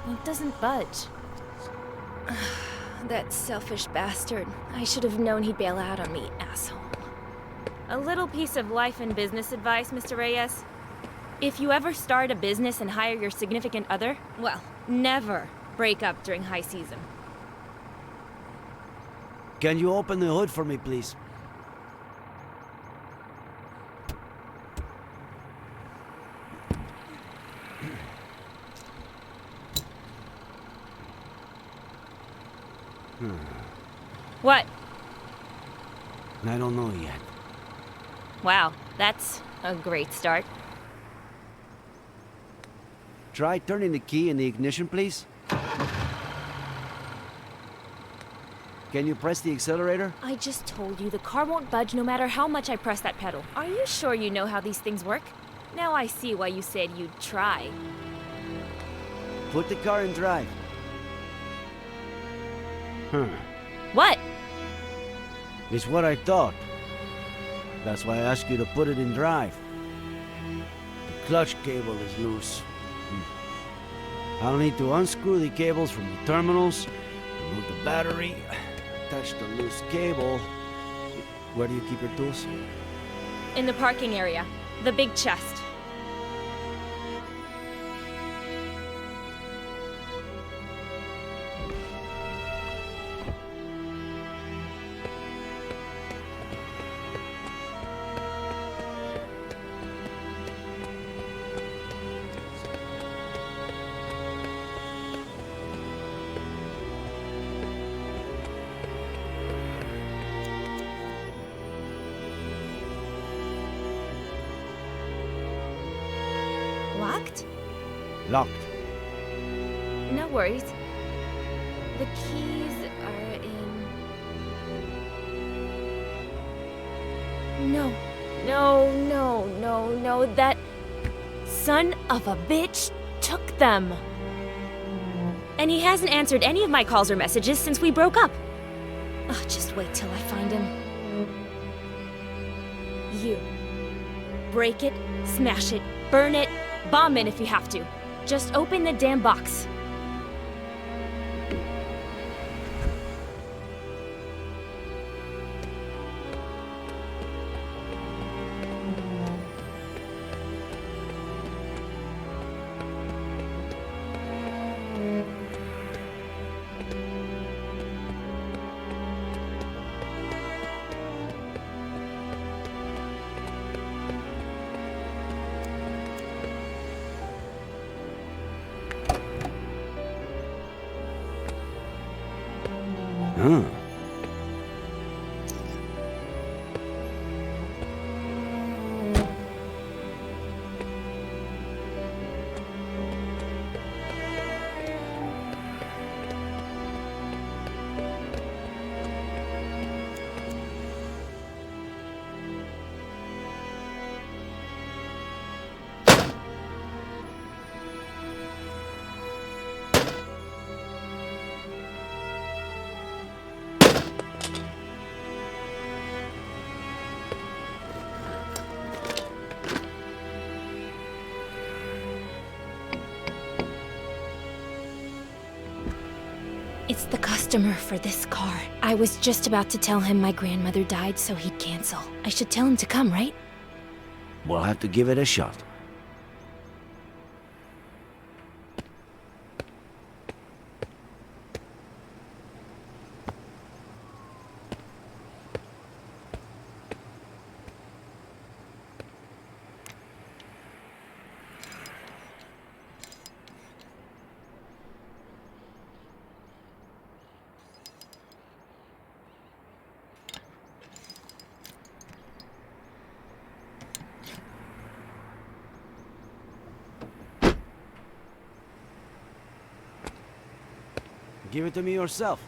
it doesn't budge. That selfish bastard. I should have known he'd bail out on me, asshole. A little piece of life and business advice, Mr. Reyes. If you ever start a business and hire your significant other, well, never break up during high season. Can you open the hood for me, please? What? I don't know yet. Wow, that's a great start. Try turning the key in the ignition, please. Can you press the accelerator? I just told you the car won't budge no matter how much I press that pedal. Are you sure you know how these things work? Now I see why you said you'd try. Put the car in drive. What? It's what I thought. That's why I asked you to put it in drive. The clutch cable is loose. I'll need to unscrew the cables from the terminals, remove the battery, attach the loose cable. Where do you keep your tools? In the parking area. The big chest. Locked? Locked. No worries. The keys are in... No. No. That son of a bitch took them. And he hasn't answered any of my calls or messages since we broke up. Ugh, just wait till I find him. You. Break it, smash it, burn it, bomb it if you have to. Just open the damn box. It's the customer for this car. I was just about to tell him my grandmother died so he'd cancel. I should tell him to come, right? We'll have to give it a shot. Give it to me yourself.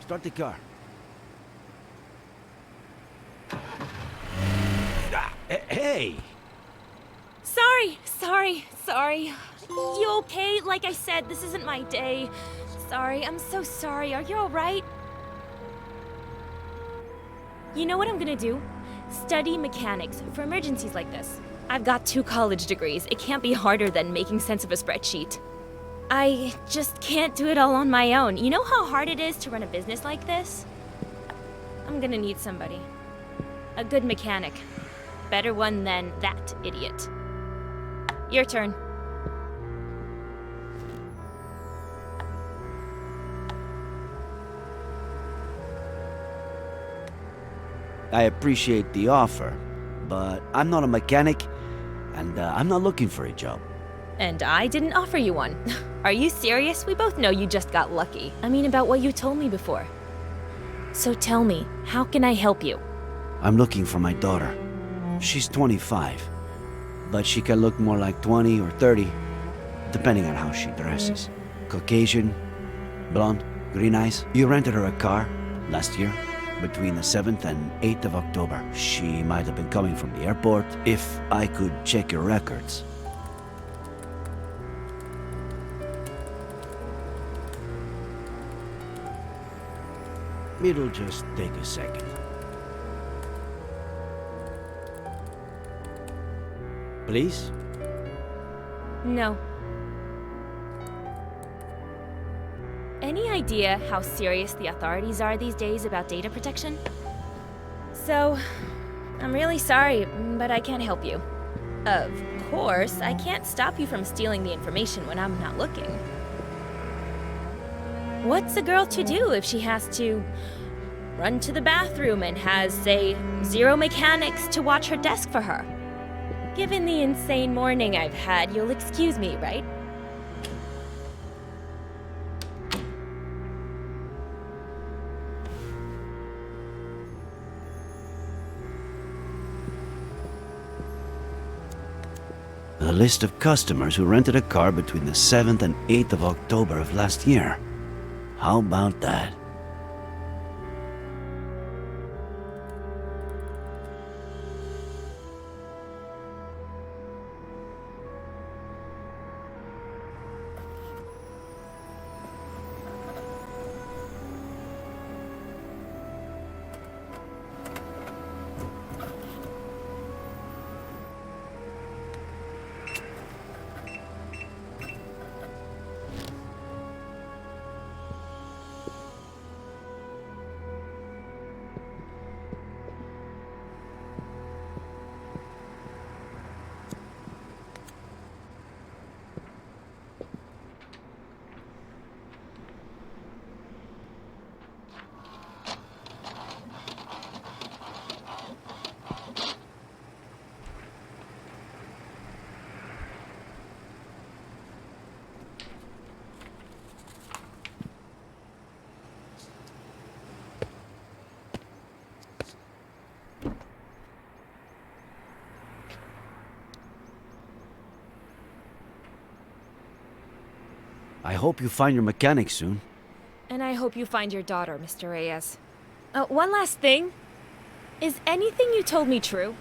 Start the car. Hey! Sorry. You okay? Like I said, this isn't my day. Sorry, I'm so sorry. Are you alright? You know what I'm gonna do? Study mechanics for emergencies like this. I've got 2 college degrees. It can't be harder than making sense of a spreadsheet. I just can't do it all on my own. You know how hard it is to run a business like this? I'm gonna need somebody. A good mechanic. Better one than that idiot. Your turn. I appreciate the offer, but I'm not a mechanic, and I'm not looking for a job. And I didn't offer you one. Are you serious? We both know you just got lucky. I mean, about what you told me before. So tell me, how can I help you? I'm looking for my daughter. She's 25, but she can look more like 20 or 30, depending on how she dresses. Caucasian, blonde, green eyes. You rented her a car last year, between the 7th and 8th of October. She might have been coming from the airport. If I could check your records. It'll just take a second. Please? No. Any idea how serious the authorities are these days about data protection? So, I'm really sorry, but I can't help you. Of course, I can't stop you from stealing the information when I'm not looking. What's a girl to do if she has to run to the bathroom and has, say, 0 mechanics to watch her desk for her? Given the insane morning I've had, you'll excuse me, right? A list of customers who rented a car between the 7th and 8th of October of last year. How about that? I hope you find your mechanic soon. And I hope you find your daughter, Mr. Reyes. One last thing. Is anything you told me true?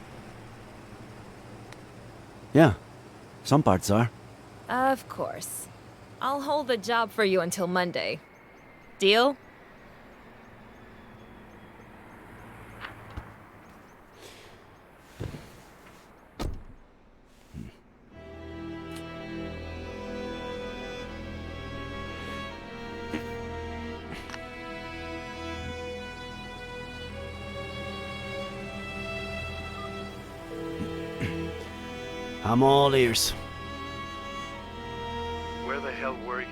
Yeah, some parts are. Of course. I'll hold the job for you until Monday. Deal? I'm all ears. Where the hell were you?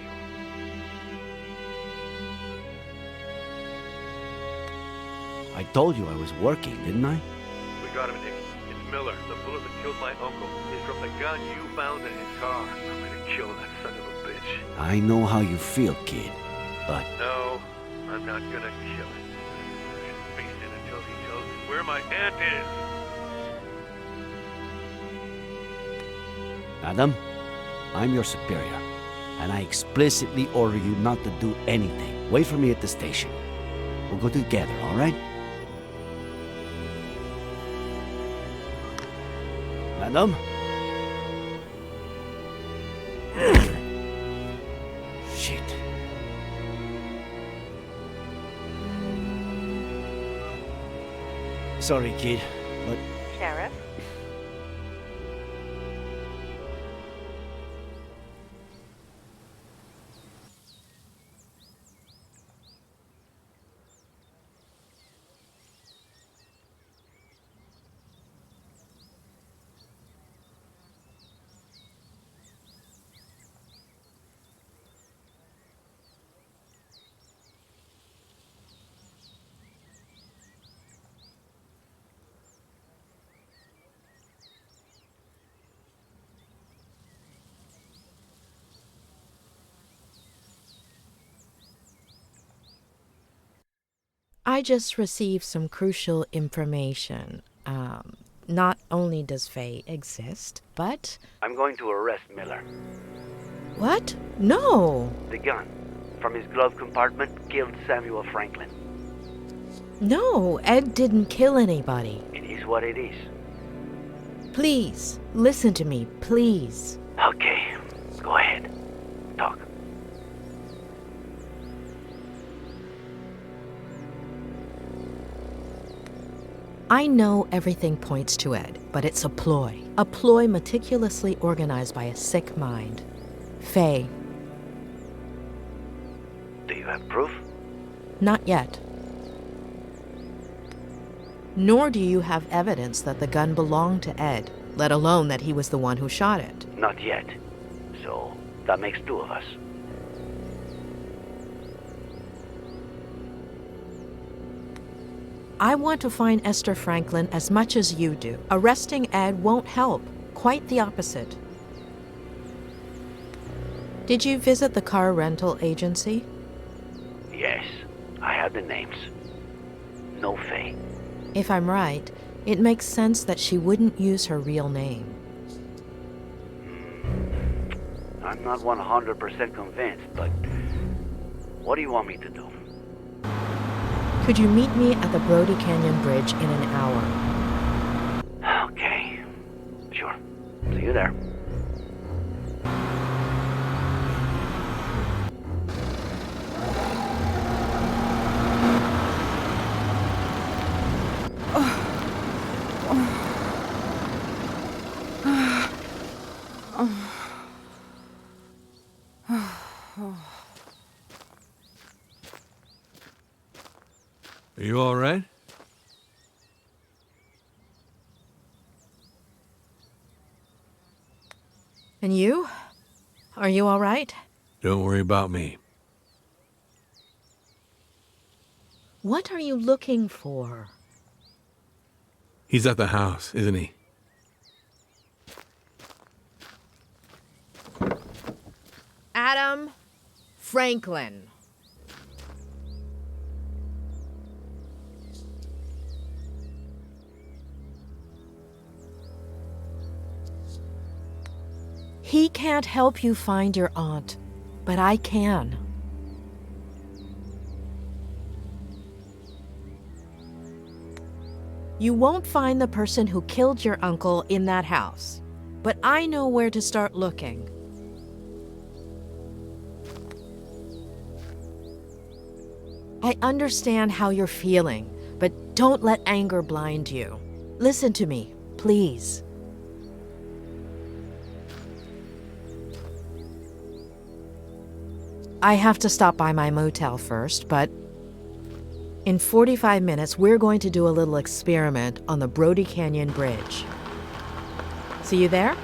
I told you I was working, didn't I? We got him, Nick. It's Miller. The bullet that killed my uncle is from the gun you found in his car. I'm gonna kill that son of a bitch. I know how you feel, kid, but... No, I'm not gonna kill him. I should face it until he tells me where my aunt is. Adam, I'm your superior, and I explicitly order you not to do anything. Wait for me at the station. We'll go together, all right? Adam? Shit. Sorry, kid, but... Sheriff? I just received some crucial information. Not only does Faye exist, but... I'm going to arrest Miller. What? No! The gun from his glove compartment killed Samuel Franklin. No, Ed didn't kill anybody. It is what it is. Please, listen to me, please. Okay, go ahead. Talk. I know everything points to Ed, but it's a ploy. A ploy meticulously organized by a sick mind. Faye. Do you have proof? Not yet. Nor do you have evidence that the gun belonged to Ed, let alone that he was the one who shot it. Not yet. So, that makes two of us. I want to find Esther Franklin as much as you do. Arresting Ed won't help. Quite the opposite. Did you visit the car rental agency? Yes, I have the names. No Faye. If I'm right, it makes sense that she wouldn't use her real name. I'm not 100% convinced, but what do you want me to do? Could you meet me at the Brody Canyon Bridge in an hour? Okay. Sure. See you there. Are you all right? And you? Are you all right? Don't worry about me. What are you looking for? He's at the house, isn't he? Adam Franklin. He can't help you find your aunt, but I can. You won't find the person who killed your uncle in that house, but I know where to start looking. I understand how you're feeling, but don't let anger blind you. Listen to me, please. I have to stop by my motel first, but in 45 minutes, we're going to do a little experiment on the Brody Canyon Bridge. See you there?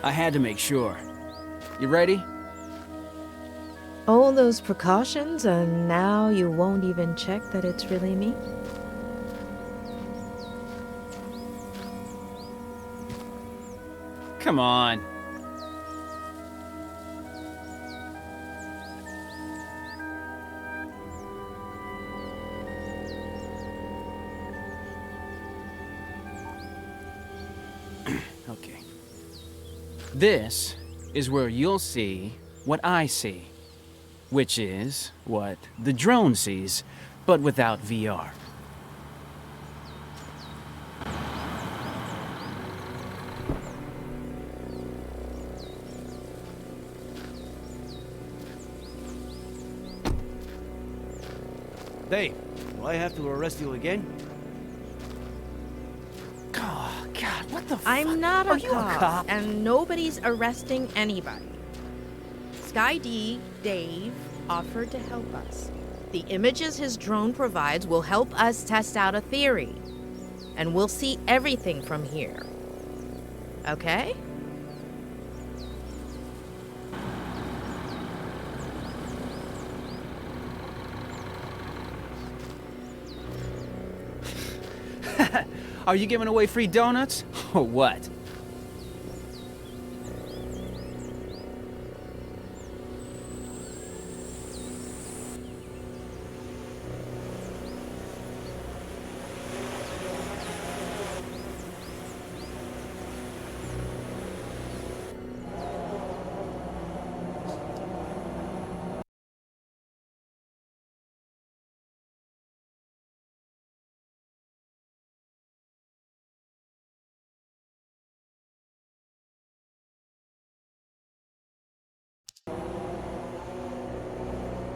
I had to make sure. You ready? All those precautions, and now you won't even check that it's really me? Come on. Okay. This is where you'll see what I see, which is what the drone sees, but without VR. Dave, do I have to arrest you again? Oh, God, what the I'm not Are a you a cop, cop? and nobody's arresting anybody. Sky D, Dave, offered to help us. The images his drone provides will help us test out a theory, and we'll see everything from here. Okay? Are you giving away free donuts? Or what?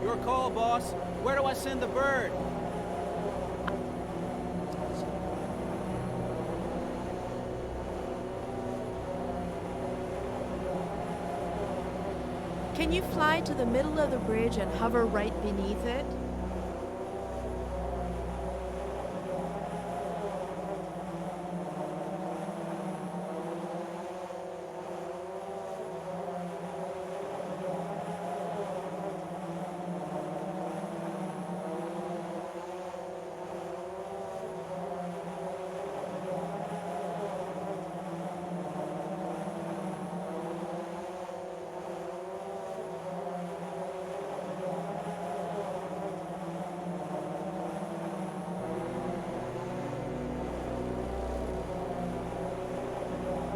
Your call, boss. Where do I send the bird? Can you fly to the middle of the bridge and hover right beneath it?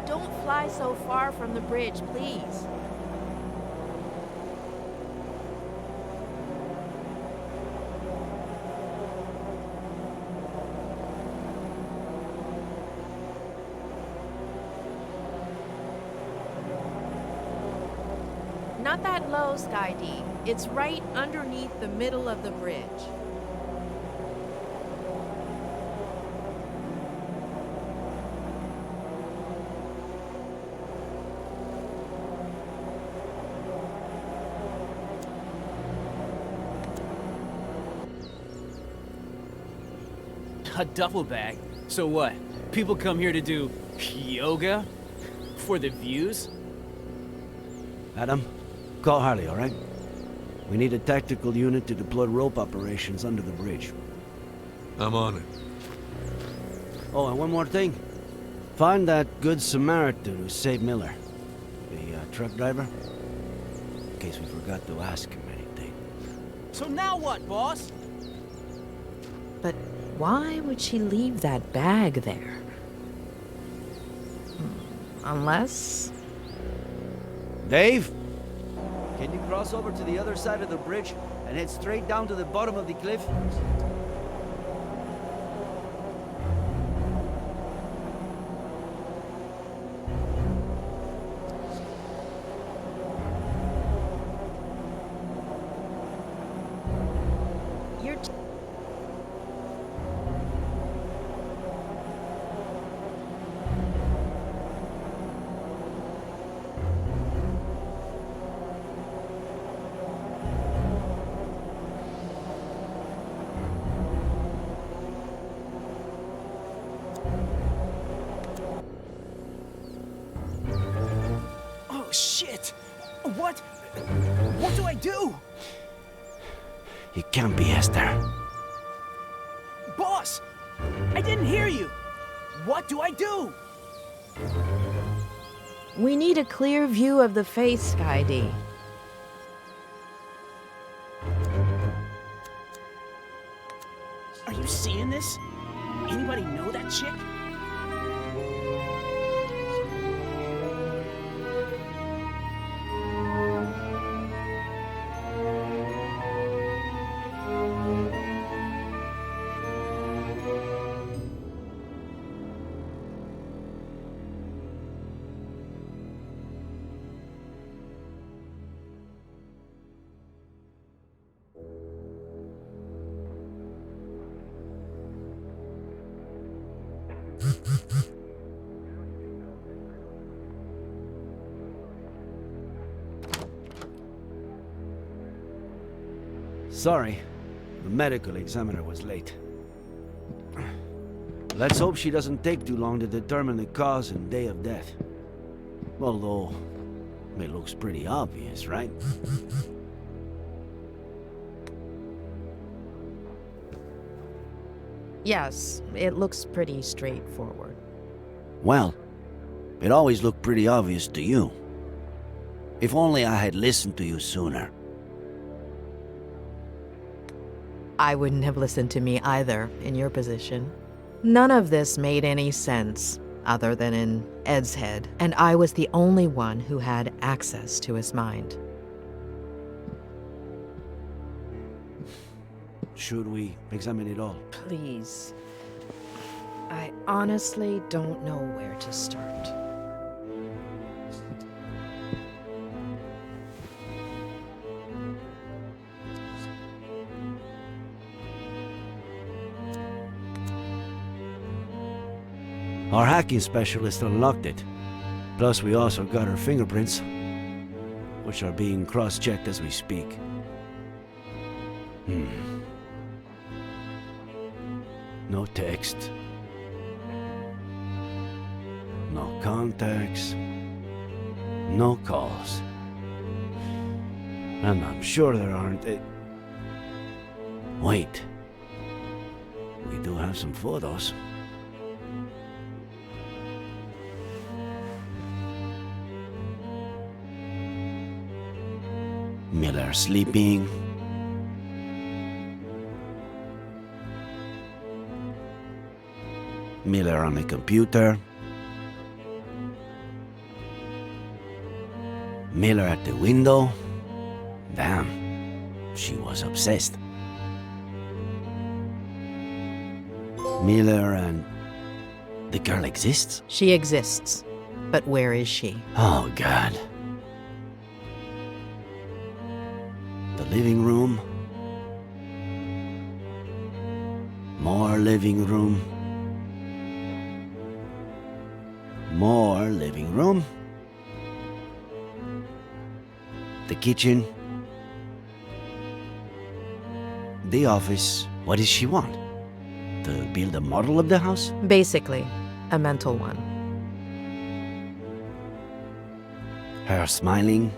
Don't fly so far from the bridge, please. Not that low, Sky D. It's right underneath the middle of the bridge. A duffel bag? So what? People come here to do yoga? For the views? Adam, call Harley, all right? We need a tactical unit to deploy rope operations under the bridge. I'm on it. Oh, and one more thing. Find that good Samaritan who saved Miller. The truck driver. In case we forgot to ask him anything. So now what, boss? But why would she leave that bag there? Unless... Dave? Can you cross over to the other side of the bridge and head straight down to the bottom of the cliff? You're shit! What? What do I do? It can't be Esther. Boss! I didn't hear you! What do I do? We need a clear view of the face, Sky D. Are you seeing this? Anybody know that chick? Sorry, the medical examiner was late. Let's hope she doesn't take too long to determine the cause and day of death. Although, it looks pretty obvious, right? Yes, it looks pretty straightforward. Well, it always looked pretty obvious to you. If only I had listened to you sooner. I wouldn't have listened to me either, in your position. None of this made any sense, other than in Ed's head, and I was the only one who had access to his mind. Should we examine it all? Please. I honestly don't know where to start. Our hacking specialist unlocked it. Plus, we also got her fingerprints, which are being cross-checked as we speak. No text. No contacts. No calls. And I'm sure there aren't... Wait. We do have some photos. Miller sleeping. Miller on the computer. Miller at the window. Damn, she was obsessed. Miller and... the girl exists? She exists, but where is she? Oh, God. The living room. More living room. More living room. The kitchen. The office. What does she want? To build a model of the house? Basically, a mental one. Her smiling.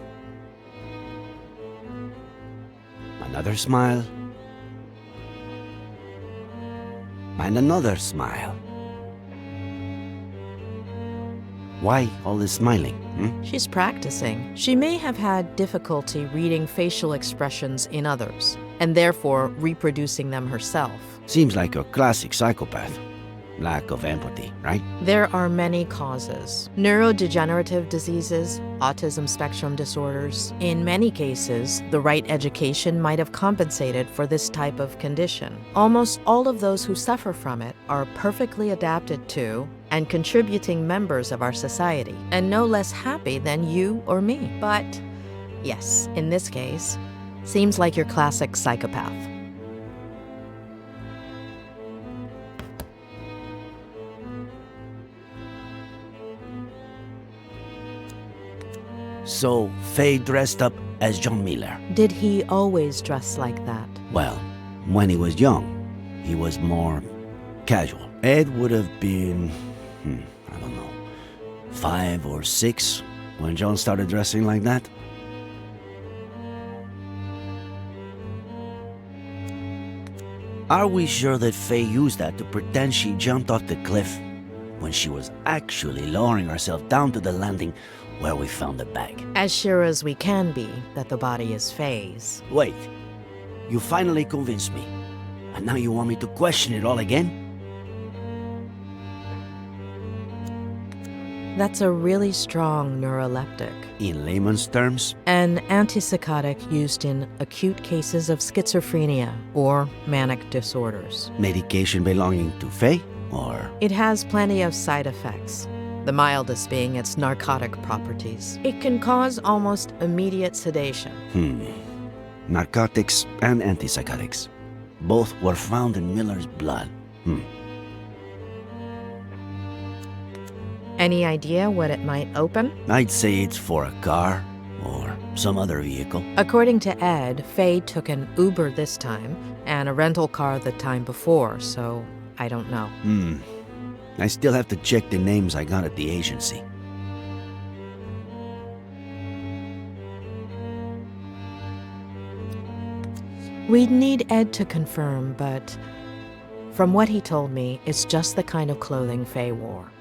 Another smile. And another smile. Why all this smiling? She's practicing. She may have had difficulty reading facial expressions in others, and therefore reproducing them herself. Seems like a classic psychopath. Lack of empathy, right? There are many causes. Neurodegenerative diseases, autism spectrum disorders. In many cases, the right education might have compensated for this type of condition. Almost all of those who suffer from it are perfectly adapted to and contributing members of our society, and no less happy than you or me. But, yes, in this case, seems like your classic psychopath. So, Faye dressed up as John Miller. Did he always dress like that? Well, when he was young, he was more casual. Ed would have been, I don't know, 5 or 6 when John started dressing like that? Are we sure that Faye used that to pretend she jumped off the cliff when she was actually lowering herself down to the landing where we found the bag? As sure as we can be that the body is Faye's. Wait, you finally convinced me. And now you want me to question it all again? That's a really strong neuroleptic. In layman's terms? An antipsychotic used in acute cases of schizophrenia or manic disorders. Medication belonging to Faye, or? It has plenty of side effects, the mildest being its narcotic properties. It can cause almost immediate sedation. Narcotics and antipsychotics. Both were found in Miller's blood. Any idea what it might open? I'd say it's for a car or some other vehicle. According to Ed, Faye took an Uber this time and a rental car the time before, so I don't know. I still have to check the names I got at the agency. We'd need Ed to confirm, but from what he told me, it's just the kind of clothing Faye wore.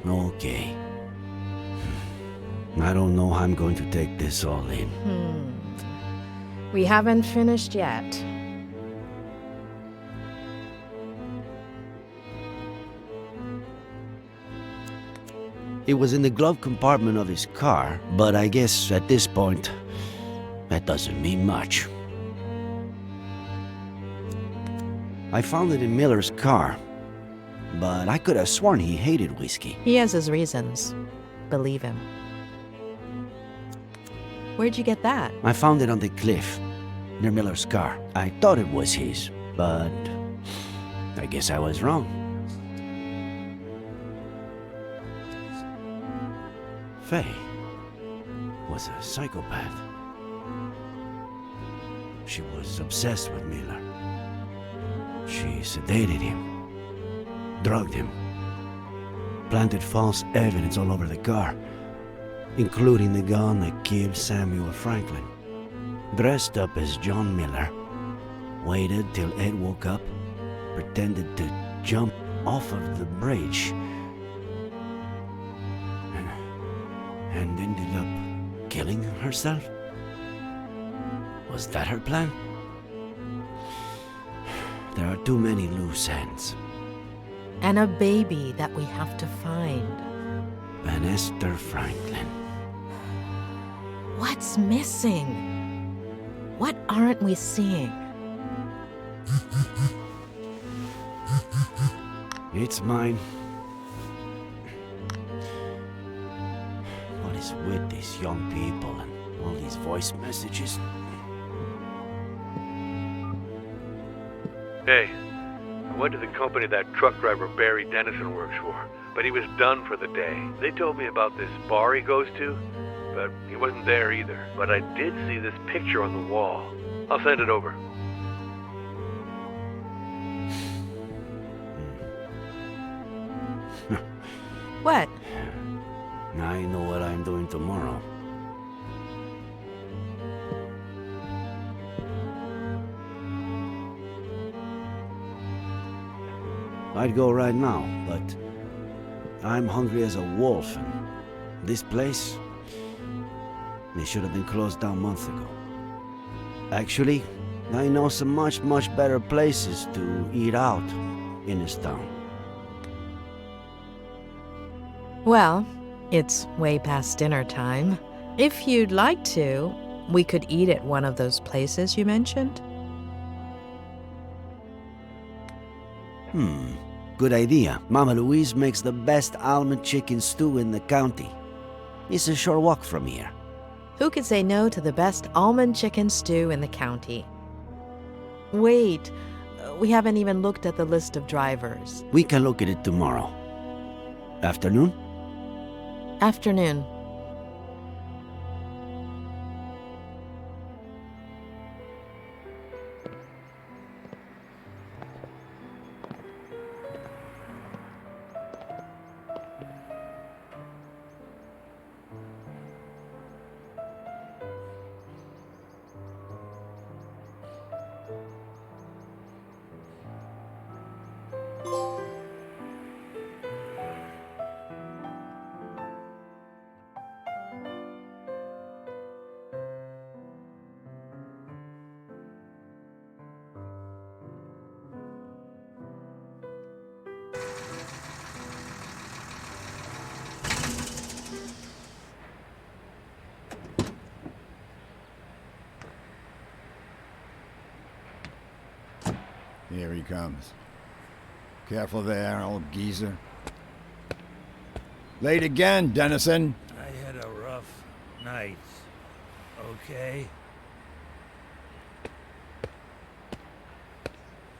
Okay. I don't know how I'm going to take this all in. We haven't finished yet. It was in the glove compartment of his car, but I guess at this point, that doesn't mean much. I found it in Miller's car, but I could have sworn he hated whiskey. He has his reasons. Believe him. Where'd you get that? I found it on the cliff, near Miller's car. I thought it was his, but I guess I was wrong. Faye was a psychopath. She was obsessed with Miller. She sedated him, drugged him, planted false evidence all over the car, including the gun that killed Samuel Franklin. Dressed up as John Miller, waited till Ed woke up, pretended to jump off of the bridge, and ended up killing herself? Was that her plan? There are too many loose ends. And a baby that we have to find. Van Esther Franklin. What's missing? What aren't we seeing? It's mine. What is with these young people and all these voice messages? Hey, I went to the company that truck driver Barry Dennison works for, but he was done for the day. They told me about this bar he goes to, but he wasn't there either. But I did see this picture on the wall. I'll send it over. What? I know what I'm doing tomorrow. I'd go right now, but I'm hungry as a wolf, and this place, they should have been closed down months ago. Actually, I know some much better places to eat out in this town. Well, it's way past dinner time. If you'd like to, we could eat at one of those places you mentioned. Good idea. Mama Louise makes the best almond chicken stew in the county. It's a short walk from here. Who could say no to the best almond chicken stew in the county? Wait, we haven't even looked at the list of drivers. We can look at it tomorrow. Afternoon? Afternoon. Here he comes. Careful there, old geezer. Late again, Dennison. I had a rough night. Okay?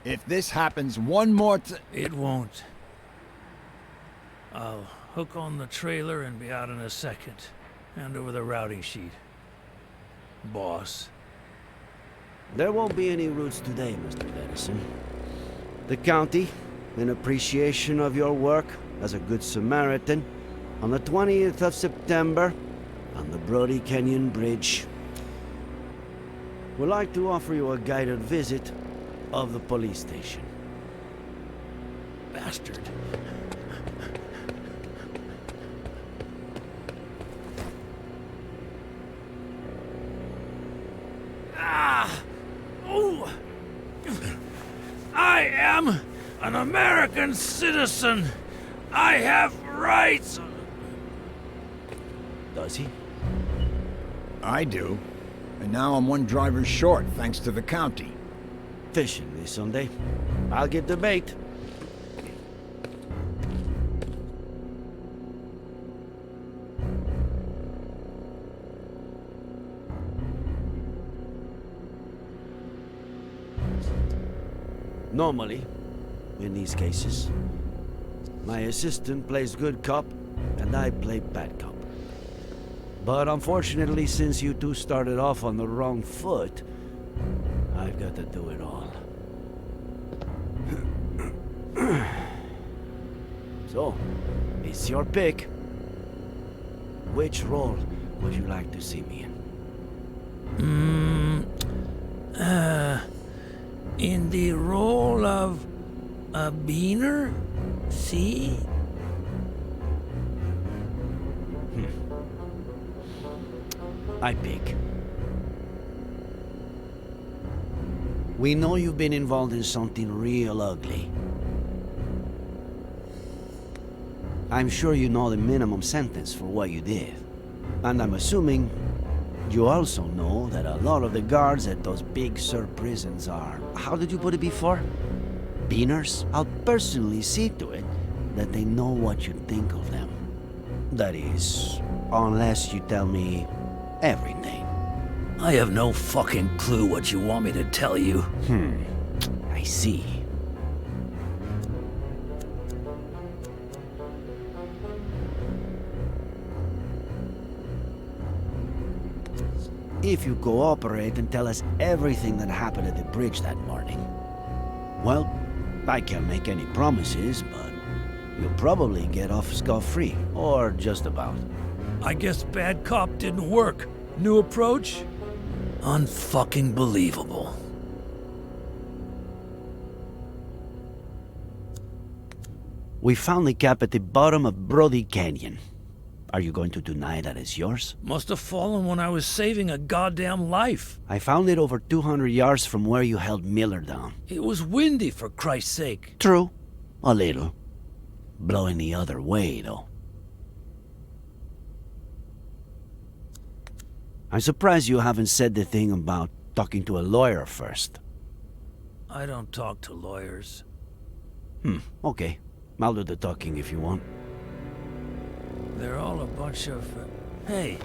If this happens one more It won't. I'll hook on the trailer and be out in a second. Hand over the routing sheet. Boss. There won't be any routes today, Mr. Dennison. The county, in appreciation of your work as a good Samaritan, on the 20th of September, on the Brody Canyon Bridge, would like to offer you a guided visit of the police station. Bastard. Oh! I am an American citizen. I have rights. Does he? I do. And now I'm one driver short, thanks to the county. Fishing this Sunday. I'll get the bait. Normally, in these cases, my assistant plays good cop and I play bad cop. But unfortunately, since you two started off on the wrong foot, I've got to do it all. So, it's your pick. Which role would you like to see me in? In the role of a beaner? See? I pick. We know you've been involved in something real ugly. I'm sure you know the minimum sentence for what you did. And I'm assuming you also know that a lot of the guards at those Big Sur prisons are, how did you put it before? Beaners? I'll personally see to it that they know what you think of them. That is, unless you tell me everything. I have no fucking clue what you want me to tell you. I see. If you cooperate and tell us everything that happened at the bridge that morning, well, I can't make any promises, but you'll probably get off scot-free, or just about. I guess bad cop didn't work. New approach? Unfucking believable. We found the cap at the bottom of Brody Canyon. Are you going to deny that it's yours? Must have fallen when I was saving a goddamn life. I found it over 200 yards from where you held Miller down. It was windy, for Christ's sake. True. A little. Blowing the other way, though. I'm surprised you haven't said the thing about talking to a lawyer first. I don't talk to lawyers. Okay. I'll do the talking if you want. They're all a bunch of... Hey,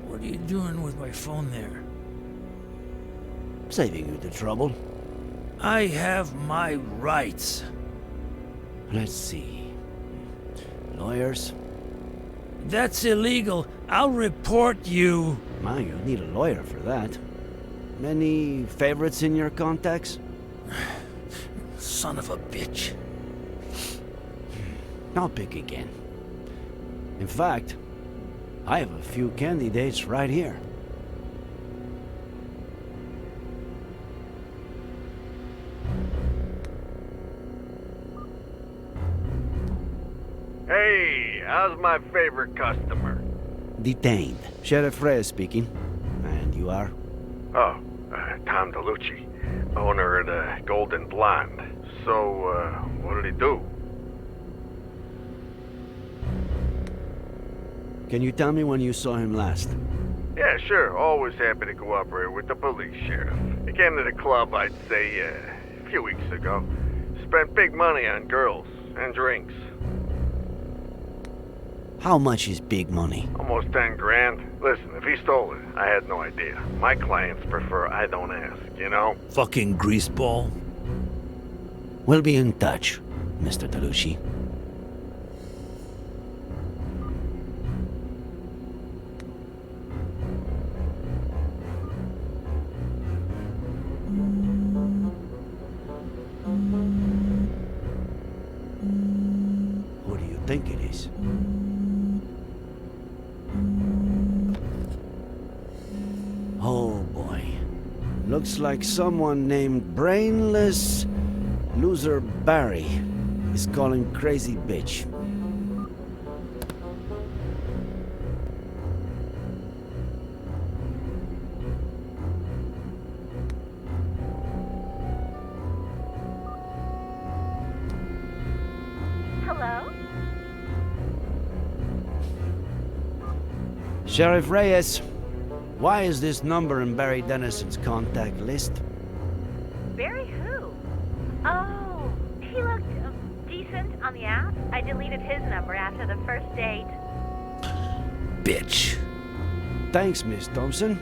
what are you doing with my phone there? Saving you the trouble. I have my rights. Let's see. Lawyers? That's illegal. I'll report you. Man, you need a lawyer for that. Any favorites in your contacts? Son of a bitch. I'll pick again. In fact, I have a few candidates right here. Hey, how's my favorite customer? Detained. Sheriff Reyes speaking. And you are? Oh, Tom DeLucci, owner of the Golden Blonde. So, what did he do? Can you tell me when you saw him last? Yeah, sure. Always happy to cooperate with the police, Sheriff. He came to the club, I'd say, few weeks ago. Spent big money on girls and drinks. How much is big money? Almost 10 grand. Listen, if he stole it, I had no idea. My clients prefer I don't ask, you know? Fucking greaseball. We'll be in touch, Mr. DeLucci. Who do you think it is? Oh boy. Looks like someone named Brainless Loser Barry is calling crazy bitch. Hello? Sheriff Reyes, why is this number in Barry Dennison's contact list? Barry who? Oh, he looked decent on the app. I deleted his number after the first date. Bitch. Thanks, Miss Thompson.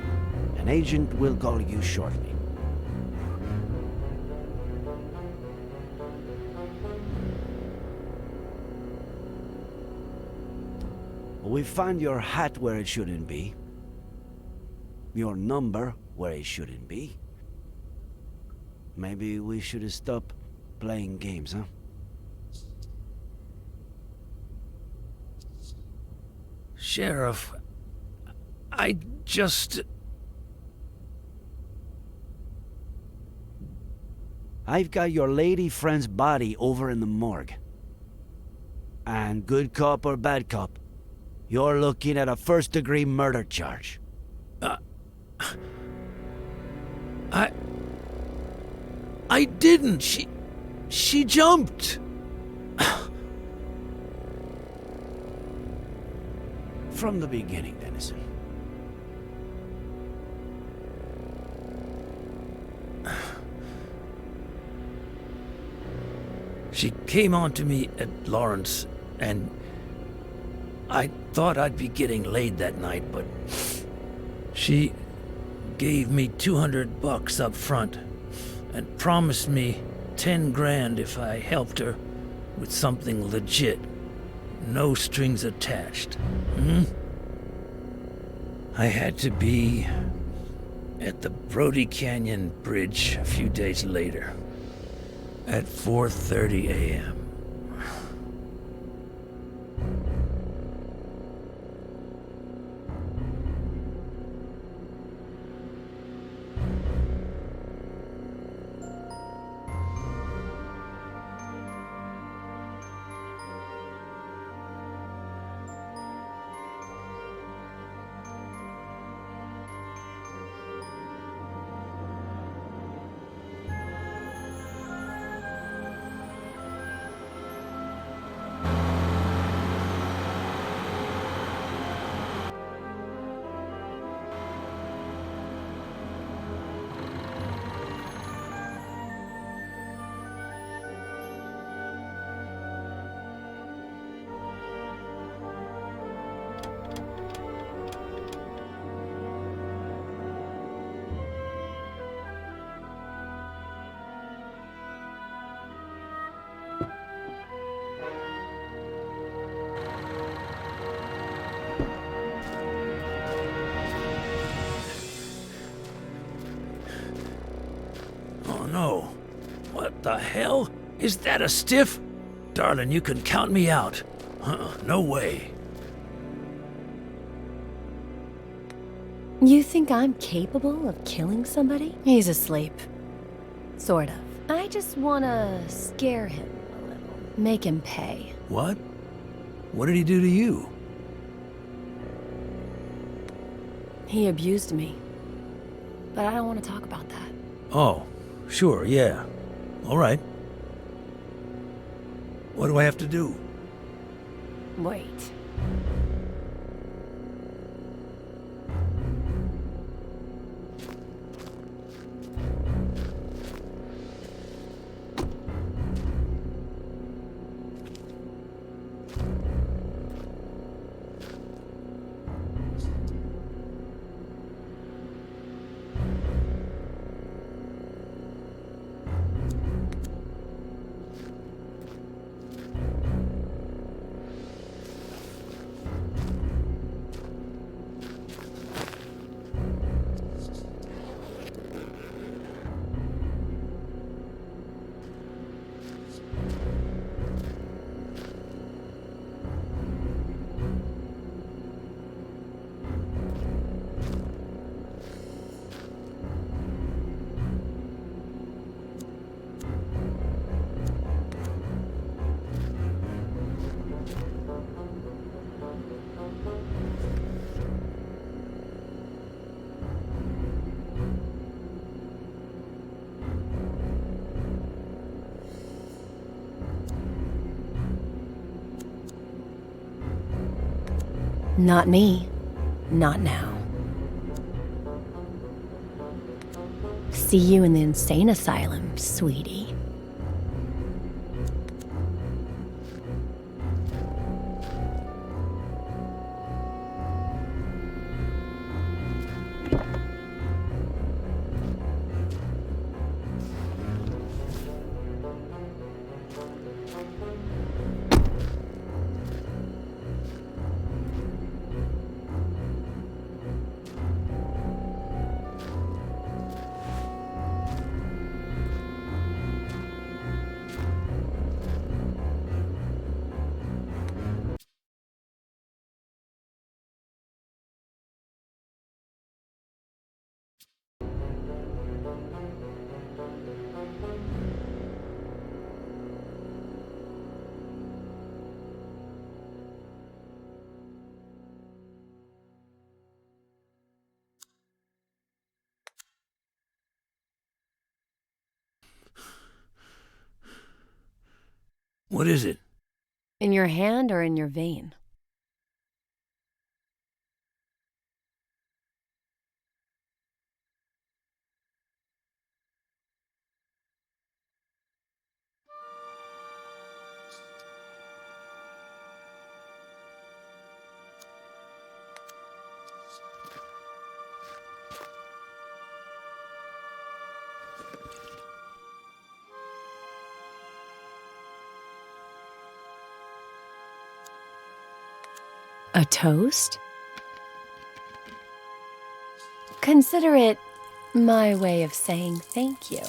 An agent will call you shortly. We found your hat where it shouldn't be. Your number where it shouldn't be. Maybe we should stop playing games, huh? Sheriff, I just... I've got your lady friend's body over in the morgue. And good cop or bad cop, you're looking at a first-degree murder charge. I didn't. She jumped. From the beginning, Dennison. She came on to me at Lawrence, and I thought I'd be getting laid that night, but she gave me $200 up front and promised me 10 grand if I helped her with something legit. No strings attached. I had to be at the Brody Canyon Bridge a few days later at 4:30 a.m. No. What the hell? Is that a stiff? Darling, you can count me out. No way. You think I'm capable of killing somebody? He's asleep. Sort of. I just wanna scare him a little. Make him pay. What? What did he do to you? He abused me. But I don't want to talk about that. Oh, sure, yeah. All right. What do I have to do? Wait. Not me. Not now. See you in the insane asylum, sweetie. What is it? In your hand or in your vein? A toast? Consider it my way of saying thank you.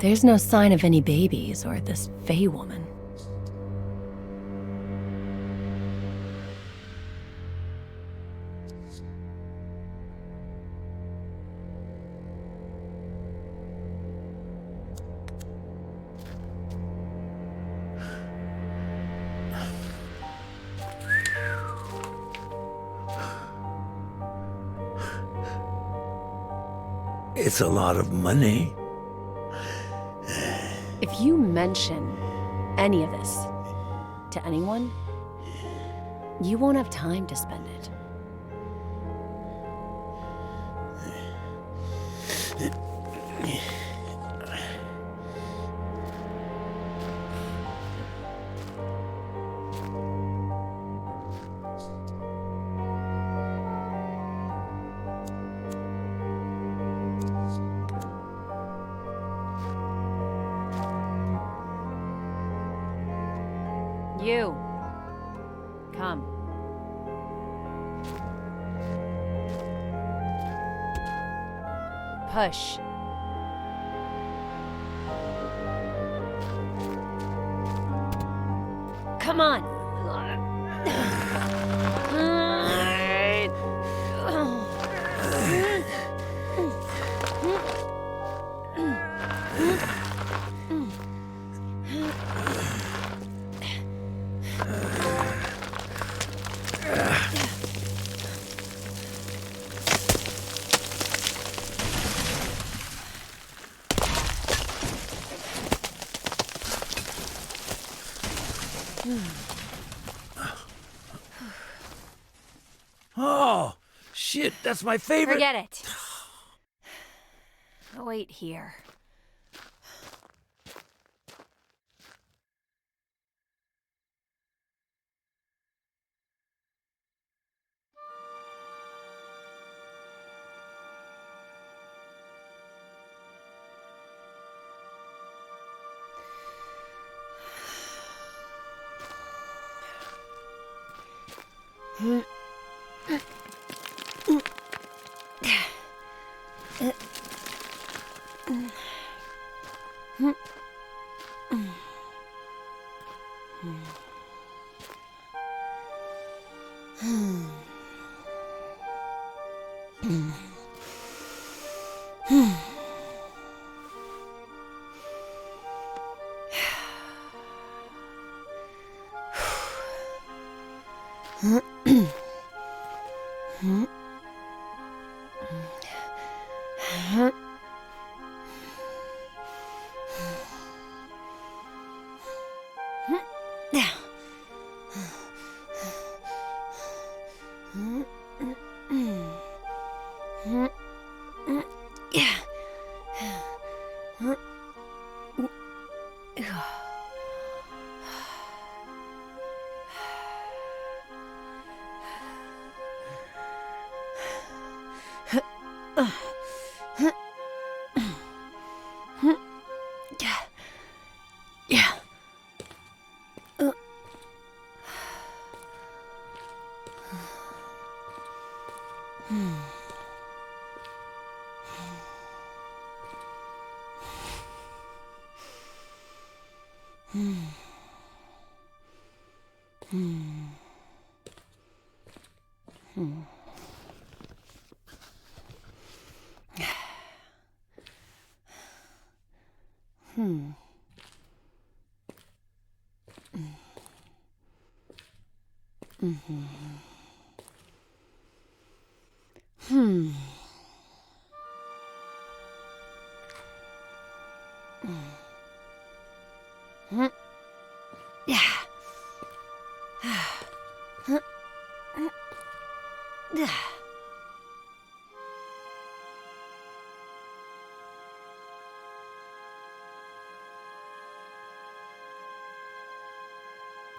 There's no sign of any babies or this Fey woman. It's a lot of money. If you mention any of this to anyone, you won't have time to spend it. You. Come. Push. Come on. Oh, shit, that's my favorite. Forget it. I'll wait here.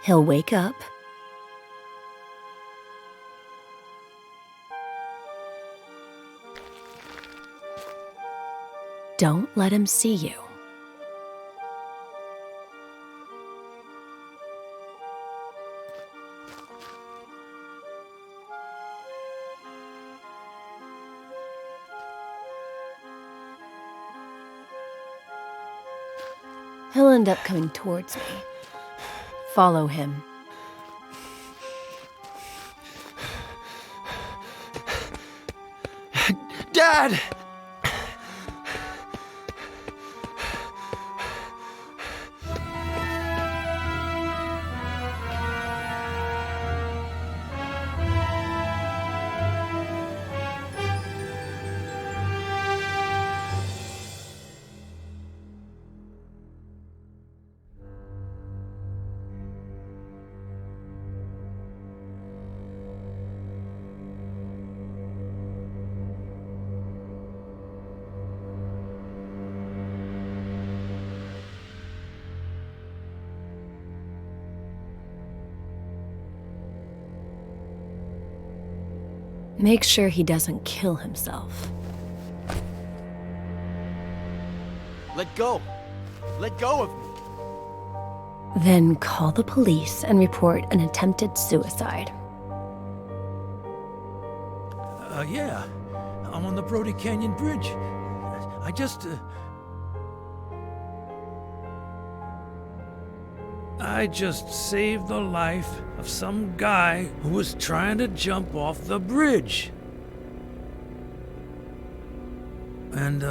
He'll wake up. Don't let him see you. He'll end up coming towards me. Follow him. Dad! Make sure he doesn't kill himself. Let go! Let go of me! Then call the police and report an attempted suicide. Yeah. I'm on the Brody Canyon Bridge. I just saved the life of some guy who was trying to jump off the bridge. And,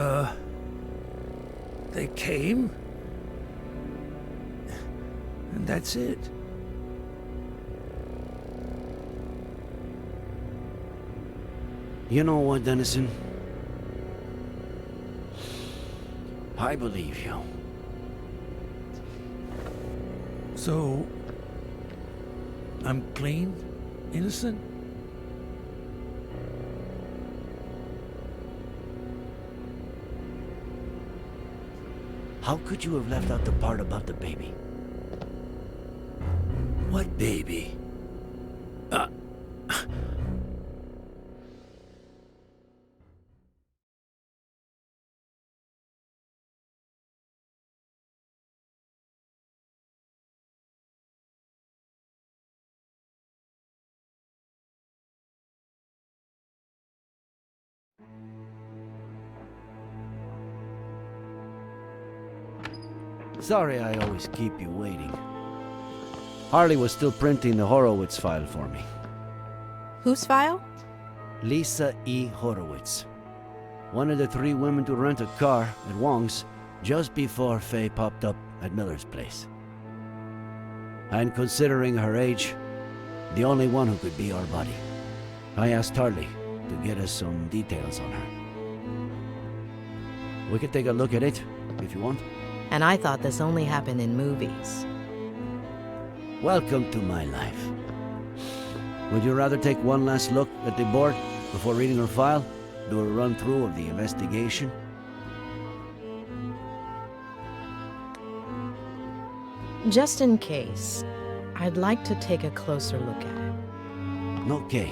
they came. And that's it. You know what, Dennison? I believe you. So, I'm clean? Innocent? How could you have left out the part about the baby? What baby? Sorry I always keep you waiting. Harley was still printing the Horowitz file for me. Whose file? Lisa E. Horowitz. One of the 3 women to rent a car at Wong's just before Faye popped up at Miller's place. And considering her age, the only one who could be our buddy. I asked Harley to get us some details on her. We could take a look at it, if you want. And I thought this only happened in movies. Welcome to my life. Would you rather take one last look at the board before reading her file? Do a run-through of the investigation? Just in case, I'd like to take a closer look at it. Okay.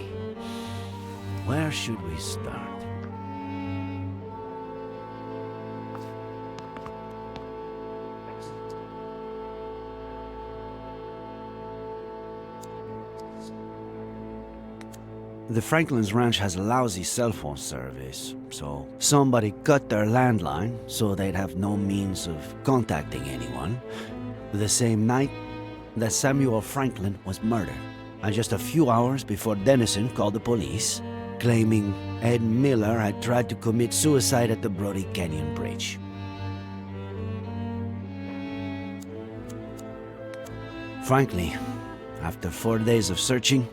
Where should we start? The Franklin's ranch has lousy cell phone service, so somebody cut their landline so they'd have no means of contacting anyone. The same night that Samuel Franklin was murdered, and just a few hours before Dennison called the police, claiming Ed Miller had tried to commit suicide at the Brody Canyon Bridge. Frankly, after 4 days of searching,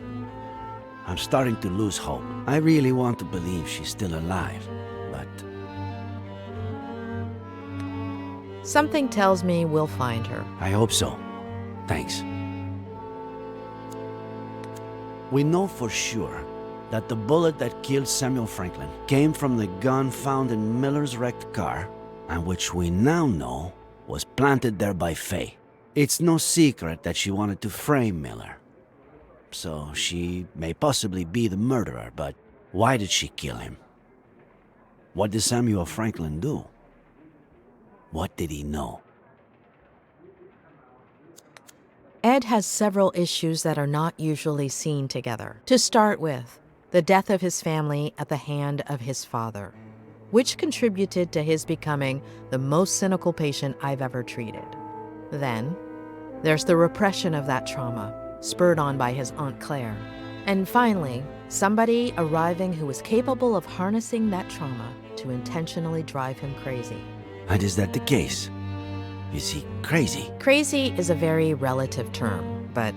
I'm starting to lose hope. I really want to believe she's still alive, but... Something tells me we'll find her. I hope so. Thanks. We know for sure that the bullet that killed Samuel Franklin came from the gun found in Miller's wrecked car, and which we now know was planted there by Faye. It's no secret that she wanted to frame Miller. So she may possibly be the murderer, but why did she kill him? What did Samuel Franklin do? What did he know? Ed has several issues that are not usually seen together. To start with, the death of his family at the hand of his father, which contributed to his becoming the most cynical patient I've ever treated. Then, there's the repression of that trauma, spurred on by his Aunt Claire. And finally, somebody arriving who was capable of harnessing that trauma to intentionally drive him crazy. And is that the case? Is he crazy? Crazy is a very relative term, but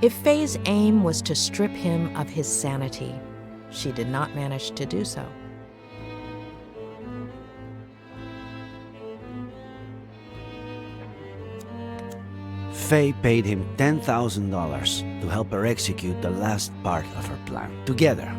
if Faye's aim was to strip him of his sanity, she did not manage to do so. Faye paid him $10,000 to help her execute the last part of her plan. Together,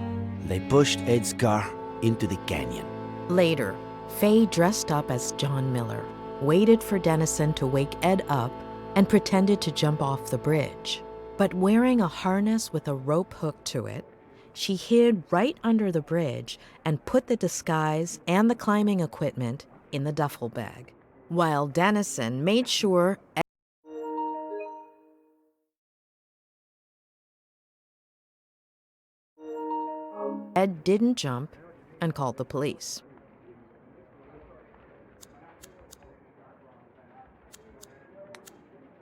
they pushed Ed's car into the canyon. Later, Faye dressed up as John Miller, waited for Dennison to wake Ed up, and pretended to jump off the bridge. But wearing a harness with a rope hooked to it, she hid right under the bridge and put the disguise and the climbing equipment in the duffel bag, while Dennison made sure Ed didn't jump and called the police.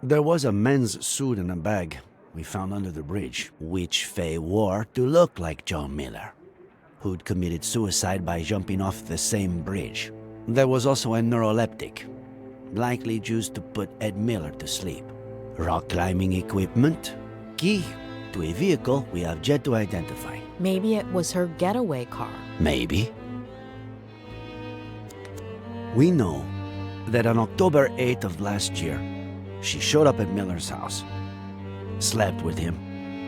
There was a men's suit in a bag we found under the bridge, which Faye wore to look like John Miller, who'd committed suicide by jumping off the same bridge. There was also a neuroleptic, likely used to put Ed Miller to sleep. Rock climbing equipment, key to a vehicle we have yet to identify. Maybe it was her getaway car. Maybe. We know that on October 8th of last year, she showed up at Miller's house, slept with him,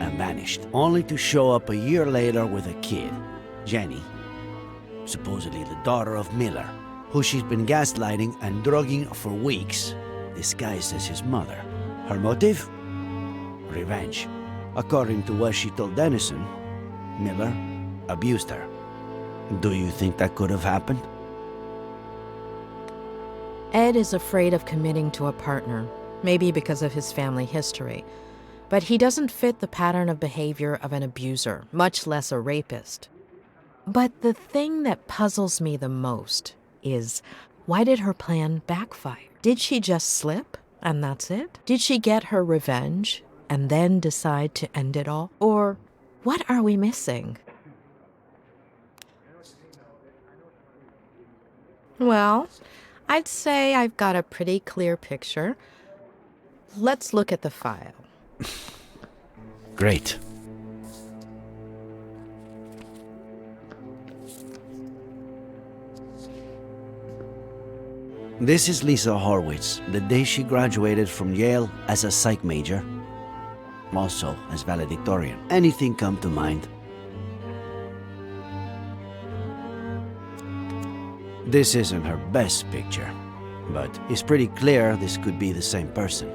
and vanished, only to show up a year later with a kid, Jenny, supposedly the daughter of Miller, who she's been gaslighting and drugging for weeks, disguised as his mother. Her motive? Revenge. According to what she told Dennison, Miller abused her. Do you think that could have happened? Ed is afraid of committing to a partner, maybe because of his family history. But he doesn't fit the pattern of behavior of an abuser, much less a rapist. But the thing that puzzles me the most is, why did her plan backfire? Did she just slip, and that's it? Did she get her revenge, and then decide to end it all? Or what are we missing? Well, I'd say I've got a pretty clear picture. Let's look at the file. Great. This is Lisa Horwitz, the day she graduated from Yale as a psych major, also as valedictorian. Anything come to mind? This isn't her best picture, but it's pretty clear this could be the same person.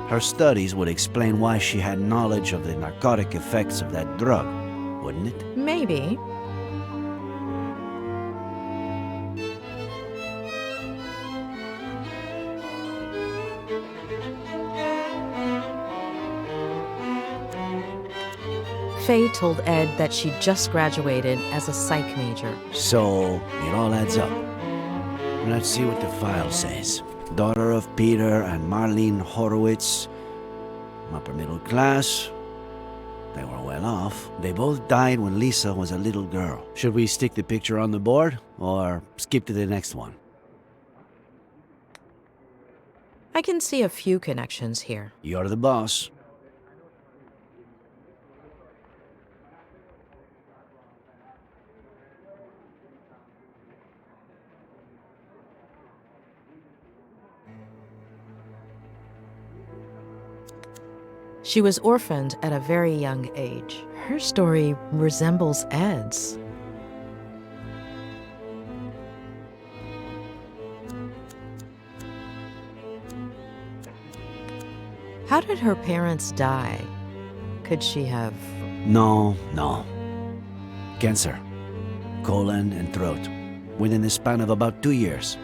Her studies would explain why she had knowledge of the narcotic effects of that drug, wouldn't it? Maybe. Faye told Ed that she just graduated as a psych major. So, it all adds up. Let's see what the file says. Daughter of Peter and Marlene Horowitz, upper middle class. They were well off. They both died when Lisa was a little girl. Should we stick the picture on the board, or skip to the next one? I can see a few connections here. You're the boss. She was orphaned at a very young age. Her story resembles Ed's. How did her parents die? Could she have... No. Cancer. Colon and throat. Within the span of about 2 years.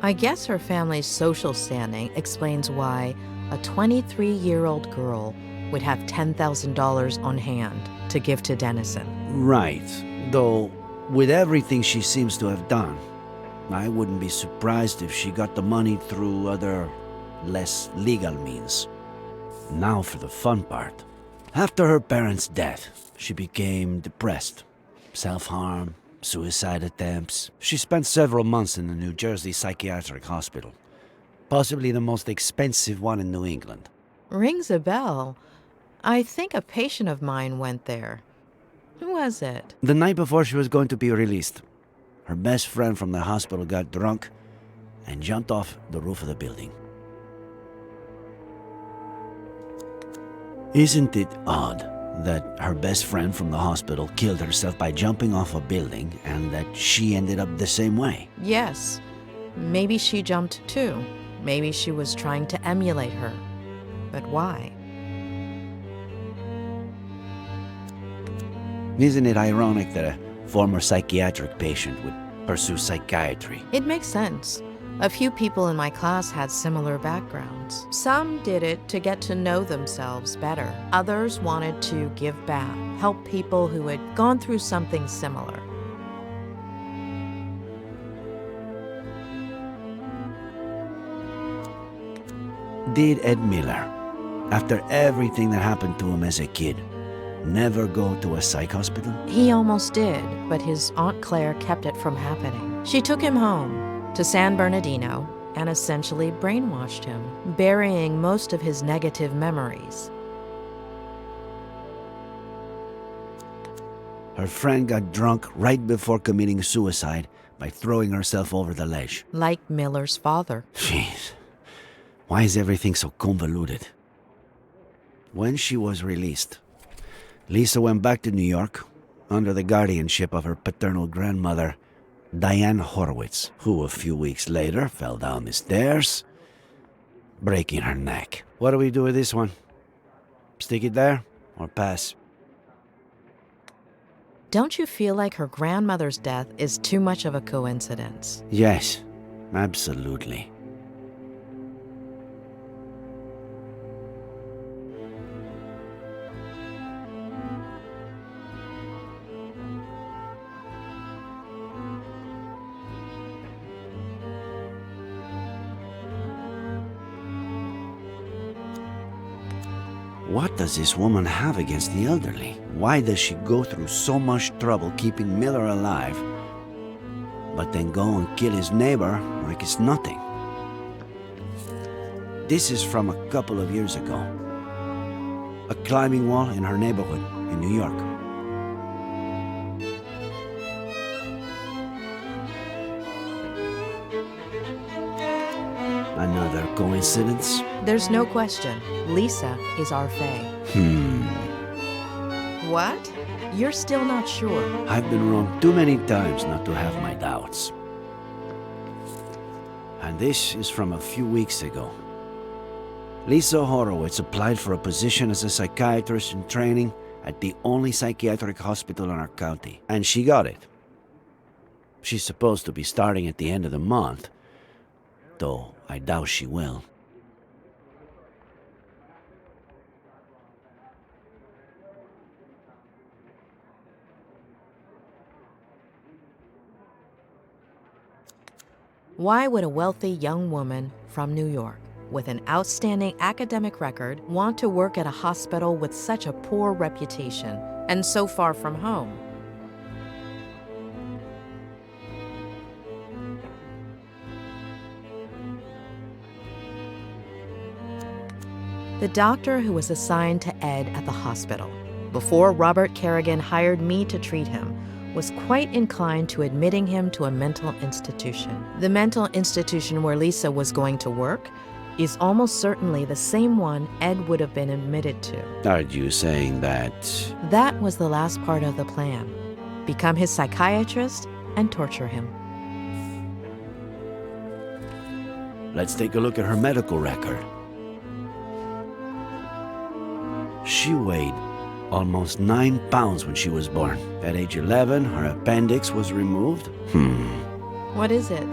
I guess her family's social standing explains why a 23-year-old girl would have $10,000 on hand to give to Dennison. Right. Though, with everything she seems to have done, I wouldn't be surprised if she got the money through other, less legal means. Now for the fun part. After her parents' death, she became depressed, self-harm, suicide attempts. She spent several months in the New Jersey psychiatric hospital, possibly the most expensive one in New England. Rings a bell. I think a patient of mine went there. Who was it? The night before she was going to be released, her best friend from the hospital got drunk and jumped off the roof of the building. Isn't it odd that her best friend from the hospital killed herself by jumping off a building and that she ended up the same way? Yes. Maybe she jumped too. Maybe she was trying to emulate her. But why? Isn't it ironic that a former psychiatric patient would pursue psychiatry? It makes sense. A few people in my class had similar backgrounds. Some did it to get to know themselves better. Others wanted to give back, help people who had gone through something similar. Did Ed Miller, after everything that happened to him as a kid, never go to a psych hospital? He almost did, but his Aunt Claire kept it from happening. She took him home to San Bernardino and essentially brainwashed him, burying most of his negative memories. Her friend got drunk right before committing suicide by throwing herself over the ledge. Like Miller's father. Jeez. Why is everything so convoluted? When she was released, Lisa went back to New York under the guardianship of her paternal grandmother, Diane Horowitz, who a few weeks later fell down the stairs, breaking her neck. What do we do with this one? Stick it there or pass? Don't you feel like her grandmother's death is too much of a coincidence? Yes, absolutely. What does this woman have against the elderly? Why does she go through so much trouble keeping Miller alive, but then go and kill his neighbor like it's nothing? This is from a couple of years ago. A climbing wall in her neighborhood in New York. Another coincidence? There's no question. Lisa is our Fae. What? You're still not sure? I've been wrong too many times not to have my doubts. And this is from a few weeks ago. Lisa Horowitz applied for a position as a psychiatrist in training at the only psychiatric hospital in our county, and she got it. She's supposed to be starting at the end of the month, though I doubt she will. Why would a wealthy young woman from New York with an outstanding academic record want to work at a hospital with such a poor reputation and so far from home? The doctor who was assigned to Ed at the hospital, before Robert Kerrigan hired me to treat him, was quite inclined to admitting him to a mental institution. The mental institution where Lisa was going to work is almost certainly the same one Ed would have been admitted to. Are you saying that? That was the last part of the plan. Become his psychiatrist and torture him. Let's take a look at her medical record. She weighed almost 9 pounds when she was born. At age 11, her appendix was removed. What is it?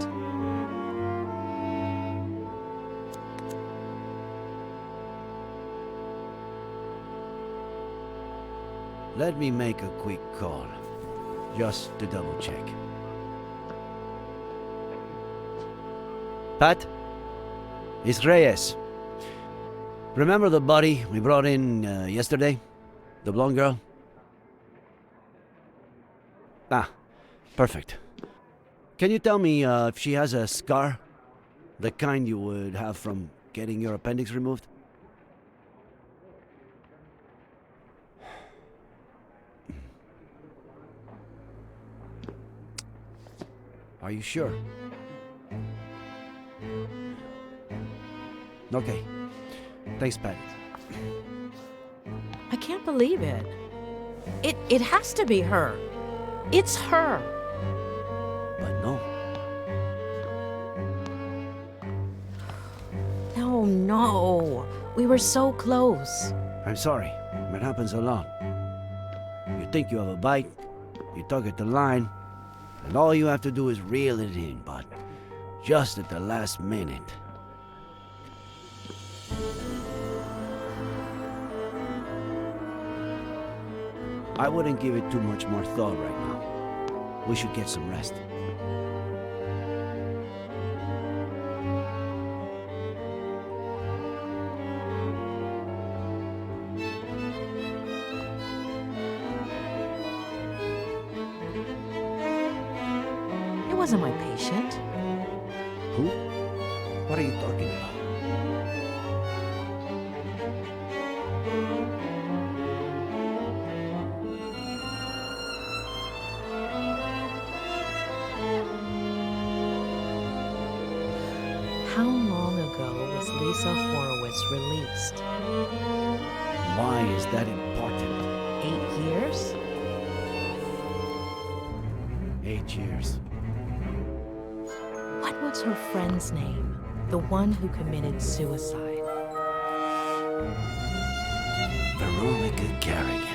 Let me make a quick call, just to double check. Pat? It's Reyes. Remember the body we brought in yesterday? The blonde girl? Ah, perfect. Can you tell me if she has a scar? The kind you would have from getting your appendix removed? Are you sure? Okay. Thanks, Pat. I can't believe it. It has to be her. It's her. But no. No. We were so close. I'm sorry. It happens a lot. You think you have a bite, you tug at the line, and all you have to do is reel it in, but just at the last minute. I wouldn't give it too much more thought right now. We should get some rest. It wasn't my patient. Who? What are you talking about? Lisa Horowitz released. Why is that important? 8 years? 8 years. What was her friend's name? The one who committed suicide. Veronica Garrigan.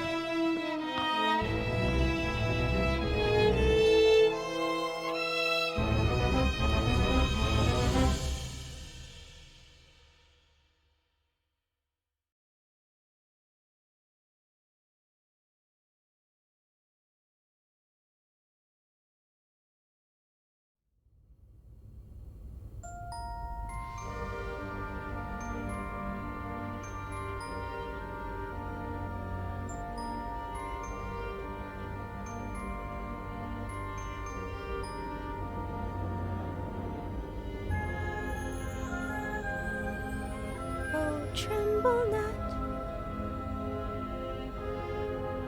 Tremble not,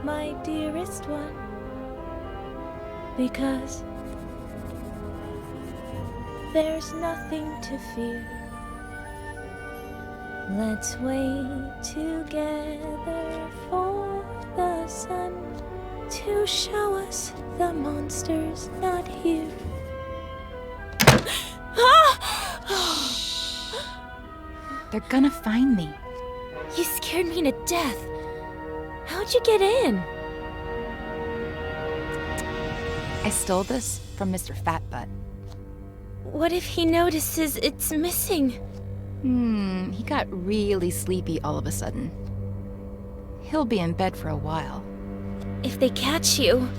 my dearest one, because there's nothing to fear. Let's wait together for the sun to show us the monster's not here. They're gonna find me. You scared me to death. How'd you get in? I stole this from Mr. Fatbutt. What if he notices it's missing? He got really sleepy all of a sudden. He'll be in bed for a while. If they catch you...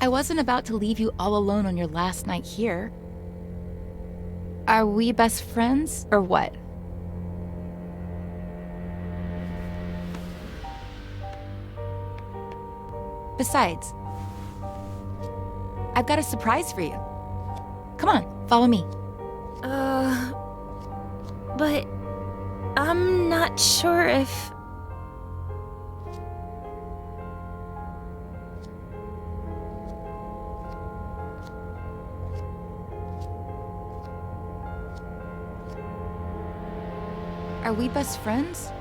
I wasn't about to leave you all alone on your last night here. Are we best friends, or what? Besides, I've got a surprise for you. Come on, follow me. But I'm not sure if... Are we best friends,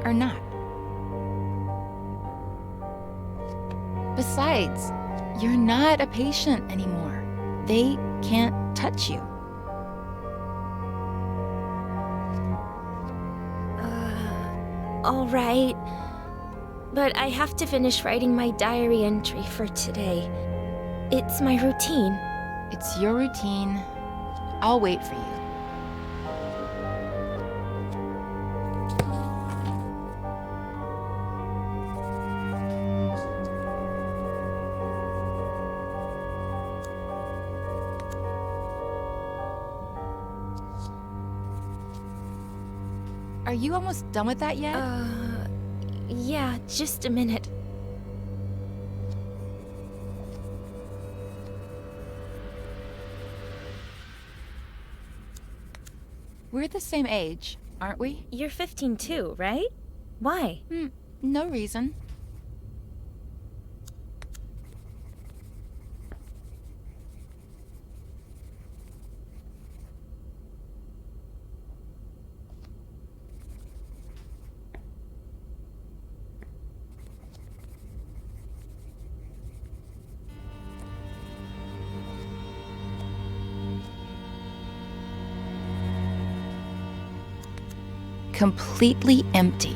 or not? Besides, you're not a patient anymore. They can't touch you. All right. But I have to finish writing my diary entry for today. It's my routine. It's your routine. I'll wait for you. Are you almost done with that yet? Yeah, just a minute. We're the same age, aren't we? You're 15 too, right? Why? No reason. Completely empty.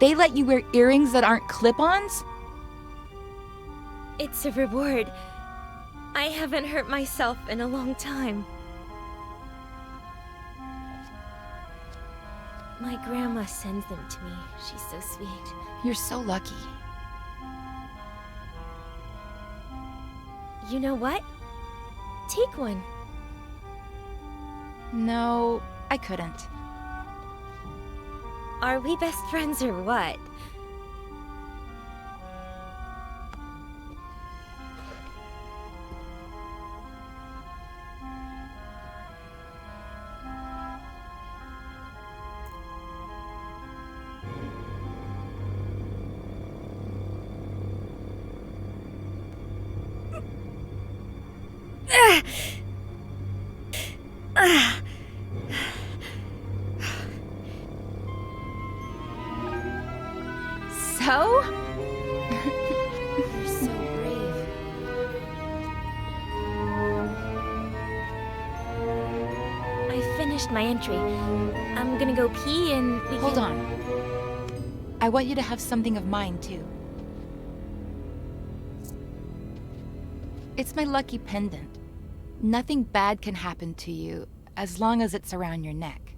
They let you wear earrings that aren't clip-ons? It's a reward. I haven't hurt myself in a long time. My grandma sends them to me. She's so sweet. You're so lucky. You know what? Take one. No, I couldn't. Are we best friends or what? So? You're so brave. I finished my entry. I'm gonna go pee and we Hold can... on. I want you to have something of mine, too. It's my lucky pendant. Nothing bad can happen to you as long as it's around your neck.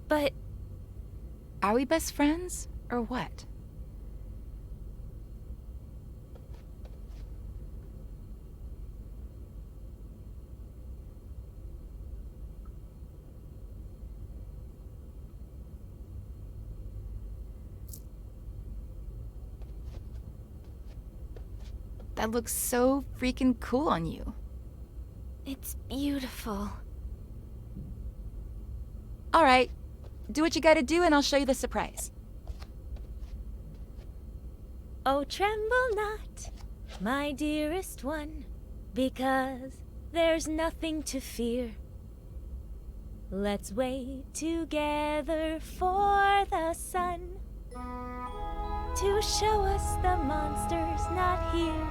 But... Are we best friends, or what? That looks so freaking cool on you. It's beautiful. All right, do what you gotta do and I'll show you the surprise. Oh, tremble not, my dearest one, because there's nothing to fear. Let's wait together for the sun to show us the monster's not here.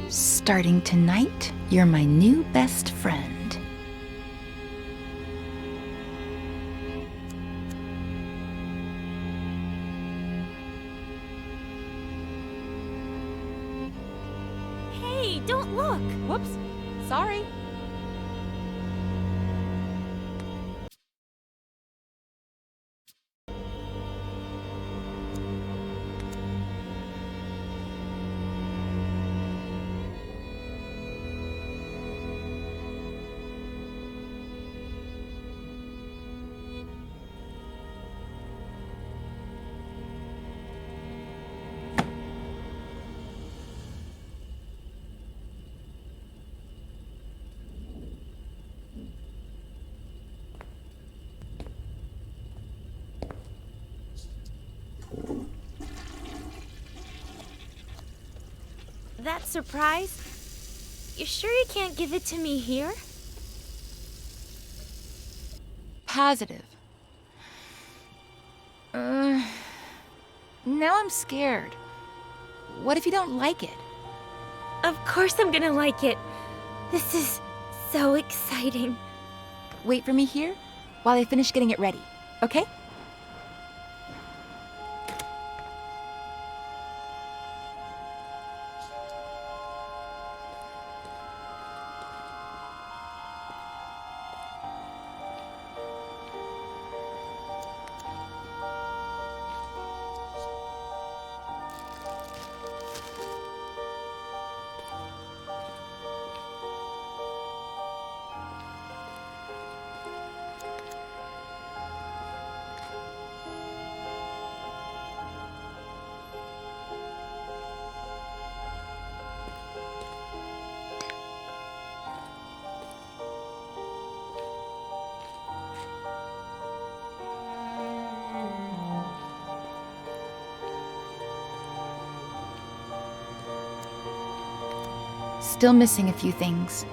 Starting tonight, you're my new best friend. Hey, don't look! Whoops, sorry. That surprise? You sure you can't give it to me here? Positive. Now I'm scared. What if you don't like it? Of course I'm gonna like it. This is so exciting. Wait for me here while I finish getting it ready, okay? Still missing a few things.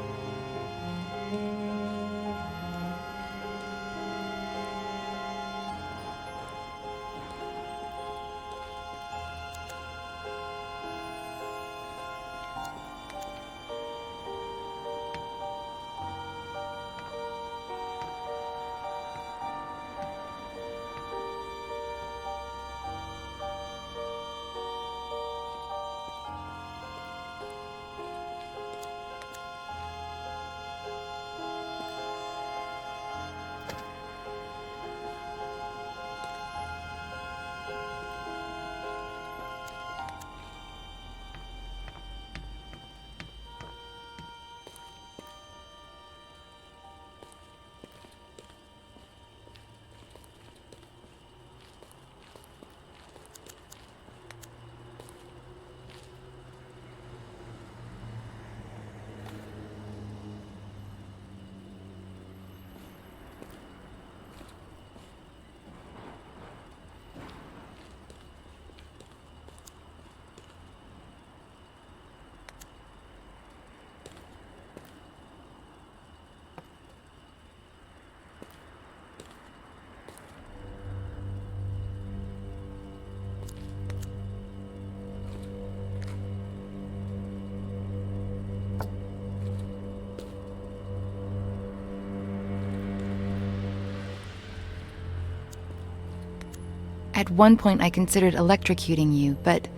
At one point I considered electrocuting you, but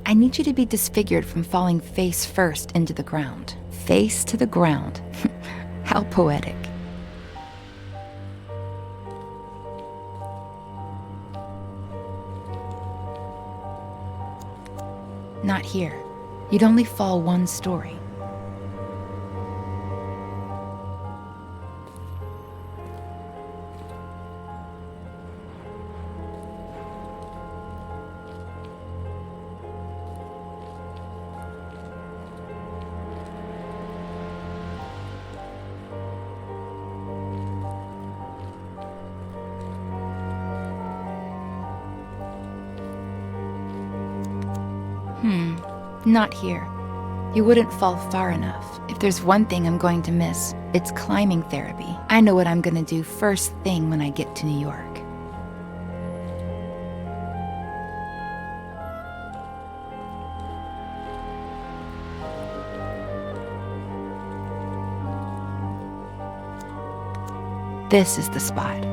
I need you to be disfigured from falling face first into the ground. Face to the ground. How poetic. Not here. You'd only fall one story. Not here. You wouldn't fall far enough. If there's one thing I'm going to miss, it's climbing therapy. I know what I'm gonna do first thing when I get to New York. This is the spot.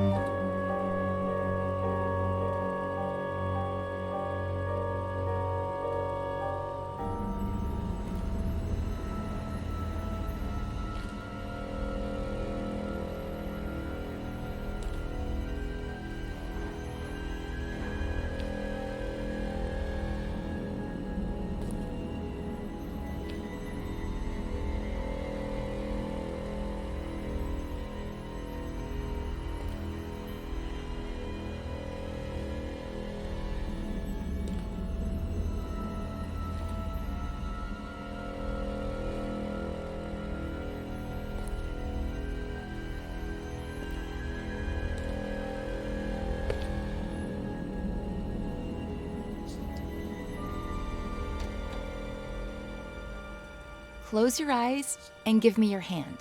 Close your eyes and give me your hand.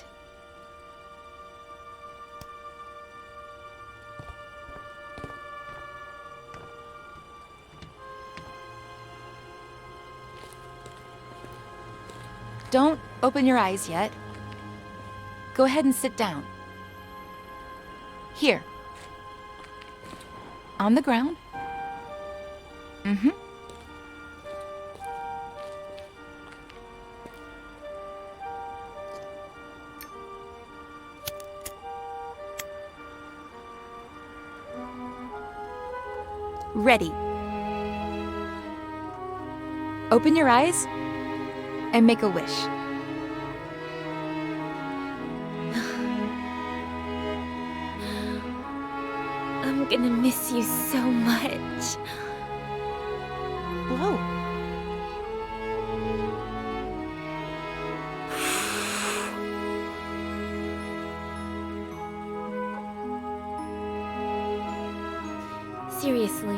Don't open your eyes yet. Go ahead and sit down. Here. On the ground. Ready. Open your eyes and make a wish. I'm gonna miss you so much. Blow. Seriously,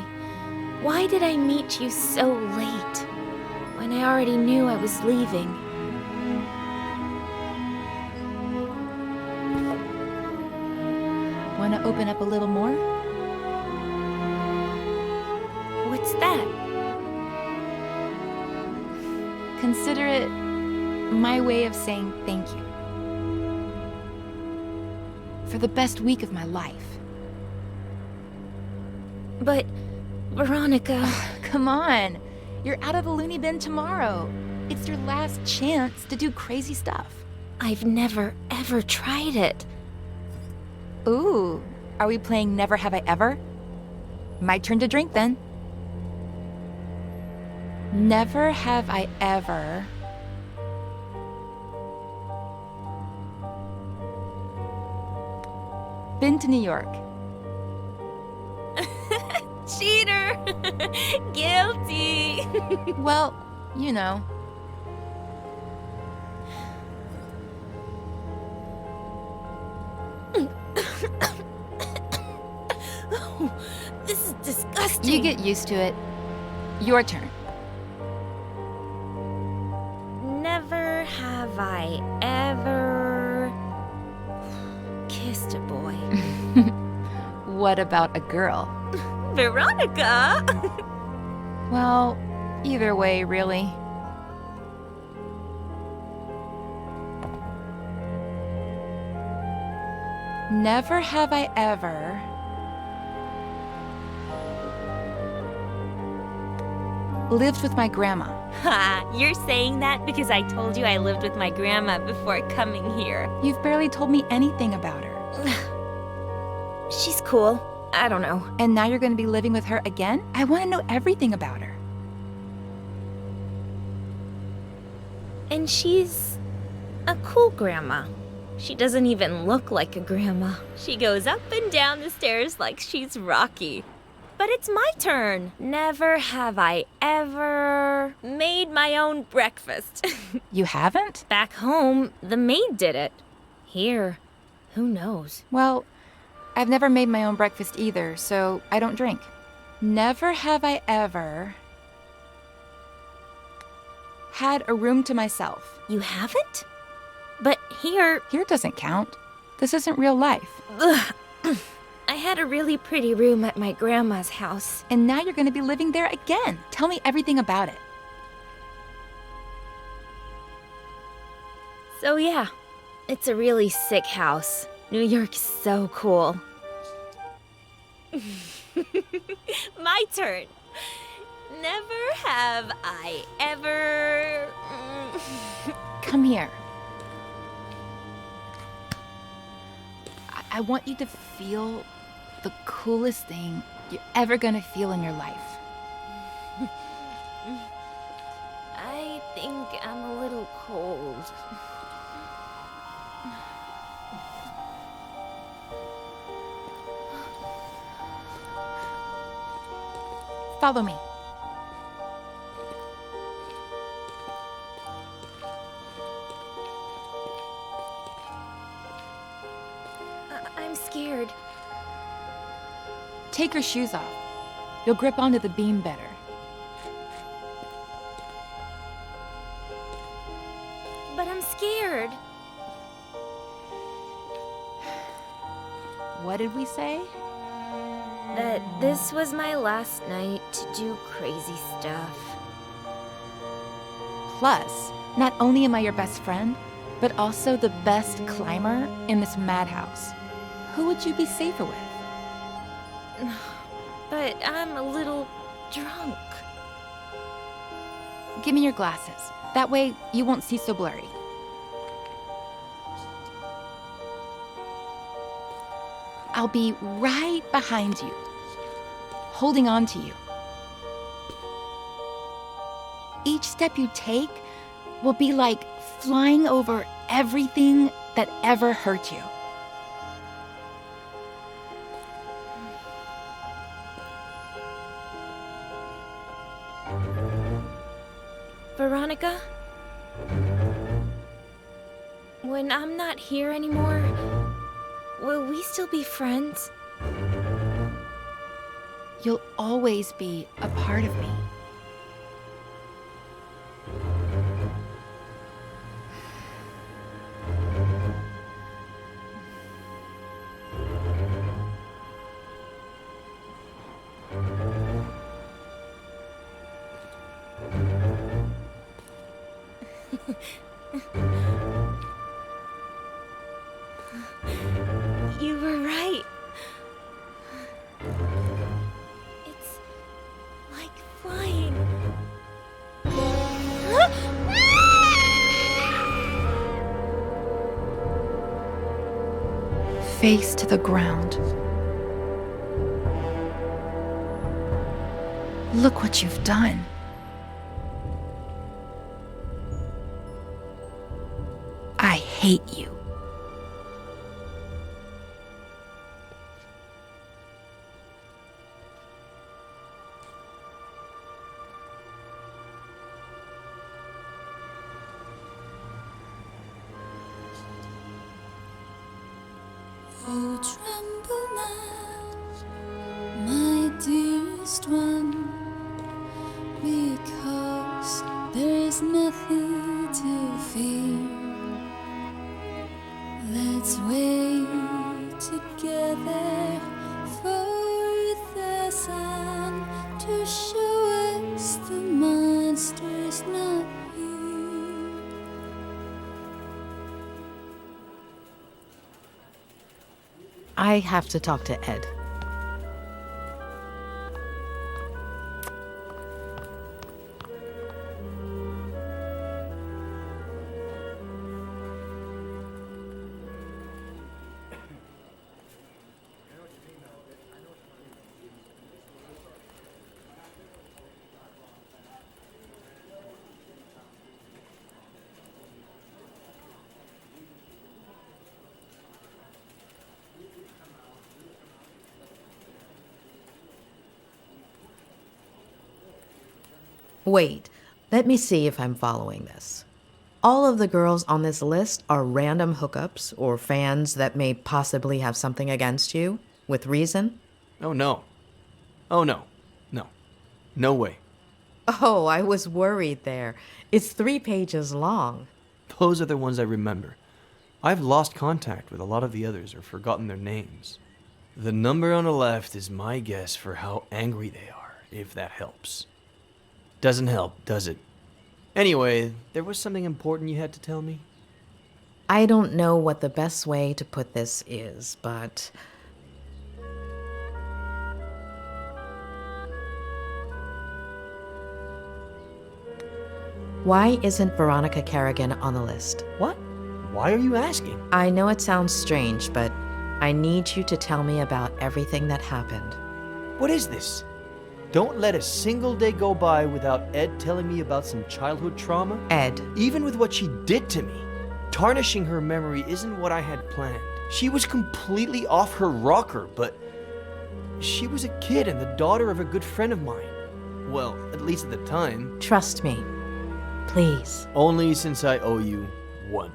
why did I meet you so late? When I already knew I was leaving. to open up a little more? What's that? Consider it my way of saying thank you. For the best week of my life. But, Veronica... Come on. You're out of the loony bin tomorrow. It's your last chance to do crazy stuff. I've never, ever tried it. Ooh, are we playing Never Have I Ever? My turn to drink then. Never have I ever... been to New York. Cheater! Guilty! Well, you know. Oh, this is disgusting. You get used to it. Your turn. Never have I ever kissed a boy. What about a girl? Veronica! Well, either way, really. Never have I ever... lived with my grandma. Ha! You're saying that because I told you I lived with my grandma before coming here. You've barely told me anything about her. She's cool. I don't know. And now you're going to be living with her again? I want to know everything about her. And she's a cool grandma. She doesn't even look like a grandma. She goes up and down the stairs like she's Rocky. But it's my turn. Never have I ever made my own breakfast. You haven't? Back home, the maid did it. Here, who knows? Well, I've never made my own breakfast either, so I don't drink. Never have I ever had a room to myself. You haven't? But here... Here doesn't count. This isn't real life. Ugh. I had a really pretty room at my grandma's house. And now you're going to be living there again. Tell me everything about it. So yeah, it's a really sick house. New York's so cool. My turn. Never have I ever... Come here. I want you to feel the coolest thing you're ever gonna feel in your life. I think I'm a little cold. Follow me. I'm scared. Take your shoes off. You'll grip onto the beam better. But I'm scared. What did we say? That this was my last night to do crazy stuff. Plus, not only am I your best friend, but also the best climber in this madhouse. Who would you be safer with? But I'm a little drunk. Give me your glasses. That way, you won't see so blurry. I'll be right behind you, holding on to you. Each step you take will be like flying over everything that ever hurt you. Veronica? When I'm not here anymore, will we still be friends? You'll always be a part of me. You were right. It's like flying. Face to the ground. Look what you've done. I hate you. Oh, tremble not, my dearest one, because there is nothing to fear. Let's wait together for the sun to show us the monster's not here. I have to talk to Ed. Wait, let me see if I'm following this. All of the girls on this list are random hookups or fans that may possibly have something against you, with reason? Oh, no. Oh, no. No. No way. Oh, I was worried there. It's 3 pages long. Those are the ones I remember. I've lost contact with a lot of the others or forgotten their names. The number on the left is my guess for how angry they are, if that helps. Doesn't help, does it? Anyway, there was something important you had to tell me? I don't know what the best way to put this is, but... Why isn't Veronica Kerrigan on the list? What? Why are you asking? I know it sounds strange, but I need you to tell me about everything that happened. What is this? Don't let a single day go by without Ed telling me about some childhood trauma. Ed. Even with what she did to me, tarnishing her memory isn't what I had planned. She was completely off her rocker, but she was a kid and the daughter of a good friend of mine. Well, at least at the time. Trust me. Please. Only since I owe you one.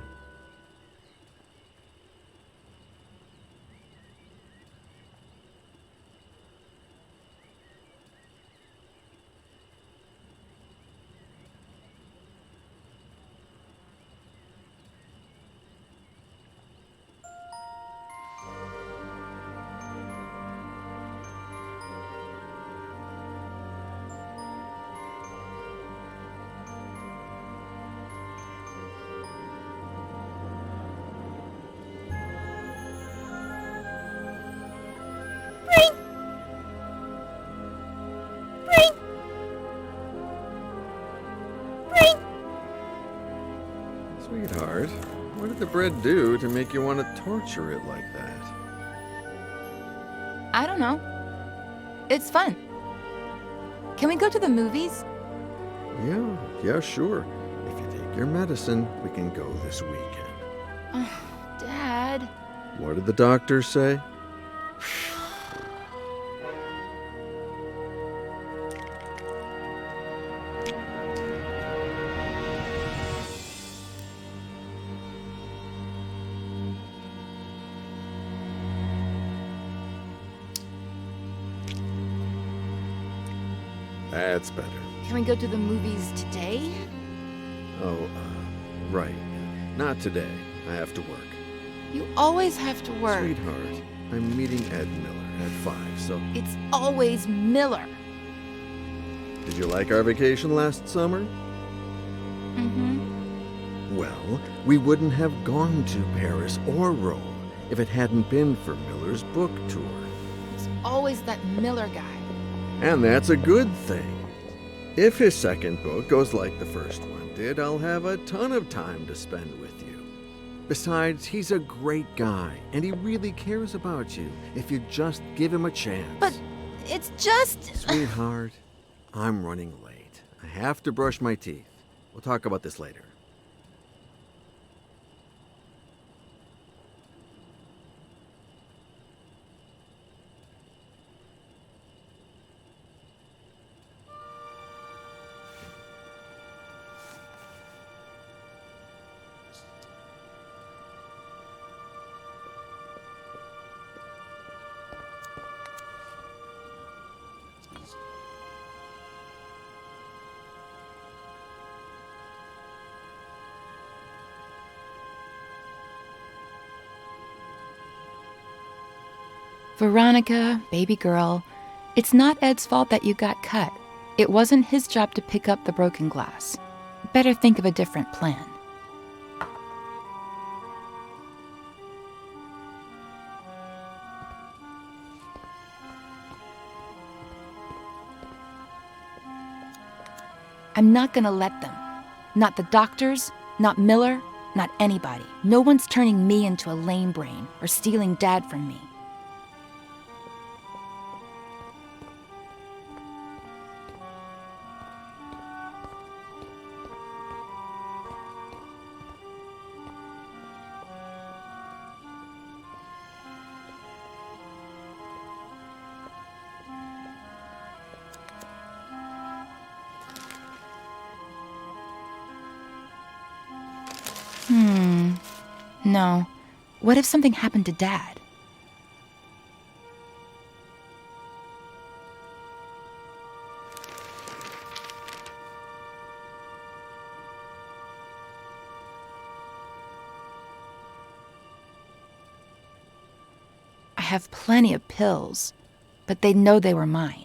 Sweetheart, what did the bread do to make you want to torture it like that? I don't know. It's fun. Can we go to the movies? Yeah, sure. If you take your medicine, we can go this weekend. Dad. What did the doctor say? That's better. Can we go to the movies today? Oh, right. Not today. I have to work. You always have to work. Sweetheart, I'm meeting Ed Miller at 5, so... It's always Miller. Did you like our vacation last summer? Mm-hmm. Well, we wouldn't have gone to Paris or Rome if it hadn't been for Miller's book tour. It's always that Miller guy. And that's a good thing. If his second book goes like the first one did, I'll have a ton of time to spend with you. Besides, he's a great guy, and he really cares about you if you just give him a chance. But it's just... Sweetheart, I'm running late. I have to brush my teeth. We'll talk about this later. Veronica, baby girl, it's not Ed's fault that you got cut. It wasn't his job to pick up the broken glass. Better think of a different plan. I'm not gonna let them. Not the doctors, not Miller, not anybody. No one's turning me into a lame brain or stealing Dad from me. No. What if something happened to Dad? I have plenty of pills, but they'd know they were mine.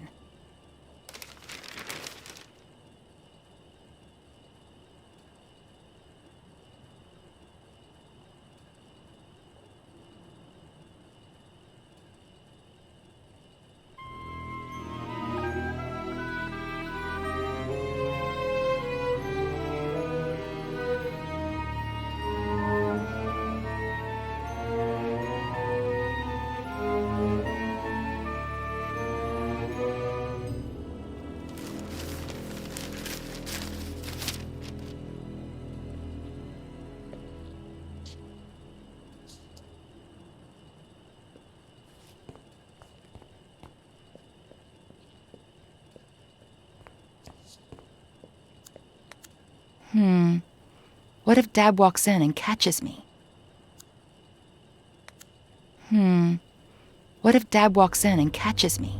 What if Dad walks in and catches me? What if Dad walks in and catches me?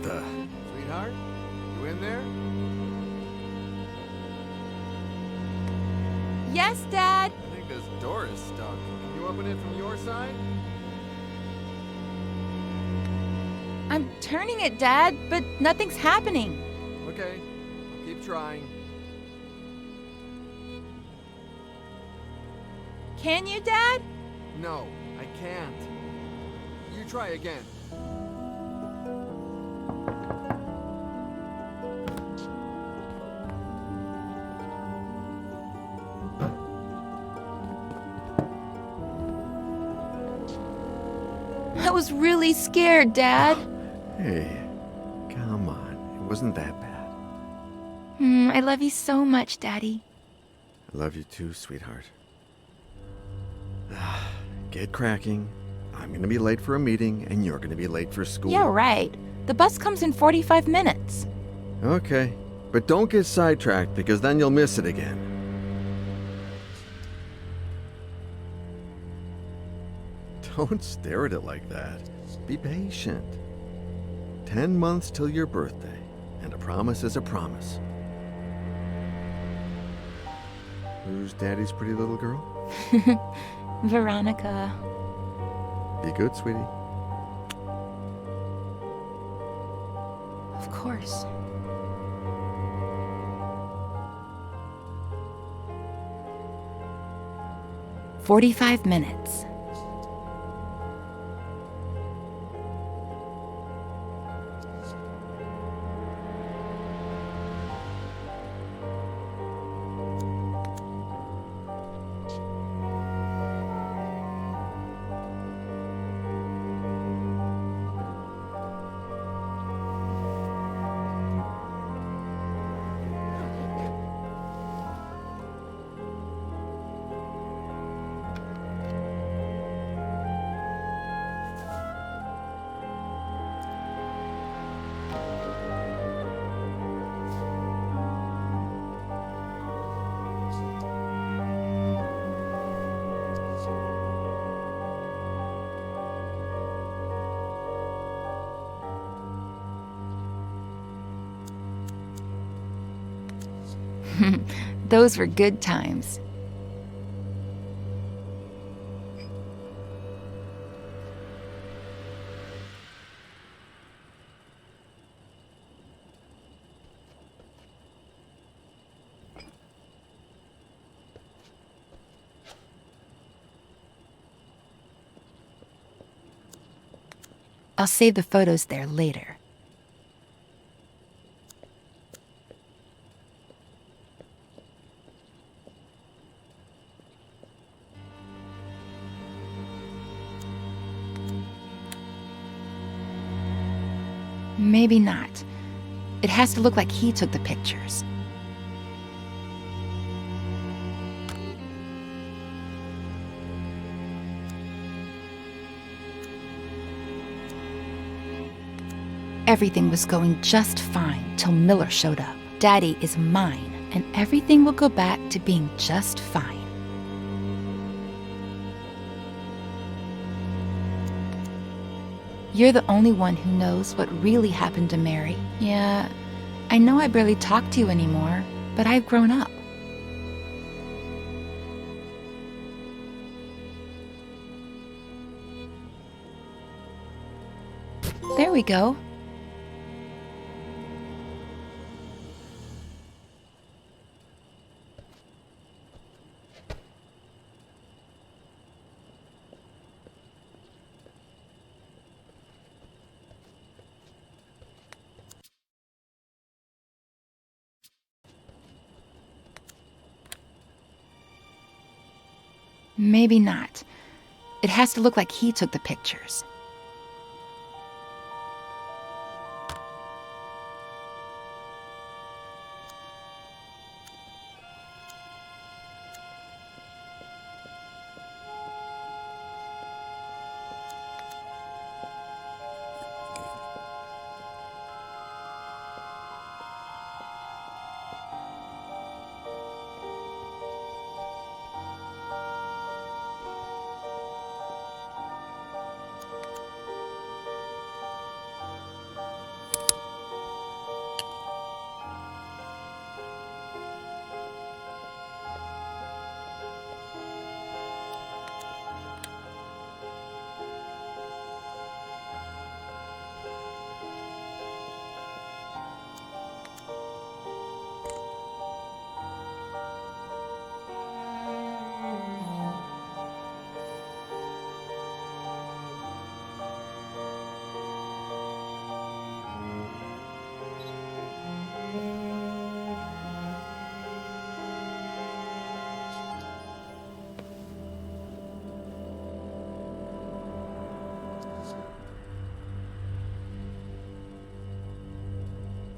Sweetheart, you in there? Yes, Dad. I think this door is stuck. Can you open it from your side? I'm turning it, Dad, but nothing's happening. Okay, I'll keep trying. Can you, Dad? No, I can't. You try again. I was really scared, Dad. Hey, come on. It wasn't that bad. I love you so much, Daddy. I love you too, sweetheart. Get cracking. I'm gonna be late for a meeting, and you're gonna be late for school. Yeah, right. The bus comes in 45 minutes. Okay, but don't get sidetracked, because then you'll miss it again. Don't stare at it like that. Be patient. 10 months till your birthday, and a promise is a promise. Who's Daddy's pretty little girl? Veronica. Be good, sweetie. Of course. "45 minutes. Those were good times. I'll save the photos there later. Maybe not. It has to look like he took the pictures. Everything was going just fine till Miller showed up. Daddy is mine, and everything will go back to being just fine. You're the only one who knows what really happened to Mary. Yeah, I know I barely talk to you anymore, but I've grown up. There we go. Maybe not. It has to look like he took the pictures.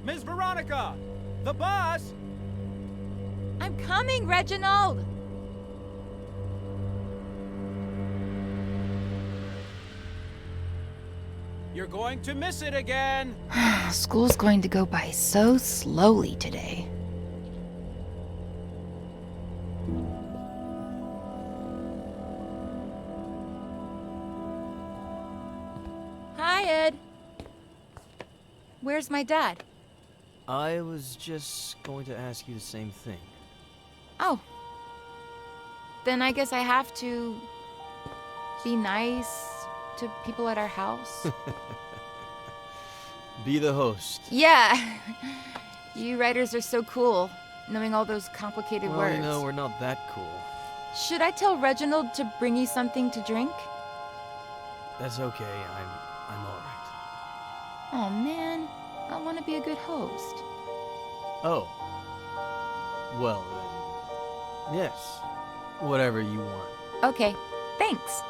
Miss Veronica! The bus! I'm coming, Reginald! You're going to miss it again. School's going to go by so slowly today. Hi, Ed. Where's my dad? I was just going to ask you the same thing. Oh. Then I guess I have to be nice to people at our house. Be the host. Yeah. You writers are so cool, knowing all those complicated Well, words. you know, we're not that cool. Should I tell Reginald to bring you something to drink? That's okay. I'm all right. Oh man, I want to be a good host. Oh. Well, then. Yes. Whatever you want. Okay, thanks.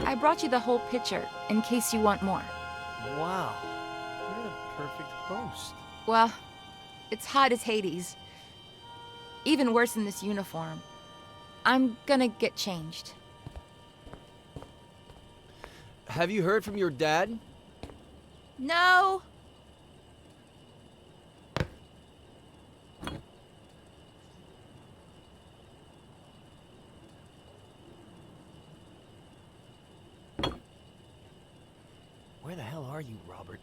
I brought you the whole picture, in case you want more. Wow. You're the perfect host. Well, it's hot as Hades. Even worse in this uniform. I'm gonna get changed. Have you heard from your dad? No! Where the hell are you, Robert?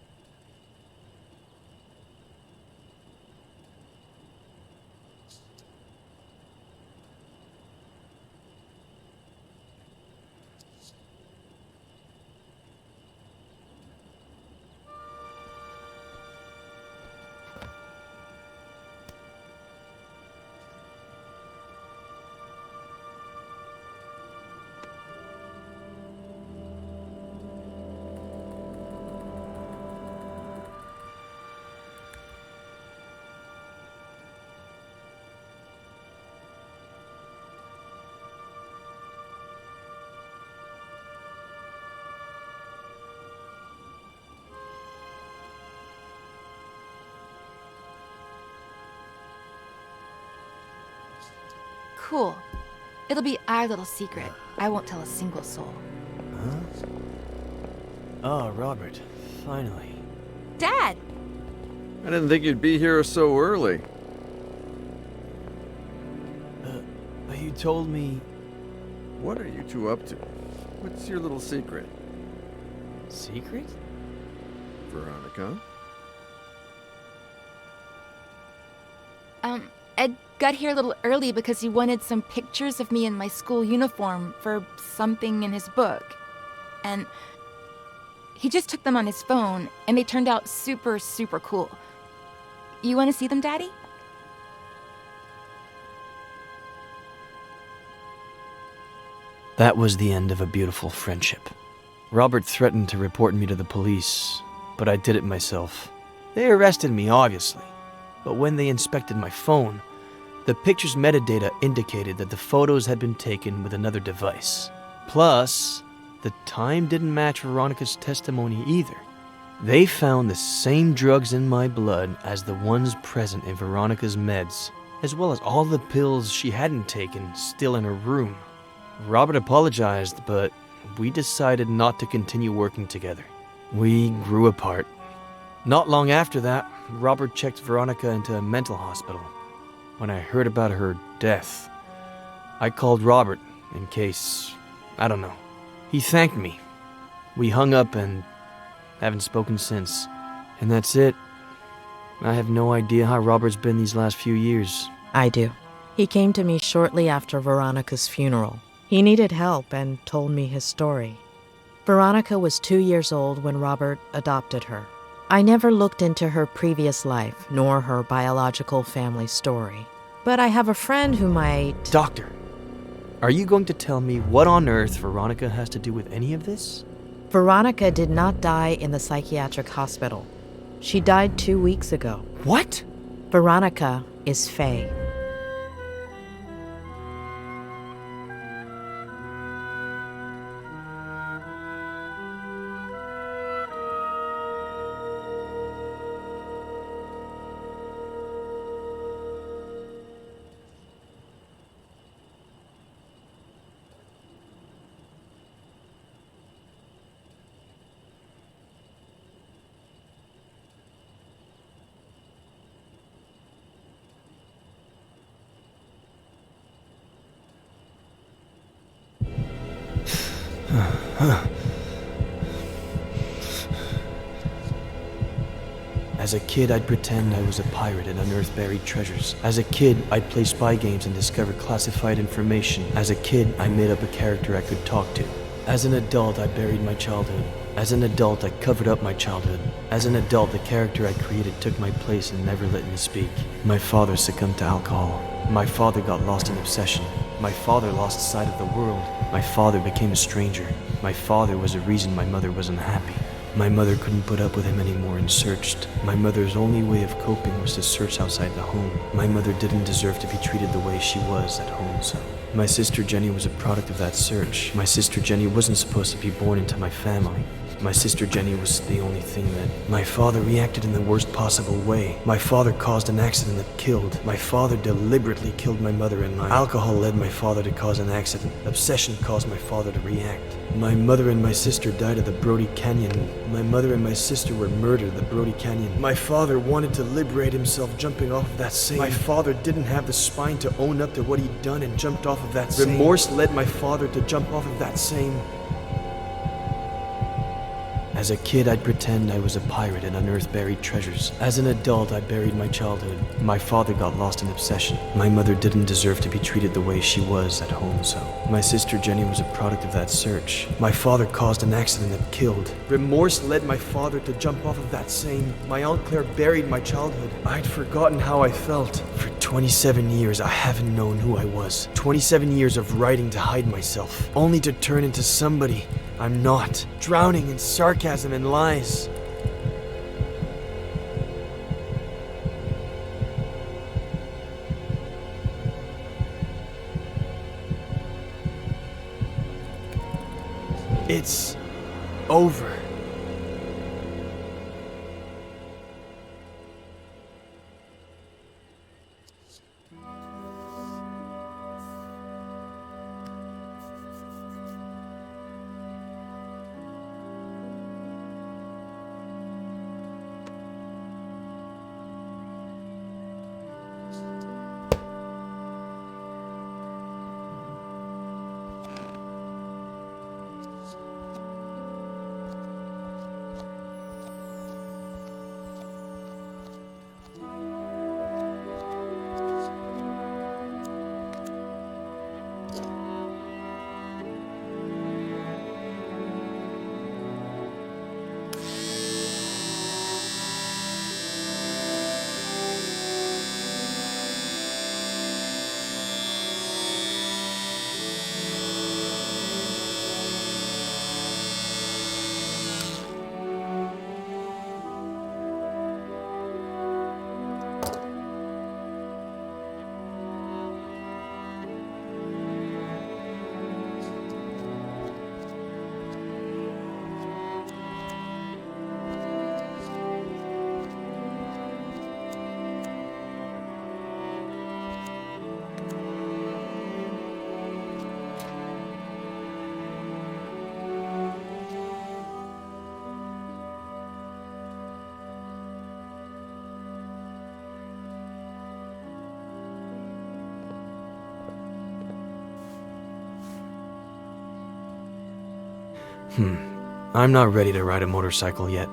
Cool. It'll be our little secret. I won't tell a single soul. Huh? Oh, Robert. Finally. Dad! I didn't think you'd be here so early. But you told me... What are you two up to? What's your little secret? Secret? Veronica? Ed got here a little early because he wanted some pictures of me in my school uniform for something in his book. And he just took them on his phone, and they turned out super, super cool. You want to see them, Daddy? That was the end of a beautiful friendship. Robert threatened to report me to the police, but I did it myself. They arrested me, obviously. But when they inspected my phone, the picture's metadata indicated that the photos had been taken with another device. Plus, the time didn't match Veronica's testimony either. They found the same drugs in my blood as the ones present in Veronica's meds, as well as all the pills she hadn't taken still in her room. Robert apologized, but we decided not to continue working together. We grew apart. Not long after that, Robert checked Veronica into a mental hospital. When I heard about her death, I called Robert in case, I don't know. He thanked me. We hung up and haven't spoken since. And that's it. I have no idea how Robert's been these last few years. I do. He came to me shortly after Veronica's funeral. He needed help and told me his story. Veronica was 2 years old when Robert adopted her. I never looked into her previous life, nor her biological family story. But I have a friend who might... Doctor, are you going to tell me what on earth Veronica has to do with any of this? Veronica did not die in the psychiatric hospital. She died 2 weeks ago. What? Veronica is Faye. As a kid, I'd pretend I was a pirate and unearth buried treasures. As a kid, I'd play spy games and discover classified information. As a kid, I made up a character I could talk to. As an adult, I buried my childhood. As an adult, I covered up my childhood. As an adult, the character I created took my place and never let me speak. My father succumbed to alcohol. My father got lost in obsession. My father lost sight of the world. My father became a stranger. My father was the reason my mother was unhappy. My mother couldn't put up with him anymore and searched. My mother's only way of coping was to search outside the home. My mother didn't deserve to be treated the way she was at home, so... My sister Jenny was a product of that search. My sister Jenny wasn't supposed to be born into my family. My sister Jenny was the only thing that... My father reacted in the worst possible way. My father caused an accident that killed. My father deliberately killed my mother and alcohol led my father to cause an accident. Obsession caused my father to react. My mother and my sister died at the Brody Canyon. My mother and my sister were murdered at the Brody Canyon. My father wanted to liberate himself jumping off of that same... My father didn't have the spine to own up to what he'd done and jumped off of that same... Remorse led my father to jump off of that same... As a kid, I'd pretend I was a pirate and unearth buried treasures. As an adult, I buried my childhood. My father got lost in obsession. My mother didn't deserve to be treated the way she was at home, so... My sister Jenny was a product of that search. My father caused an accident that killed. Remorse led my father to jump off of that same... My Aunt Claire buried my childhood. I'd forgotten how I felt. For 27 years, I haven't known who I was. 27 years of writing to hide myself, only to turn into somebody I'm not, drowning in sarcasm and lies. It's over. I'm not ready to ride a motorcycle yet.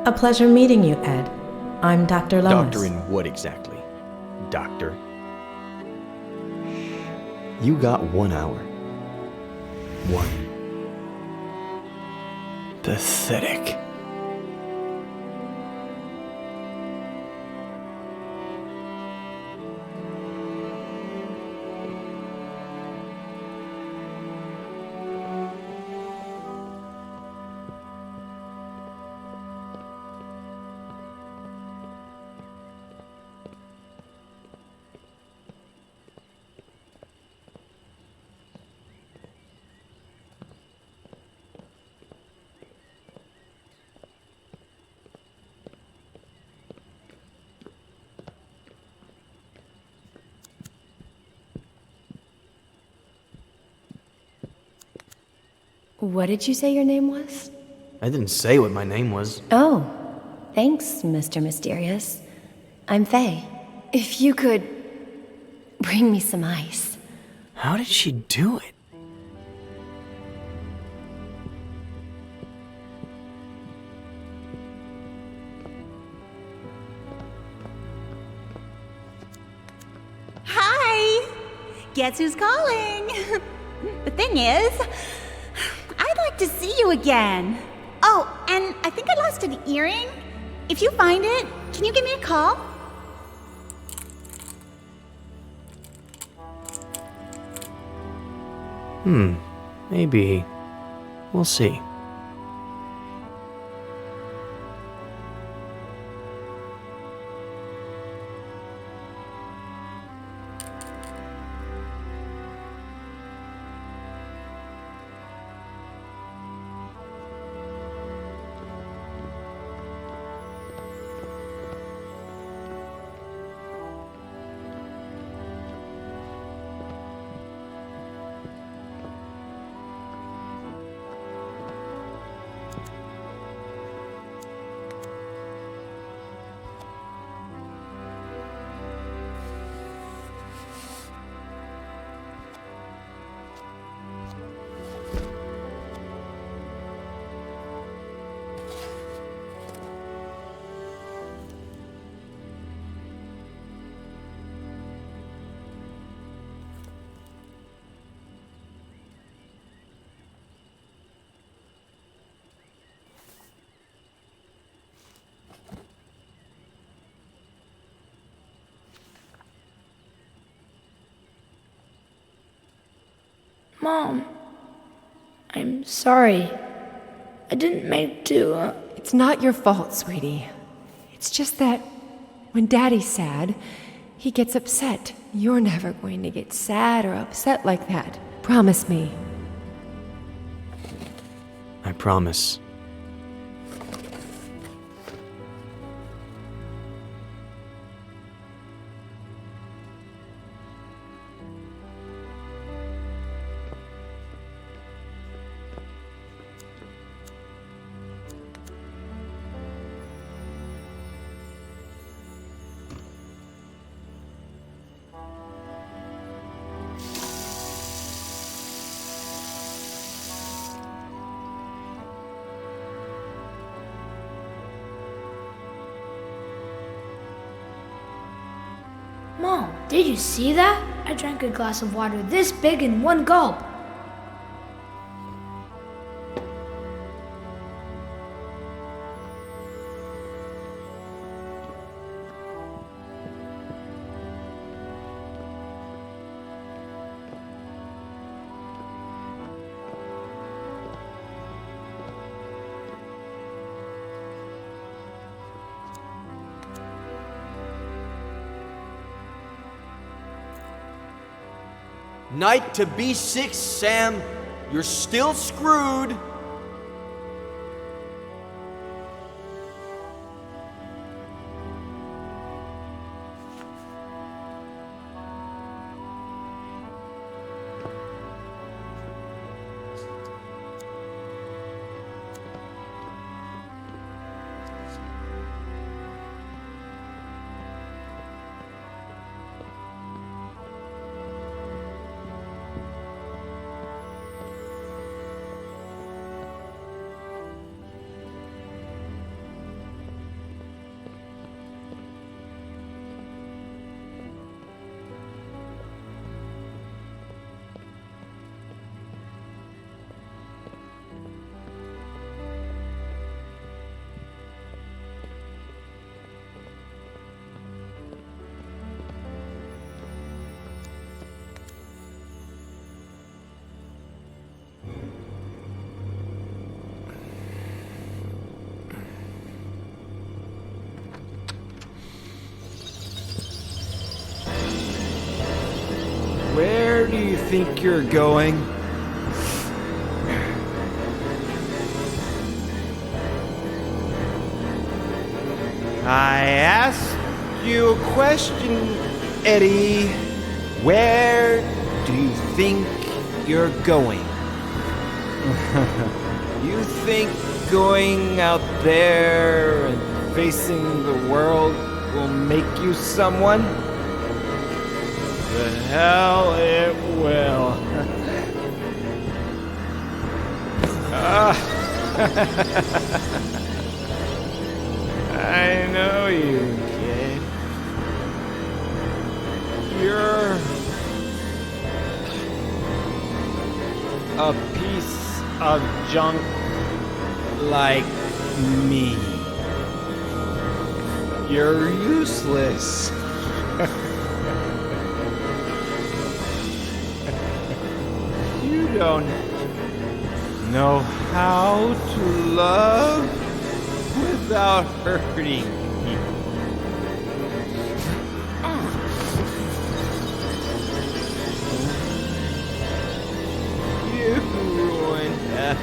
A pleasure meeting you, Ed. I'm Dr. Lomas. Doctor in what exactly? Doctor? You got 1 hour. One. Pathetic. What did you say your name was? I didn't say what my name was. Oh, thanks, Mr. Mysterious. I'm Faye. If you could bring me some ice. How did she do it? Hi! Guess who's calling? The thing is, I'd like to see you again. Oh, and I think I lost an earring. If you find it, can you give me a call? Maybe. We'll see. Mom, I'm sorry. I didn't mean to. It's not your fault, sweetie. It's just that when Daddy's sad, he gets upset. You're never going to get sad or upset like that. Promise me. I promise. Did you see that? I drank a glass of water this big in one gulp. Knight to B6, Sam. You're still screwed. Where do you think you're going? I asked you a question, Eddie. Where do you think you're going? You think going out there and facing the world will make you someone? The hell it will. I know you, kid. You're a piece of junk like me. You're useless. You don't know how to love without hurting people. You ruined that.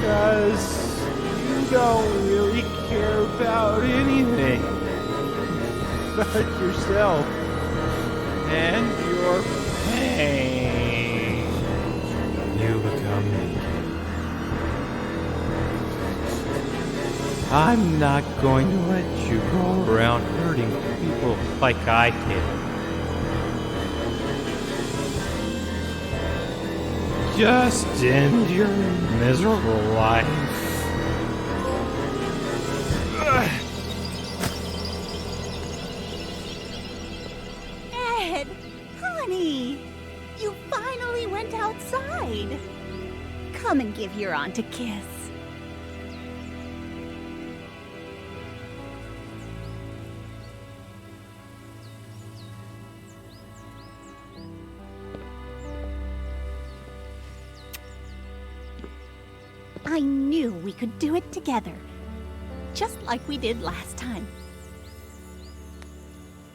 'Cause you don't really care about anything but yourself and your pain. You become naked. I'm not going to let you go around hurting people like I did. Just end your miserable life. Ed, honey, you finally went outside. Come and give your aunt a kiss. I knew we could do it together, just like we did last time.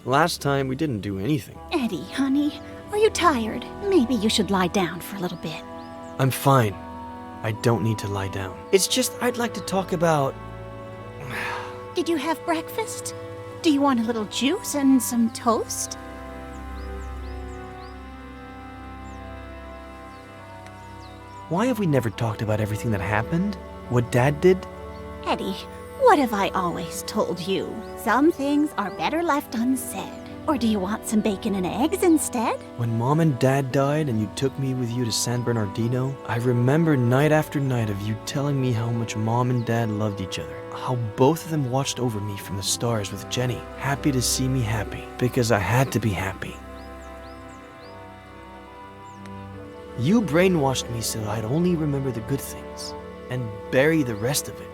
Last time we didn't do anything. Eddie, honey, are you tired? Maybe you should lie down for a little bit. I'm fine. I don't need to lie down. It's just I'd like to talk about... Did you have breakfast? Do you want a little juice and some toast? Why have we never talked about everything that happened? What Dad did? Eddie, what have I always told you? Some things are better left unsaid. Or do you want some bacon and eggs instead? When Mom and Dad died and you took me with you to San Bernardino, I remember night after night of you telling me how much Mom and Dad loved each other. How both of them watched over me from the stars with Jenny, happy to see me happy, because I had to be happy. You brainwashed me so I'd only remember the good things, and bury the rest of it.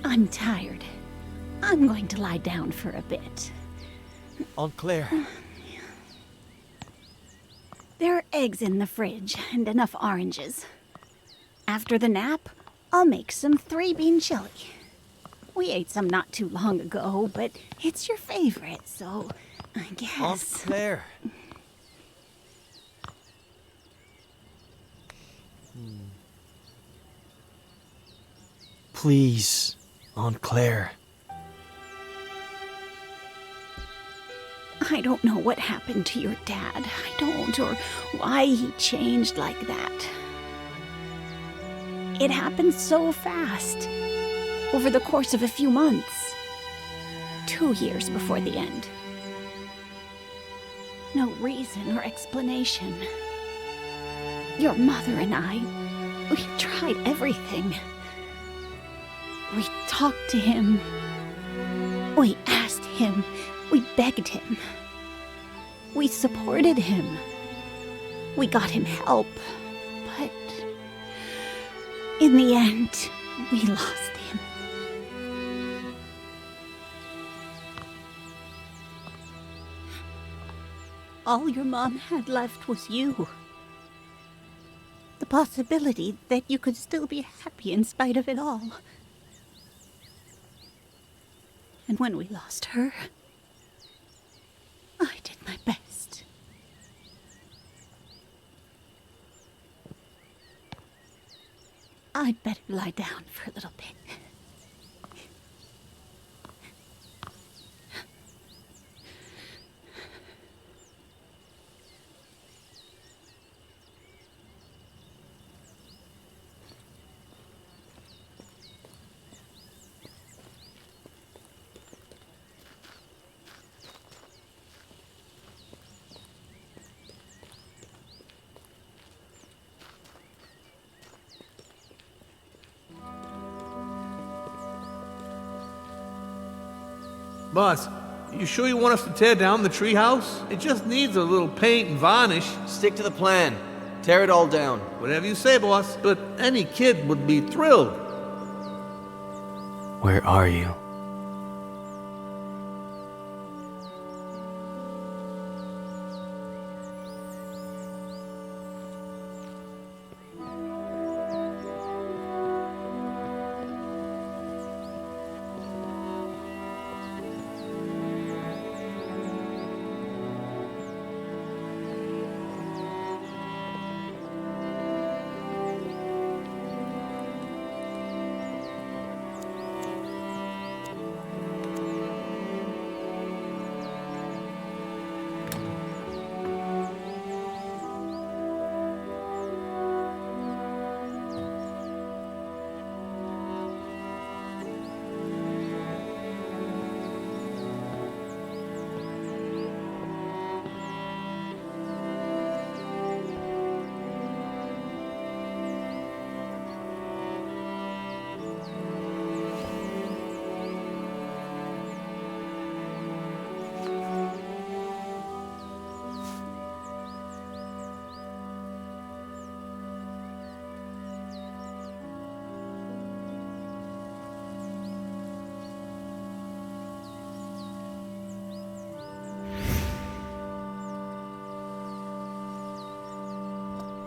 I'm tired. I'm going to lie down for a bit. Aunt Claire. There are eggs in the fridge and enough oranges. After the nap, I'll make some 3-bean chili. We ate some not too long ago, but it's your favorite, so I guess... Aunt Claire. Please, Aunt Claire. I don't know what happened to your dad. I don't, or why he changed like that. It happened so fast. Over the course of a few months. 2 years before the end. No reason or explanation. Your mother and I, we tried everything. We talked to him. We asked him. We begged him. We supported him. We got him help. But in the end, we lost him. All your mom had left was you. The possibility that you could still be happy in spite of it all. And when we lost her, I did my best. I'd better lie down for a little bit. Boss, you sure you want us to tear down the treehouse? It just needs a little paint and varnish. Stick to the plan. Tear it all down. Whatever you say, boss. But any kid would be thrilled. Where are you?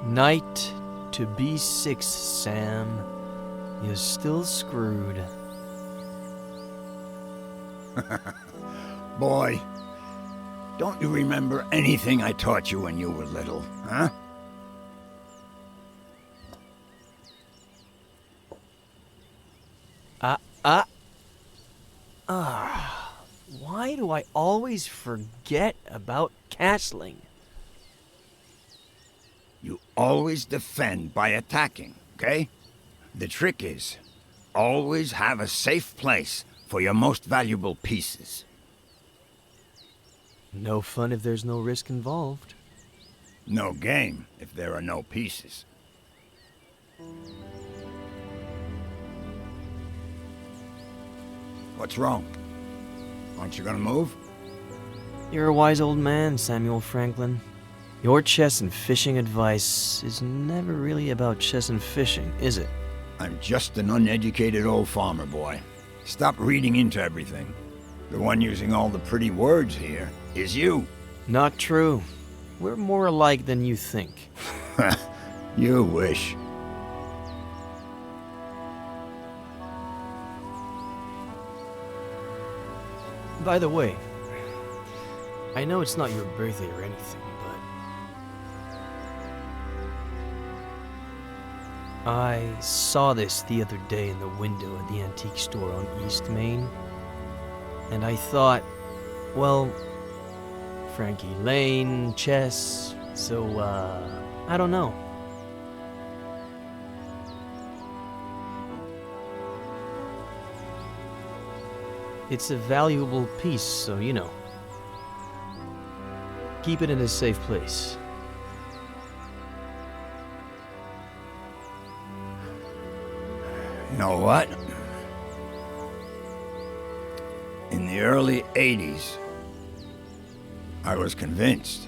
Night to B6, Sam. You're still screwed. Boy, don't you remember anything I taught you when you were little, huh? Why do I always forget about castling? You always defend by attacking, okay? The trick is, always have a safe place for your most valuable pieces. No fun if there's no risk involved. No game if there are no pieces. What's wrong? Aren't you gonna move? You're a wise old man, Samuel Franklin. Your chess and fishing advice is never really about chess and fishing, is it? I'm just an uneducated old farmer boy. Stop reading into everything. The one using all the pretty words here is you. Not true. We're more alike than you think. You wish. By the way, I know it's not your birthday or anything, but I saw this the other day in the window at the antique store on East Main, and I thought, well, Frankie Lane, chess, so, I don't know. It's a valuable piece, so you know. Keep it in a safe place. You know what? In the early 80s, I was convinced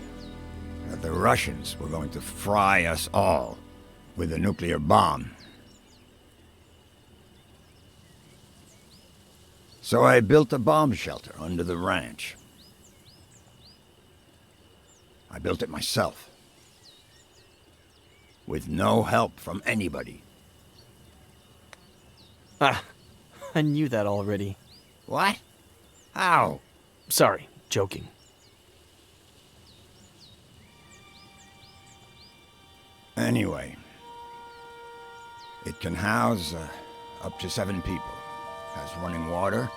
that the Russians were going to fry us all with a nuclear bomb. So I built a bomb shelter under the ranch. I built it myself, with no help from anybody. Ah, I knew that already. What? How? Sorry, joking. Anyway, it can house up to 7 people. Has running water,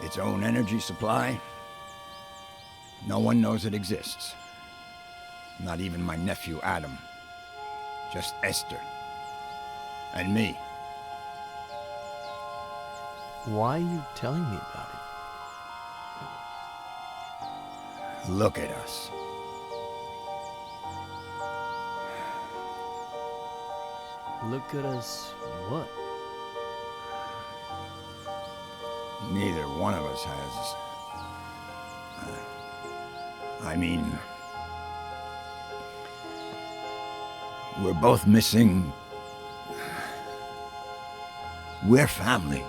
its own energy supply. No one knows it exists. Not even my nephew Adam. Just Esther. And me. Why are you telling me about it? Look at us. Look at us what? Neither one of us has... I mean... We're both missing... We're family.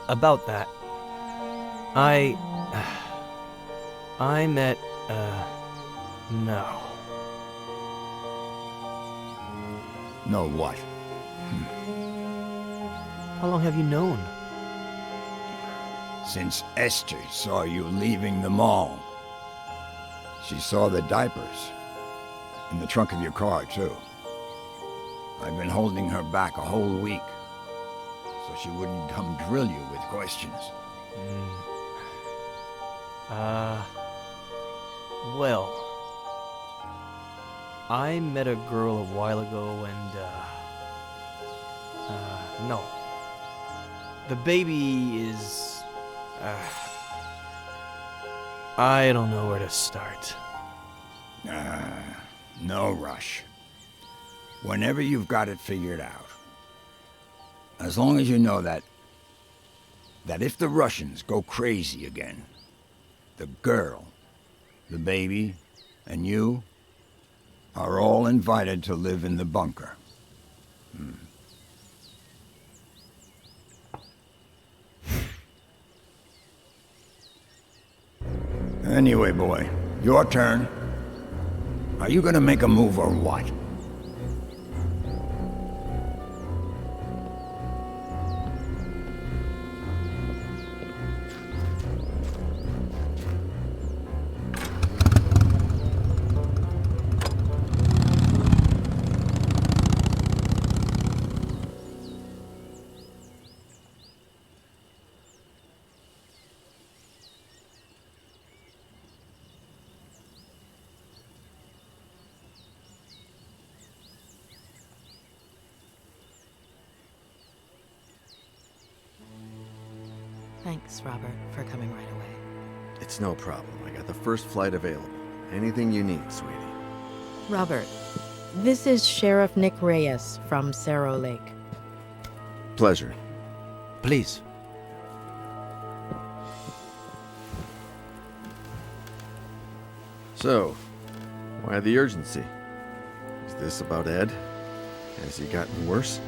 About that. I met, no. No what? How long have you known? Since Esther saw you leaving the mall. She saw the diapers. In the trunk of your car, too. I've been holding her back a whole week. So she wouldn't come drill you with questions. Well... I met a girl a while ago and, no. The baby is... I don't know where to start. No rush. Whenever you've got it figured out. As long as you know that if the Russians go crazy again, the girl, the baby, and you are all invited to live in the bunker. Anyway, boy, your turn. Are you gonna make a move or what? Thanks, Robert, for coming right away. It's no problem. I got the first flight available. Anything you need, sweetie. Robert, this is Sheriff Nick Reyes from Cerro Lake. Pleasure. Please. So, why the urgency? Is this about Ed? Has he gotten worse?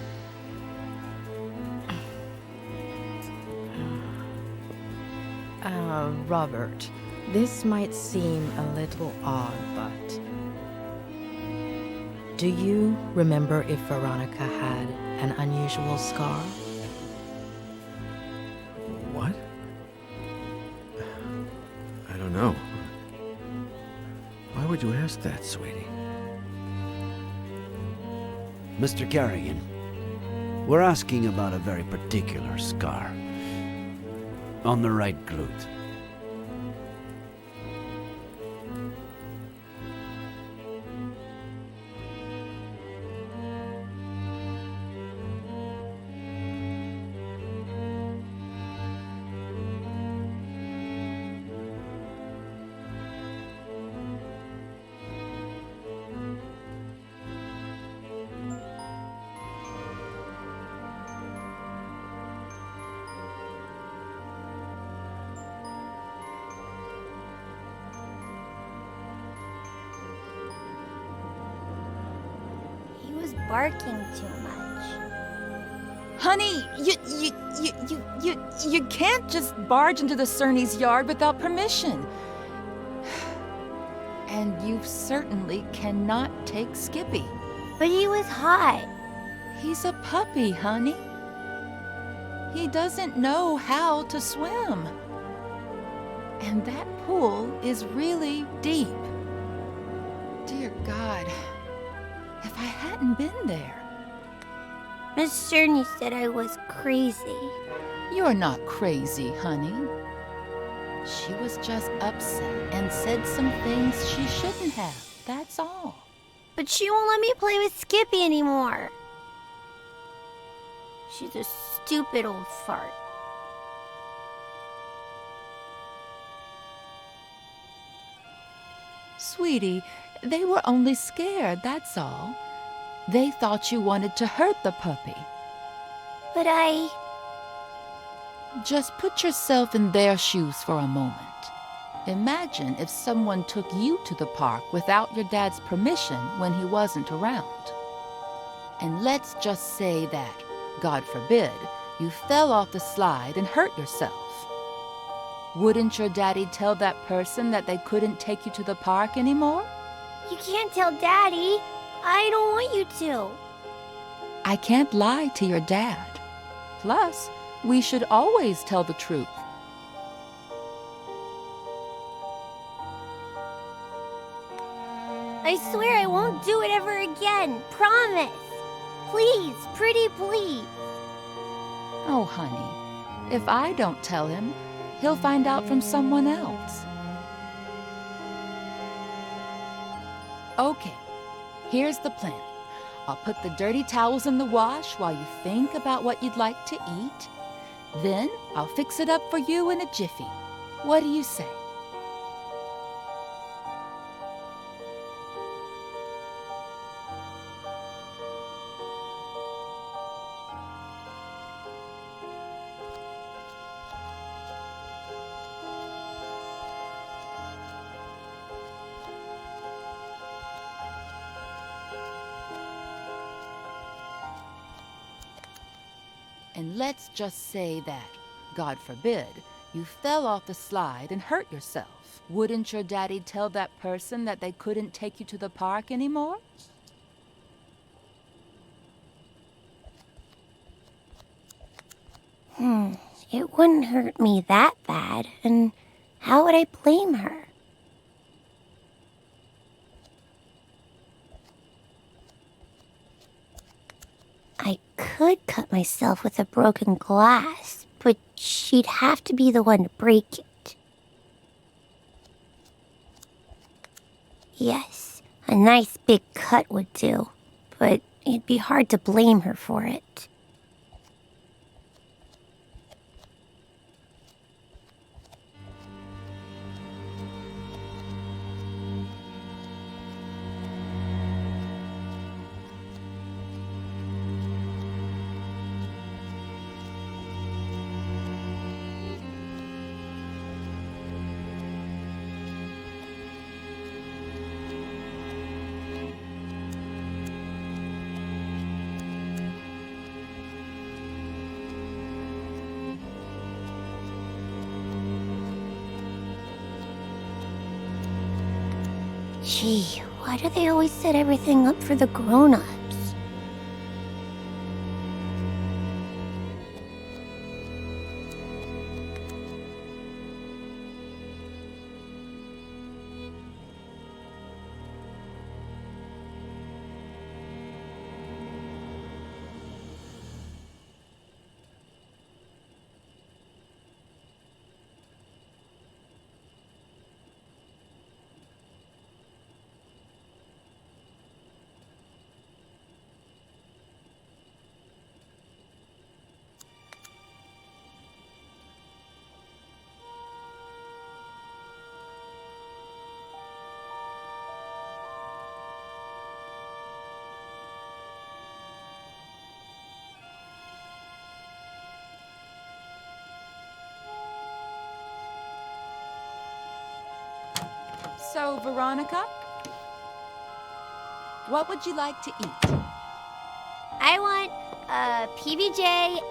Robert, this might seem a little odd, but... Do you remember if Veronica had an unusual scar? What? I don't know. Why would you ask that, sweetie? Mr. Carrigan, we're asking about a very particular scar. On the right glute. He was barking too much. Honey, you can't just barge into the Cerny's yard without permission. And you certainly cannot take Skippy. But he was hot. He's a puppy, honey. He doesn't know how to swim. And that pool is really deep. Dear God, if I hadn't been there. Miss Cerny said I was crazy. You're not crazy, honey. She was just upset and said some things she shouldn't have. That's all. But she won't let me play with Skippy anymore. She's a stupid old fart. Sweetie, they were only scared, that's all. They thought you wanted to hurt the puppy. But I... Just put yourself in their shoes for a moment. Imagine if someone took you to the park without your dad's permission when he wasn't around. And let's just say that, God forbid, you fell off the slide and hurt yourself. Wouldn't your daddy tell that person that they couldn't take you to the park anymore? You can't tell Daddy. I don't want you to. I can't lie to your dad. Plus, we should always tell the truth. I swear I won't do it ever again. Promise. Please, pretty please. Oh, honey, if I don't tell him, he'll find out from someone else. Okay, here's the plan. I'll put the dirty towels in the wash while you think about what you'd like to eat. Then I'll fix it up for you in a jiffy. What do you say? And let's just say that, God forbid, you fell off the slide and hurt yourself. Wouldn't your daddy tell that person that they couldn't take you to the park anymore? It wouldn't hurt me that bad, and how would I blame her? I could cut myself with a broken glass, but she'd have to be the one to break it. Yes, a nice big cut would do, but it'd be hard to blame her for it. Gee, why do they always set everything up for the grown-ups? So, Veronica, what would you like to eat? I want a PBJ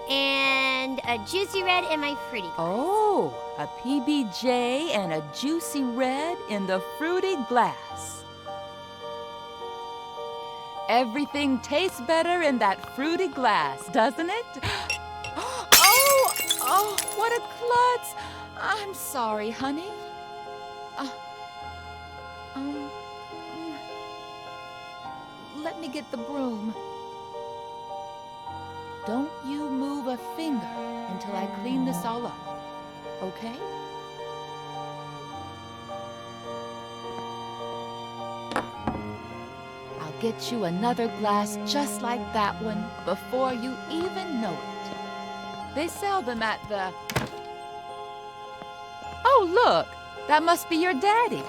and a juicy red in my fruity glass. Oh, a PBJ and a juicy red in the fruity glass. Everything tastes better in that fruity glass, doesn't it? Oh, what a klutz. I'm sorry, honey. Let me get the broom. Don't you move a finger until I clean this all up, okay? I'll get you another glass just like that one before you even know it. They sell them at the... Oh, look! That must be your daddy.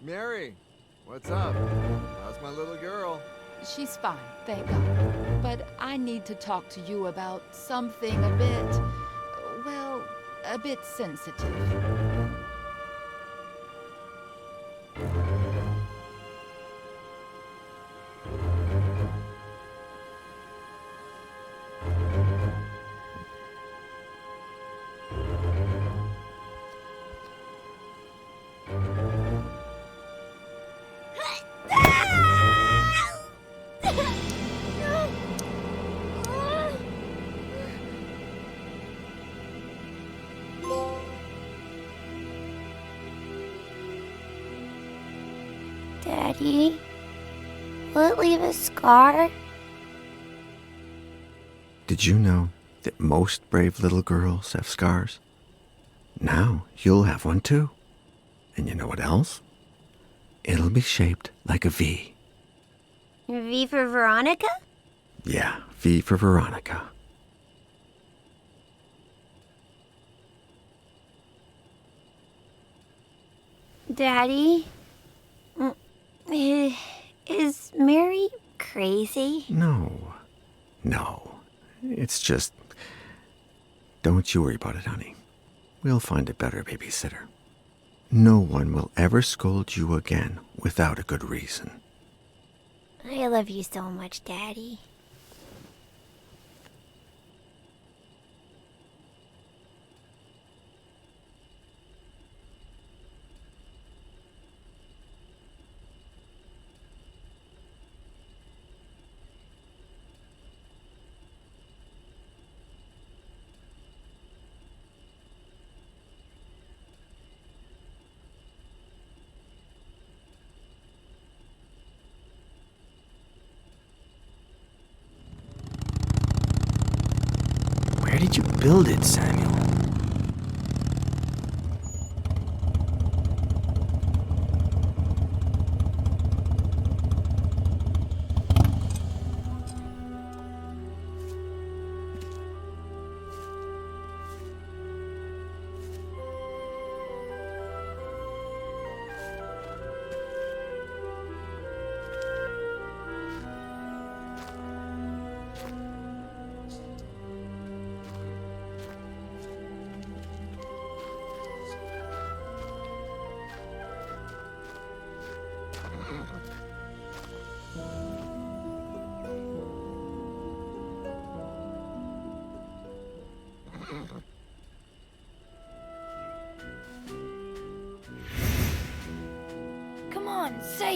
Mary, what's up? How's my little girl? She's fine, thank God. But I need to talk to you about something a bit, well, a bit sensitive. Daddy, will it leave a scar? Did you know that most brave little girls have scars? Now you'll have one too. And you know what else? It'll be shaped like a V. V for Veronica? Yeah, V for Veronica. Daddy, is Mary crazy? No. It's just... Don't you worry about it, honey. We'll find a better babysitter. No one will ever scold you again without a good reason. I love you so much, Daddy. Where did you build it, Samuel?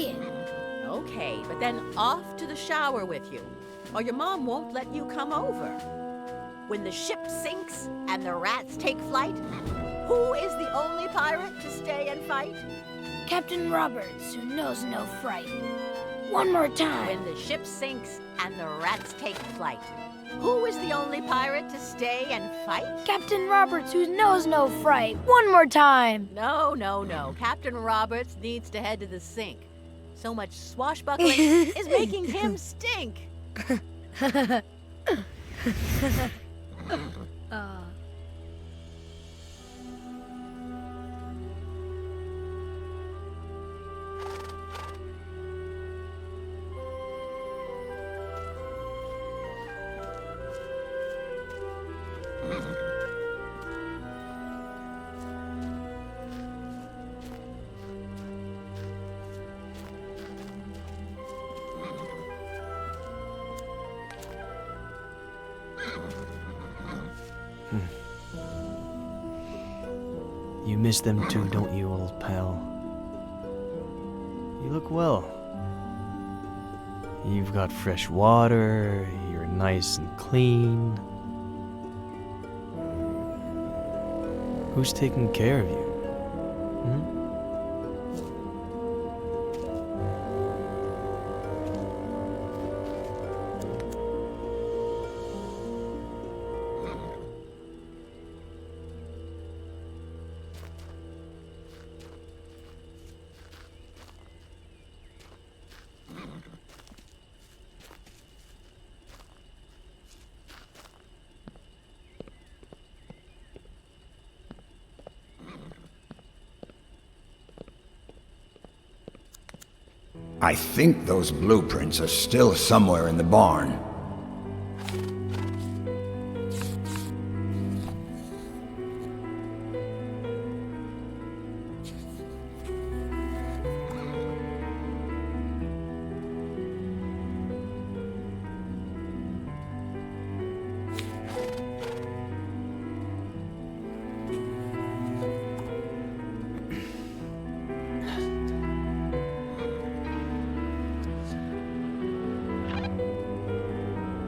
quiet. Okay, but then off to the shower with you, or your mom won't let you come over. When the ship sinks and the rats take flight, who is the only pirate to stay and fight? Captain Roberts, who knows no fright. One more time. When the ship sinks and the rats take flight, who is the only pirate to stay and fight? Captain Roberts, who knows no fright. One more time. No. Captain Roberts needs to head to the sink. So much swashbuckling is making him stink. You miss them too, don't you, old pal? You look well. You've got fresh water, you're nice and clean. Who's taking care of you? I think those blueprints are still somewhere in the barn.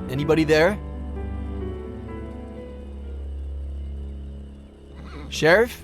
Anybody there? Sheriff?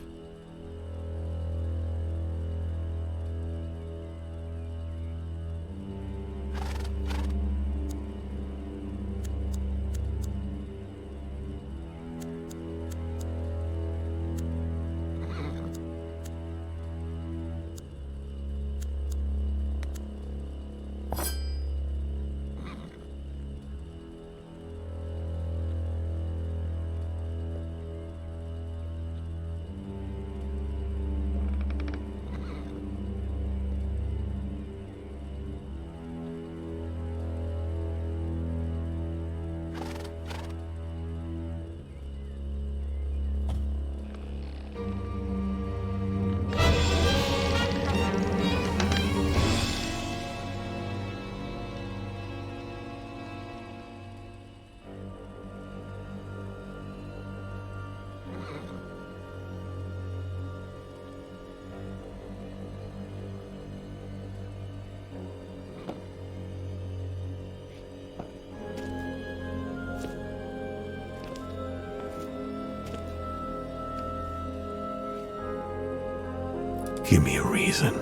Give me a reason.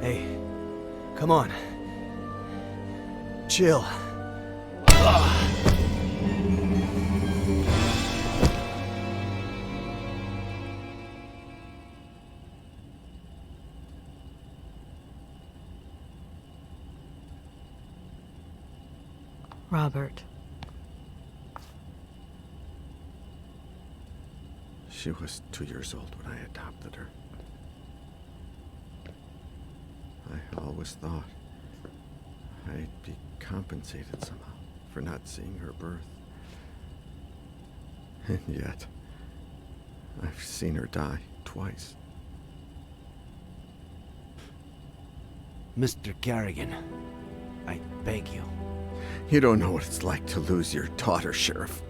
Hey, come on. Chill. Robert. She was 2 years old when I adopted her. I always thought I'd be compensated somehow for not seeing her birth. And yet, I've seen her die twice. Mr. Carrigan, I beg you. You don't know what it's like to lose your daughter, Sheriff.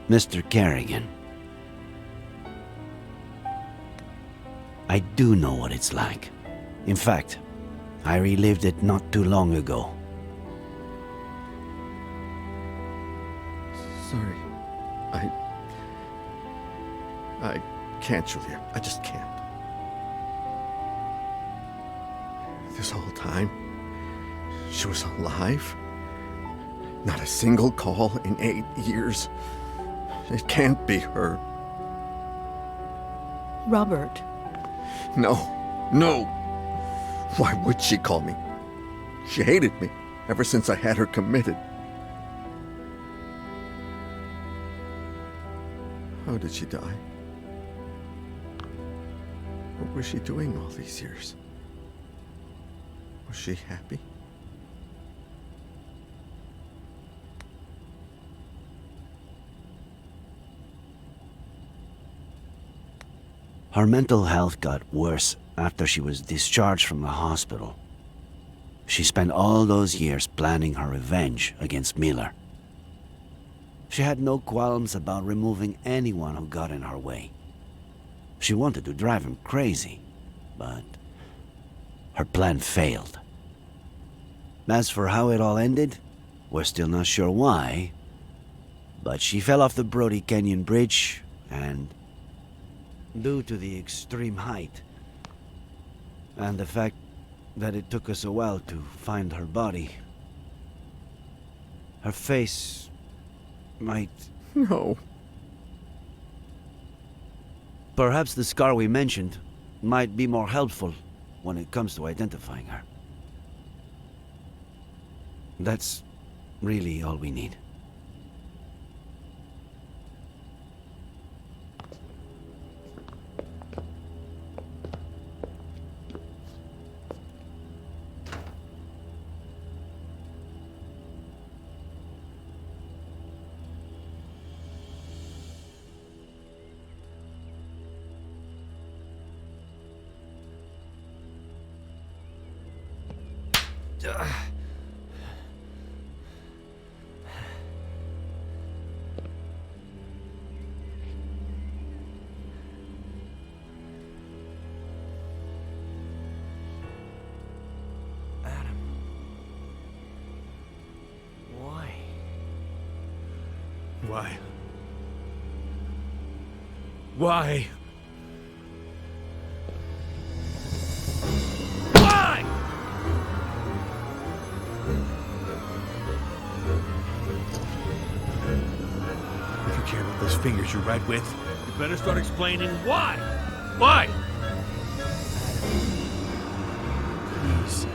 Mr. Kerrigan, I do know what it's like. In fact, I relived it not too long ago. Sorry. I can't, Julia. I just can't. This whole time, she was alive. Not a single call in 8 years. It can't be her. Robert. No. Why would she call me? She hated me ever since I had her committed. How did she die? What was she doing all these years? Was she happy? Her mental health got worse after she was discharged from the hospital. She spent all those years planning her revenge against Miller. She had no qualms about removing anyone who got in her way. She wanted to drive him crazy, but her plan failed. As for how it all ended, we're still not sure why, but she fell off the Brody Canyon Bridge, and due to the extreme height, and the fact that it took us a while to find her body, her face might... No. Perhaps the scar we mentioned might be more helpful when it comes to identifying her. That's really all we need. Why? Why? Why? If you care about those fingers you write with, you better start explaining why. Why? Please.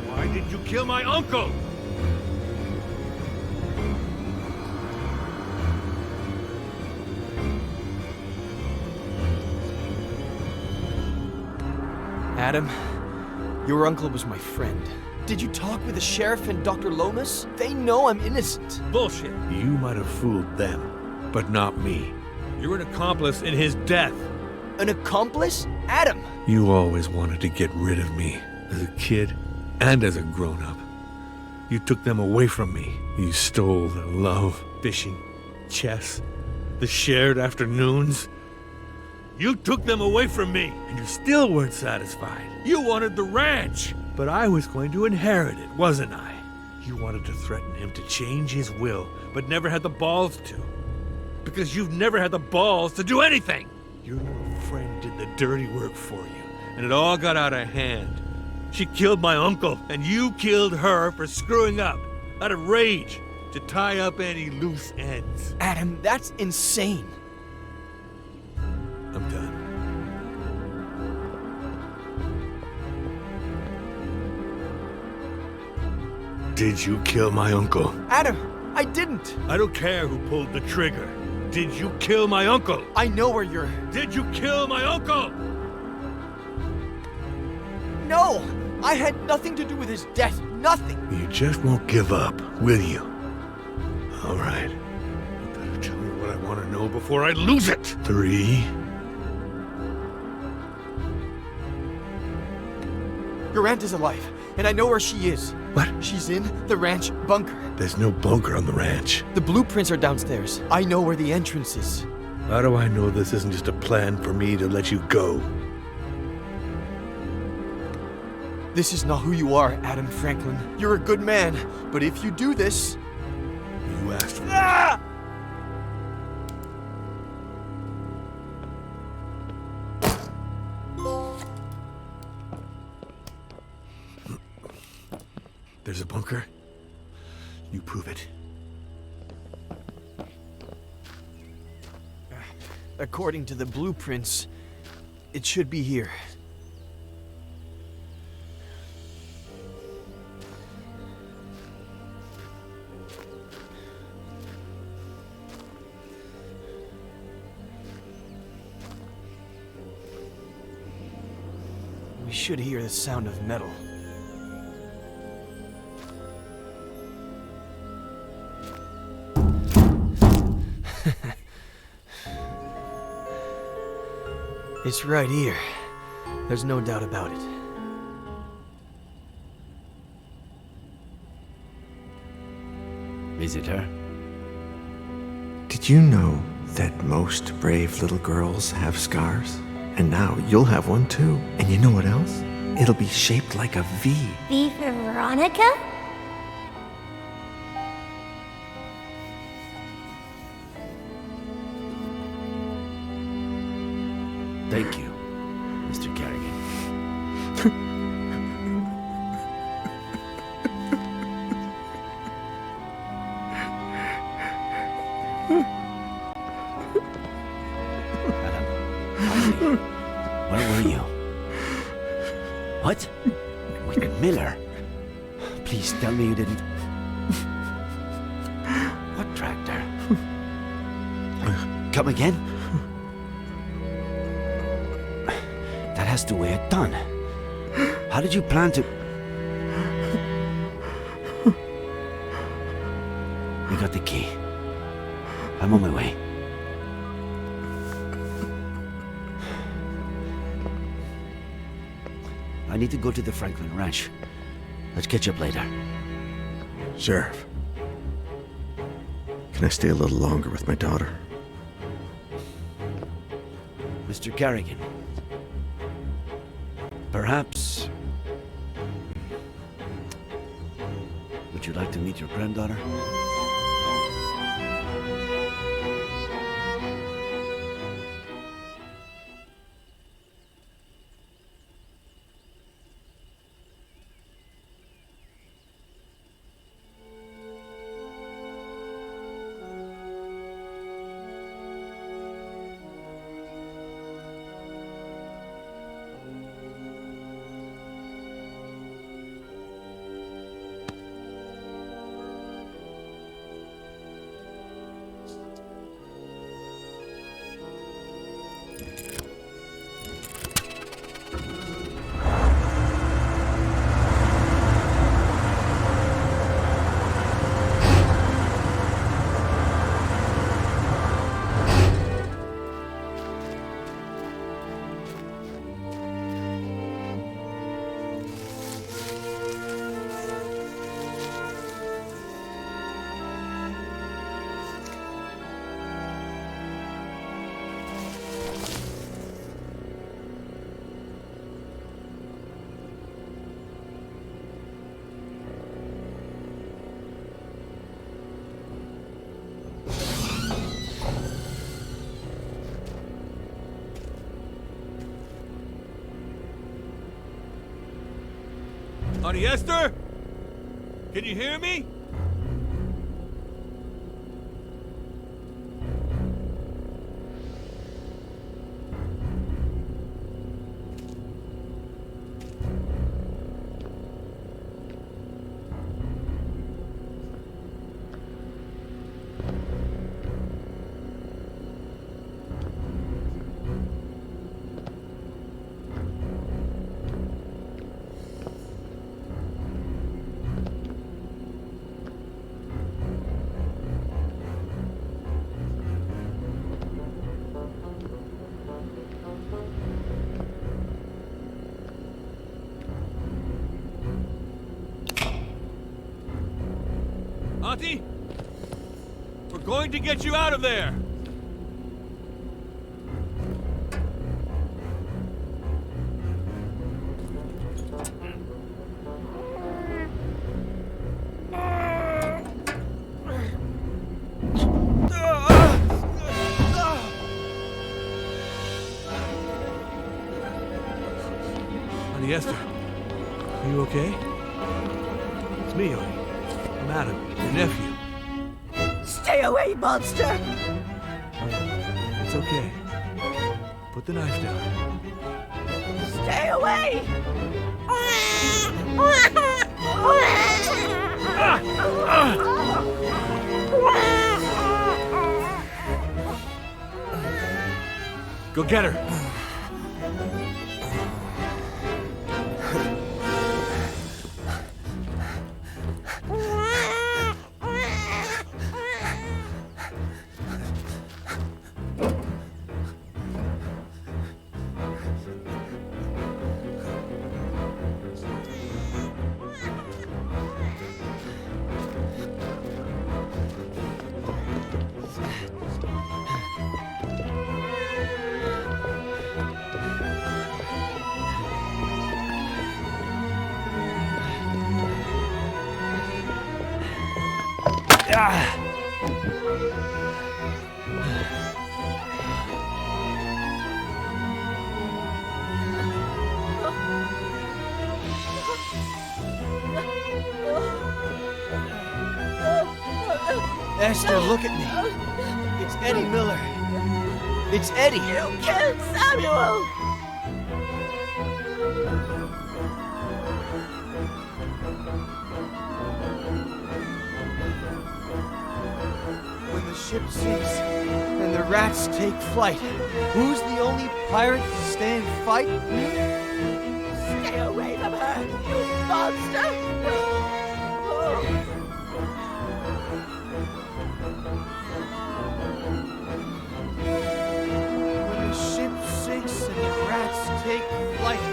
Why did you kill my uncle? Adam, your uncle was my friend. Did you talk with the sheriff and Dr. Lomas? They know I'm innocent. Bullshit. You might have fooled them, but not me. You're an accomplice in his death. An accomplice? Adam! You always wanted to get rid of me, as a kid and as a grown-up. You took them away from me. You stole their love, fishing, chess, the shared afternoons. You took them away from me, and you still weren't satisfied. You wanted the ranch, but I was going to inherit it, wasn't I? You wanted to threaten him to change his will, but never had the balls to. Because you've never had the balls to do anything. Your little friend did the dirty work for you, and it all got out of hand. She killed my uncle, and you killed her for screwing up, out of rage, to tie up any loose ends. Adam, that's insane. I'm done. Did you kill my uncle? Adam, I didn't. I don't care who pulled the trigger. Did you kill my uncle? I know where you're... Did you kill my uncle? No! I had nothing to do with his death. Nothing! You just won't give up, will you? All right. You better tell me what I want to know before I lose it. 3. Your aunt is alive, and I know where she is. What? She's in the ranch bunker. There's no bunker on the ranch. The blueprints are downstairs. I know where the entrance is. How do I know this isn't just a plan for me to let you go? This is not who you are, Adam Franklin. You're a good man, but if you do this... You asked for Ah! There's a bunker? You prove it. According to the blueprints, it should be here. We should hear the sound of metal. It's right here. There's no doubt about it. Is it her? Did you know that most brave little girls have scars? And now you'll have one too. And you know what else? It'll be shaped like a V. V for Veronica? Thank you, Mr. Kerrigan. Adam, where were you? What? With Miller? Please tell me you didn't... What tractor? Come again? That has to weigh a ton. How did you plan to... We got the key. I'm on my way. I need to go to the Franklin Ranch. Let's catch up later. Sheriff, can I stay a little longer with my daughter? Mr. Kerrigan. Perhaps... Would you like to meet your granddaughter? Honey Esther? Can you hear me? Monty? We're going to get you out of there! Honey Esther, are you okay? It's me, honey. I'm Adam, your nephew. Stay away, monster! It's okay. Put the knife down. Stay away! Go get her. Esther, look at me. It's Eddie Miller. It's Eddie. You killed Samuel! When the ship sinks and the rats take flight, who's the only pirate to stay and fight? Stay away from her, you monster! When the ship sinks and the rats take flight,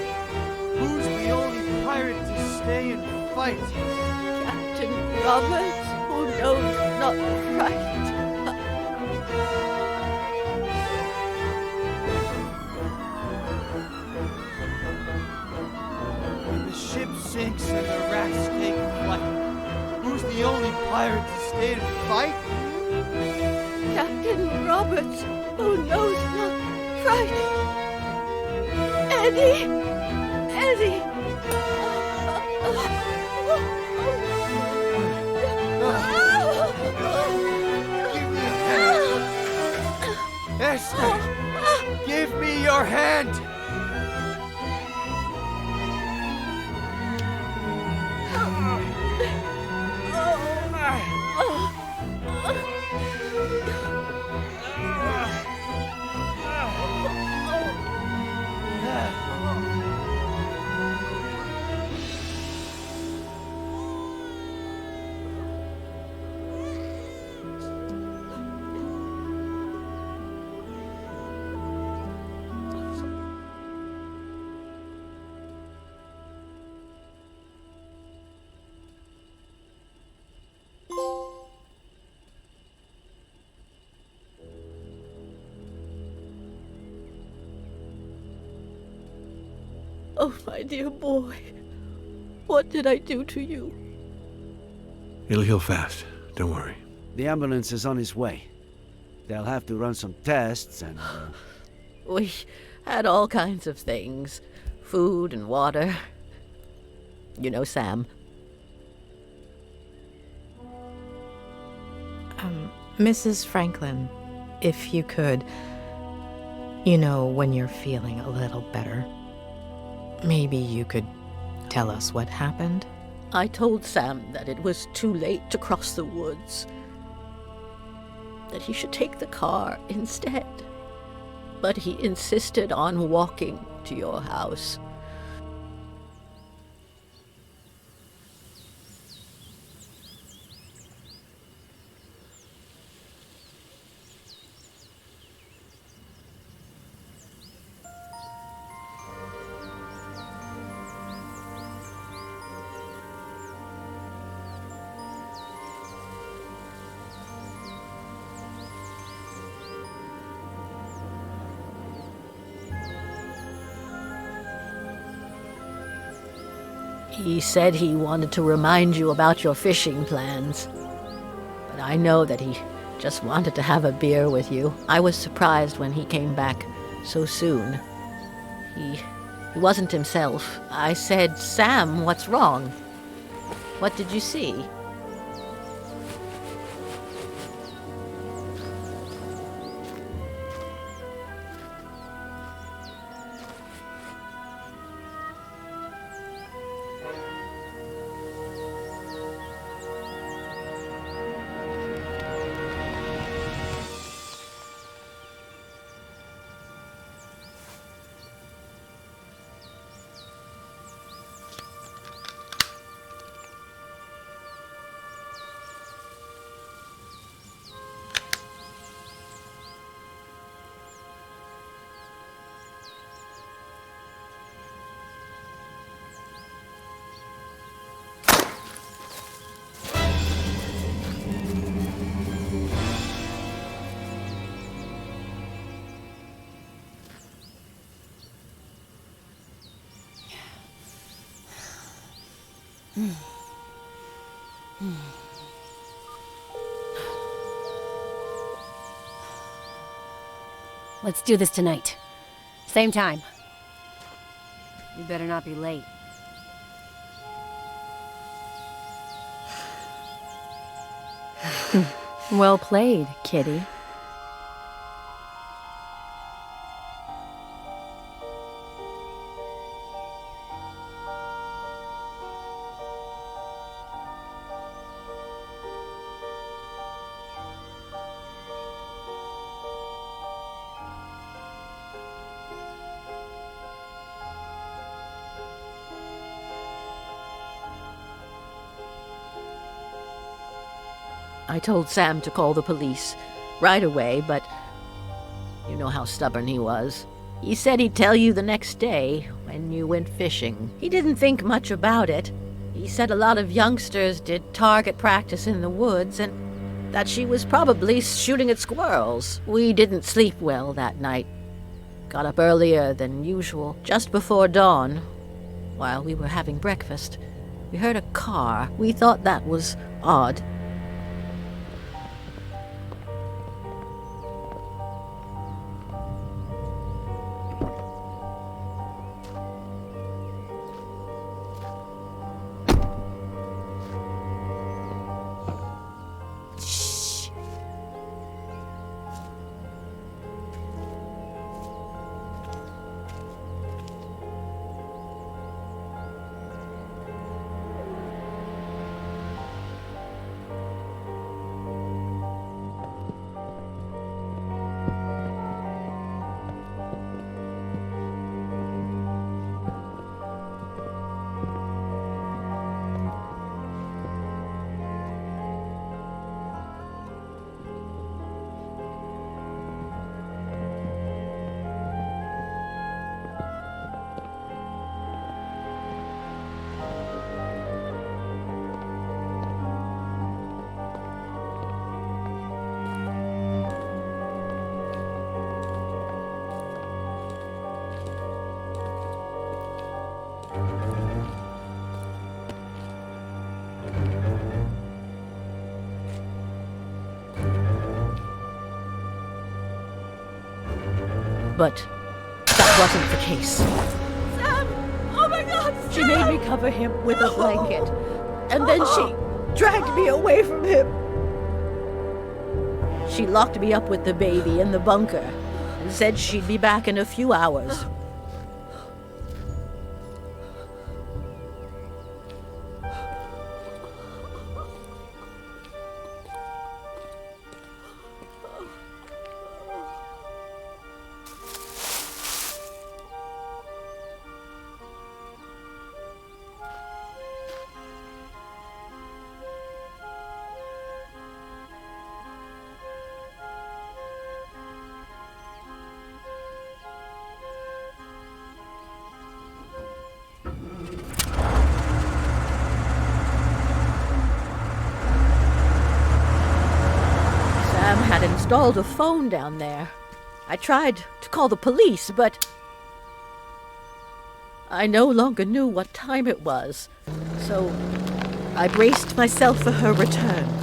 who's the only pirate to stay and fight? Captain Roberts, who knows not right. When the ship sinks and the rats take flight, who's the only pirate to stay and fight? Captain Roberts, who knows not right. Eddie! Eddie! Give me a hand. Esther, give me your hand. Oh, my dear boy. What did I do to you? It'll heal fast. Don't worry. The ambulance is on its way. They'll have to run some tests and... We had all kinds of things. Food and water. You know Sam. Mrs. Franklin, if you could, you know, when you're feeling a little better, maybe you could tell us what happened? I told Sam that it was too late to cross the woods. That he should take the car instead. But he insisted on walking to your house. He said he wanted to remind you about your fishing plans. But I know that he just wanted to have a beer with you. I was surprised when he came back so soon. He wasn't himself. I said, Sam, what's wrong? What did you see? Let's do this tonight. Same time. You better not be late. Well played, kitty. I told Sam to call the police right away, but you know how stubborn he was. He said he'd tell you the next day when you went fishing. He didn't think much about it. He said a lot of youngsters did target practice in the woods and that she was probably shooting at squirrels. We didn't sleep well that night. Got up earlier than usual, just before dawn. While we were having breakfast, we heard a car. We thought that was odd. But that wasn't the case. Sam! Oh my God, Sam! She made me cover him with a blanket, and then she dragged me away from him. She locked me up with the baby in the bunker and said she'd be back in a few hours. Sam had installed a phone down there. I tried to call the police, but I no longer knew what time it was, so I braced myself for her return.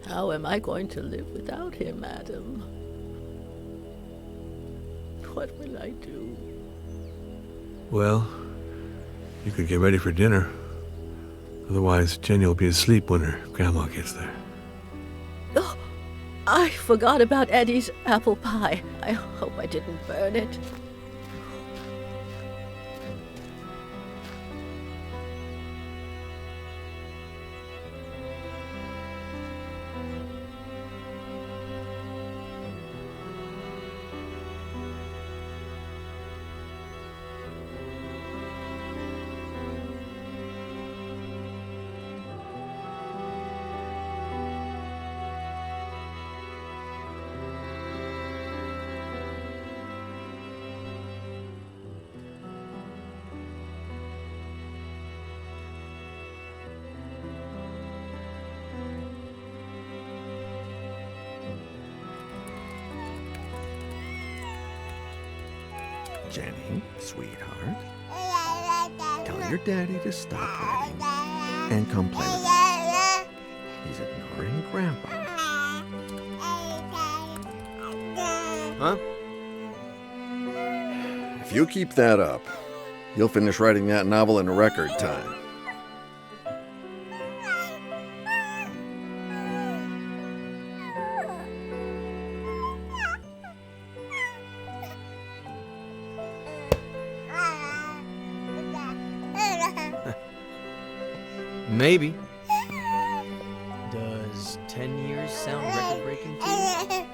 How am I going to live without him, Adam? What will I do? Well, you could get ready for dinner. Otherwise, Jenny will be asleep when her grandma gets there. Oh, I forgot about Eddie's apple pie. I hope I didn't burn it. Jenny, sweetheart, tell your daddy to stop reading and come play with us. He's ignoring Grandpa. Huh? If you keep that up, you'll finish writing that novel in record time. Maybe. Does 10 years sound record-breaking to you?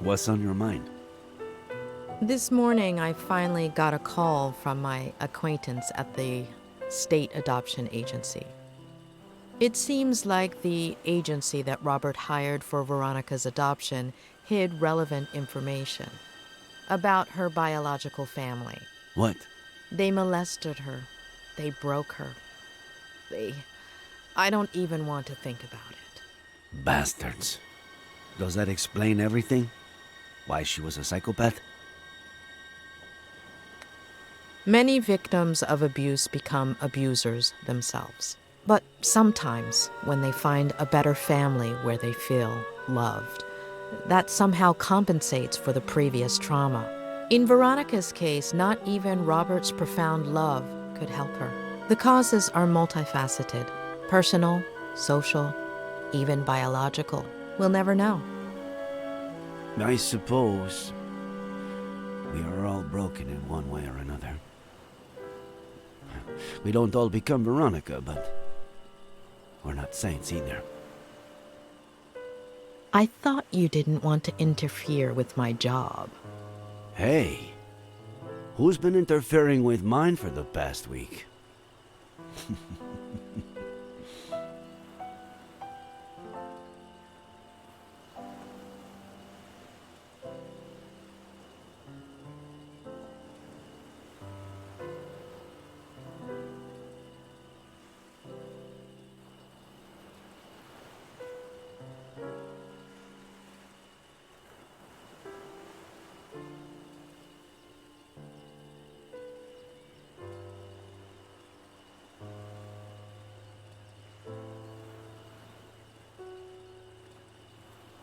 What's on your mind? This morning, I finally got a call from my acquaintance at the state adoption agency. It seems like the agency that Robert hired for Veronica's adoption hid relevant information about her biological family. What? They molested her. They broke her. I don't even want to think about it. Bastards. Does that explain everything? Why she was a psychopath? Many victims of abuse become abusers themselves. But sometimes, when they find a better family where they feel loved, that somehow compensates for the previous trauma. In Veronica's case, not even Robert's profound love could help her. The causes are multifaceted: personal, social, even biological. We'll never know. I suppose we are all broken in one way or another. We don't all become Veronica, but we're not saints either. I thought you didn't want to interfere with my job. Hey, who's been interfering with mine for the past week?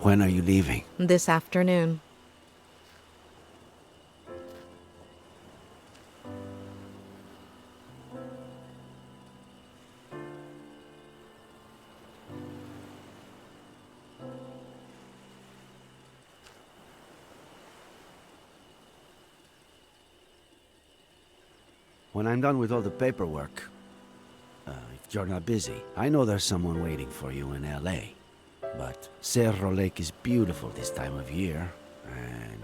When are you leaving? This afternoon. When I'm done with all the paperwork, if you're not busy, I know there's someone waiting for you in L.A. But Cerro Lake is beautiful this time of year, and,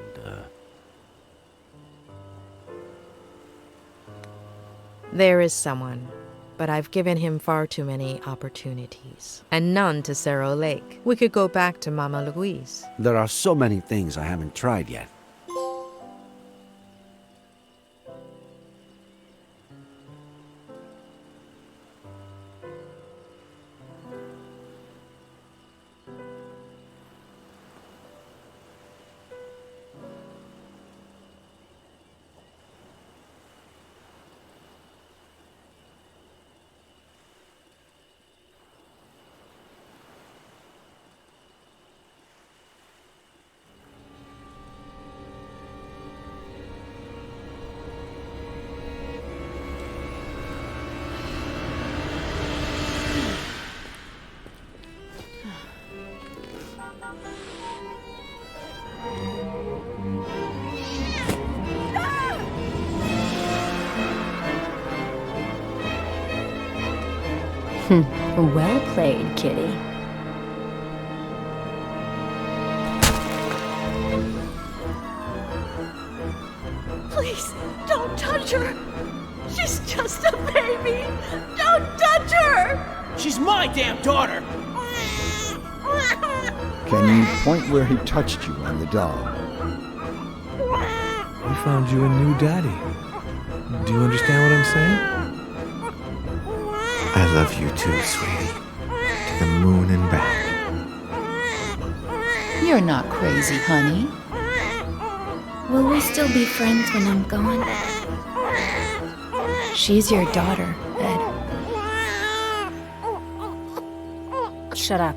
There is someone, but I've given him far too many opportunities. And none to Cerro Lake. We could go back to Mama Louise. there are so many things I haven't tried yet. Well played, kitty. Please, don't touch her. She's just a baby. Don't touch her. She's my damn daughter. Can you point where he touched you on the doll? We found you a new daddy. Do you understand what I'm saying? I love you too, sweetie. To the moon and back. You're not crazy, honey. Will we still be friends when I'm gone? She's your daughter, Ed. Shut up.